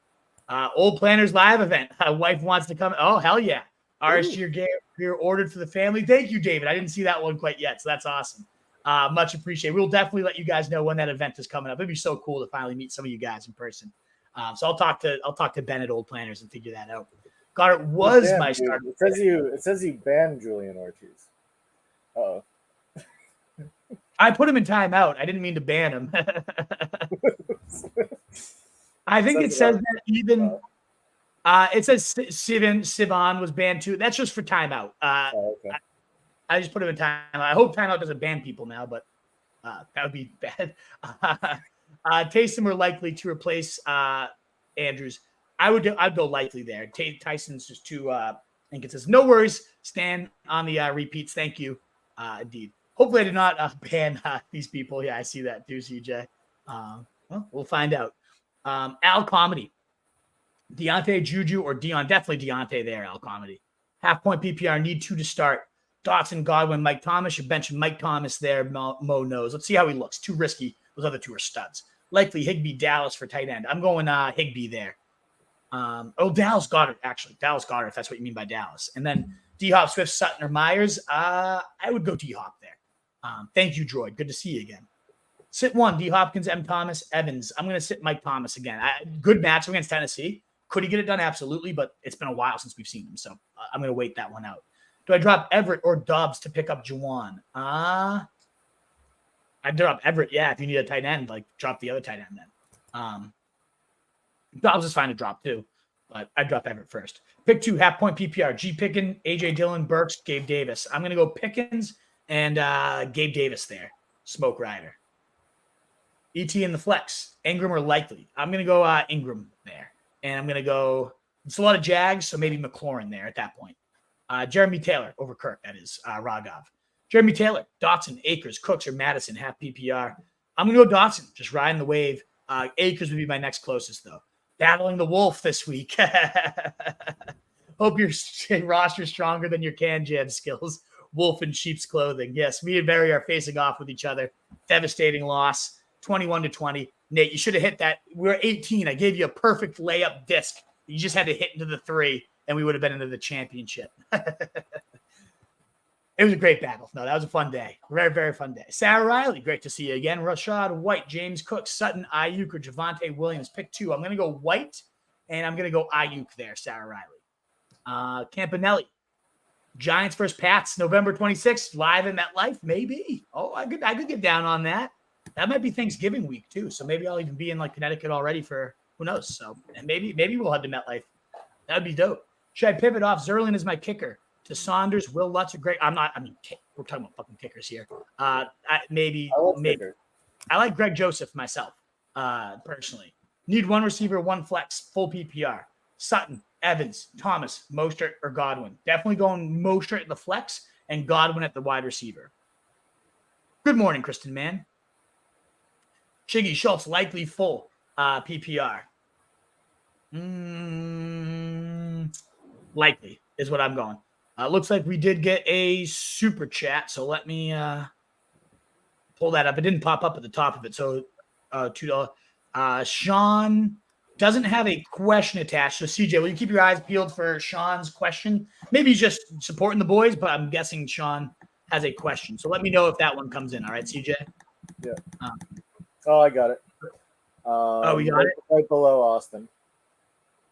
Old Planners Live event. Wife wants to come. Oh, hell yeah. RSG gear ordered for the family. Thank you, David. I didn't see that one quite yet, so that's awesome. Much appreciated. We'll definitely let you guys know when that event is coming up. It'd be so cool to finally meet some of you guys in person. So I'll talk to Ben at Old Planners and figure that out. Goddard was Damn, my dude. starter. It says you banned Julian Ortiz. Oh. I put him in timeout. I didn't mean to ban him. I think it says that even it says Sivan was banned too. That's just for timeout. Okay. I just put him in timeout. I hope timeout doesn't ban people now, but that would be bad. Taysom are likely to replace Andrews. I'd go likely there. Tyson's just too inconsistent. No worries. Stan on the repeats. Thank you. Indeed. Hopefully I did not ban these people. Yeah, I see that too, CJ. Well, we'll find out. Al Comedy. Deontay, Juju, or Dion. Definitely Deontay there, Al Comedy. Half-point PPR. Need 2 to start. Dotson, Godwin, Mike Thomas. You're benching Mike Thomas there. Mo knows. Let's see how he looks. Too risky. Those other 2 are studs. Likely Higbee, Dallas for tight end. I'm going Higbee there. Dallas Goddard, actually. Dallas Goddard, if that's what you mean by Dallas. And then D-Hop, Swift, Sutton, or Myers. I would go D-Hop there. Thank you, Droid. Good to see you again. Sit 1, D. Hopkins, M. Thomas, Evans. I'm going to sit Mike Thomas again. Good matchup against Tennessee. Could he get it done? Absolutely, but it's been a while since we've seen him, so I'm going to wait that one out. Do I drop Everett or Dobbs to pick up Juwan? I'd drop Everett, yeah, if you need a tight end, like drop the other tight end then. Dobbs is fine to drop too, but I'd drop Everett first. Pick 2, half-point PPR. G. Pickens, A.J. Dillon, Burks, Gabe Davis. I'm going to go Pickens and Gabe Davis there. Smoke Rider. ET in the flex. Ingram or likely. I'm going to go Ingram there. And I'm going to go – it's a lot of Jags, so maybe McLaurin there at that point. Jeremy Taylor over Kirk, that is Raghav. Jeremy Taylor, Dotson, Akers, Cooks, or Madison, half PPR. I'm going to go Dotson, just riding the wave. Akers would be my next closest, though. Battling the Wolf this week. Hope your roster's stronger than your can jam skills. Wolf in sheep's clothing. Yes, me and Barry are facing off with each other. Devastating loss, 21-20. Nate, you should have hit that. We were 18. I gave you a perfect layup disc. You just had to hit into the 3, and we would have been into the championship. It was a great battle. No, that was a fun day. Very, very fun day. Sarah Riley, great to see you again. Rashad White, James Cook, Sutton, Ayuk, or Javonte Williams. Pick 2. I'm going to go White, and I'm going to go Ayuk there, Sarah Riley. Campanelli, Giants versus Pats, November 26th, live in MetLife, maybe. Oh, I could get down on that. That might be Thanksgiving week, too, so maybe I'll even be in, like, Connecticut already for who knows. So and maybe we'll head to MetLife. That would be dope. Should I pivot off Zerlin as my kicker? To Saunders, Will Lutz, great. We're talking about fucking kickers here. Maybe. I like Greg Joseph myself, personally. Need 1 receiver, 1 flex, full PPR. Sutton, Evans, Thomas, Mostert, or Godwin. Definitely going Mostert at the flex and Godwin at the wide receiver. Good morning, Kristen Mann. Shiggy Schultz, likely full PPR. Likely is what I'm going. Looks like we did get a super chat, so let me pull that up. It didn't pop up at the top of it, so $2. Sean doesn't have a question attached. So, CJ, will you keep your eyes peeled for Sean's question? Maybe he's just supporting the boys, but I'm guessing Sean has a question. So let me know if that one comes in. All right, CJ? Yeah. I got it. We got it? Right below Austin.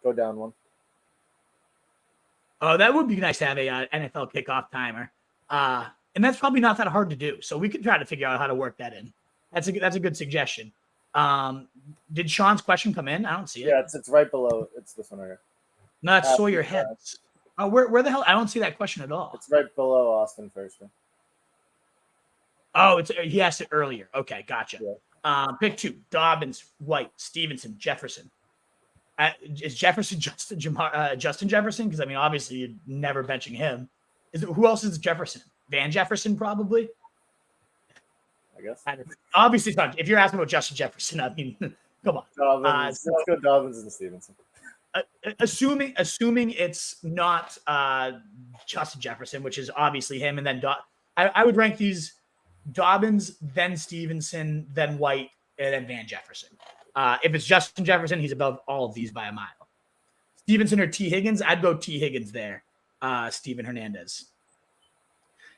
Go down 1. Oh, that would be nice to have a NFL kickoff timer. And that's probably not that hard to do. So we could try to figure out how to work that in. That's a good suggestion. Did Sean's question come in? I don't see it. Yeah, it's right below. It's this one right here. No, that's Sawyer Heads. Oh, where the hell? I don't see that question at all. It's right below Austin first. Oh, he asked it earlier. Okay, gotcha. Yeah. Pick 2: Dobbins, White, Stevenson, Jefferson. Is Jefferson Justin Jefferson? Because, I mean, obviously you're never benching him. Who else is Jefferson? Van Jefferson, probably? I guess. Obviously, it's not. If you're asking about Justin Jefferson, I mean, come on. Let's go Dobbins and Stevenson. Assuming it's not Justin Jefferson, which is obviously him, and then I would rank these Dobbins, then Stevenson, then White, and then Van Jefferson. If it's Justin Jefferson, he's above all of these by a mile. Stevenson or T. Higgins, I'd go T. Higgins there. Steven Hernandez.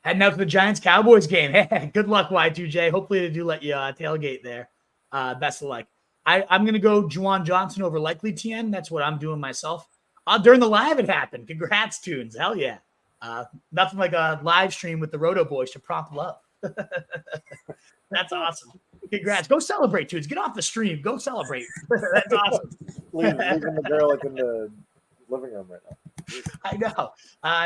Heading out to the Giants-Cowboys game. Hey, good luck, Y2J. Hopefully they do let you tailgate there. Best of luck. I'm going to go Juwan Johnson over likely TN. That's what I'm doing myself. During the live, it happened. Congrats, Tunes. Hell yeah. Nothing like a live stream with the Roto Boys to prompt love. That's awesome. Congrats. Go celebrate, Tunes. Get off the stream. Go celebrate. That's awesome. Leaving the girl like in the living room right now. I know.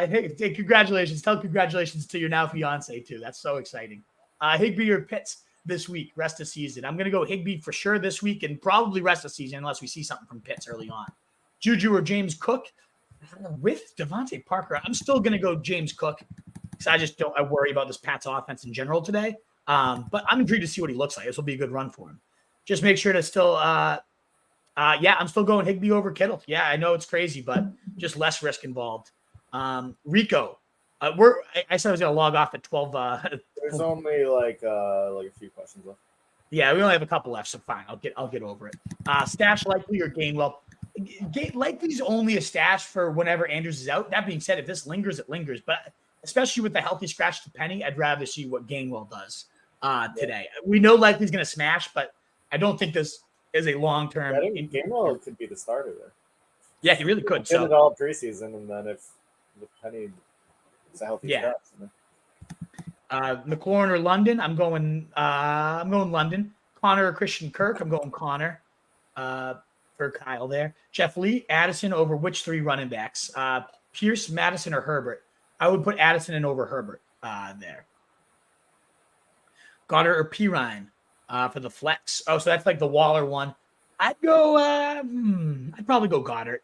Hey, congratulations. Tell congratulations to your now fiance, too. That's so exciting. Higbee or Pitts this week, rest of season. I'm going to go Higbee for sure this week and probably rest of season unless we see something from Pitts early on. Juju or James Cook with Devontae Parker. I'm still going to go James Cook because I worry about this Pats offense in general today. But I'm intrigued to see what he looks like. This will be a good run for him. Just make sure to still, I'm still going Higbee over Kittle. Yeah, I know it's crazy, but just less risk involved. Rico, I said I was going to log off at 12. There's only like a few questions left. Yeah, we only have a couple left, so fine. I'll get over it. Stash Likely or Gainwell. Likely's only a stash for whenever Andrews is out. That being said, if this lingers, it lingers. But especially with the healthy scratch to Penny, I'd rather see what Gainwell does today. We know Likely's going to smash, but I don't think this is a long-term. I think Gainwell could be the starter there. Yeah, he really could. Get it all preseason, and then if Penny is a healthy scratch. McLaurin or London? I'm going London. Connor or Christian Kirk? I'm going Connor. For Kyle there. Jeff Lee, Addison over which three running backs? Pierce, Madison, or Herbert? I would put Addison in over Herbert there. Goddard or Pirine for the flex. Oh, so that's like the Waller one. I'd probably go Goddard.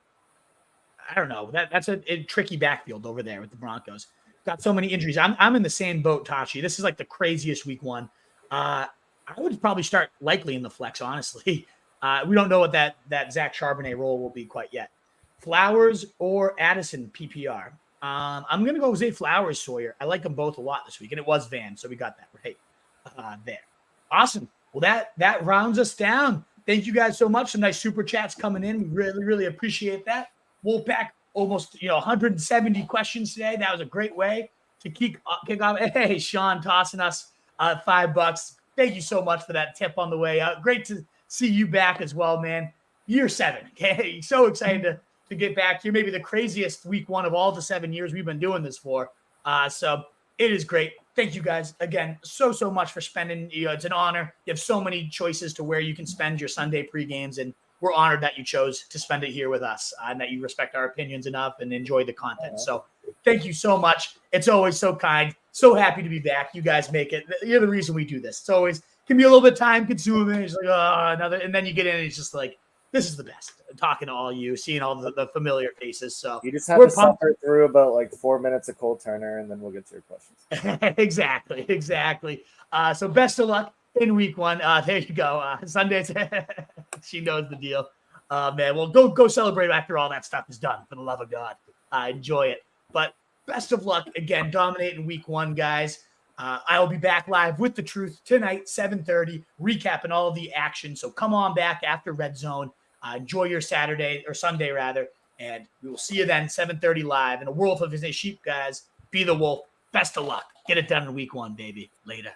I don't know. That's a tricky backfield over there with the Broncos. Got so many injuries. I'm in the same boat, Tachi. This is like the craziest week one. I would probably start Likely in the flex, honestly. We don't know what that Zach Charbonnet role will be quite yet. Flowers or Addison PPR. I'm going to go Zay Flowers, Sawyer. I like them both a lot this week, and it was Van, so we got that right there. Awesome. Well, that rounds us down. Thank you guys so much. Some nice super chats coming in. We really, really appreciate that. Wolfpack, almost 170 questions today. That was a great way to kick off. Hey, Sean tossing us $5. Thank you so much for that tip on the way out. Great to see you back as well, man. Year 7. Okay. So excited to get back here. Maybe the craziest week one of all the 7 years we've been doing this for. So it is great. Thank you guys again so much for spending. It's an honor. You have so many choices to where you can spend your Sunday pre-games, and we're honored that you chose to spend it here with us and that you respect our opinions enough and enjoy the content. So thank you so much. It's always so kind. So happy to be back. You guys make it. You're the reason we do this. It's always can be a little bit time consuming. It's like, another, and then you get in and it's just like, this is the best. Talking to all you, seeing all the familiar faces. So you just have to suffer through about like 4 minutes of Cole Turner, and then we'll get to your questions. Exactly. So best of luck in week one. There you go. Sundays. She knows the deal. Man, well, go celebrate after all that stuff is done. For the love of God, enjoy it. But best of luck again. Dominate in week one, guys. I'll be back live with the truth tonight, 7:30, recapping all of the action. So come on back after Red Zone. Enjoy your Saturday or Sunday rather, and we will see you then 7:30 live. In a world of his sheep, guys, be the wolf. Best of luck. Get it done in week one, baby. Later.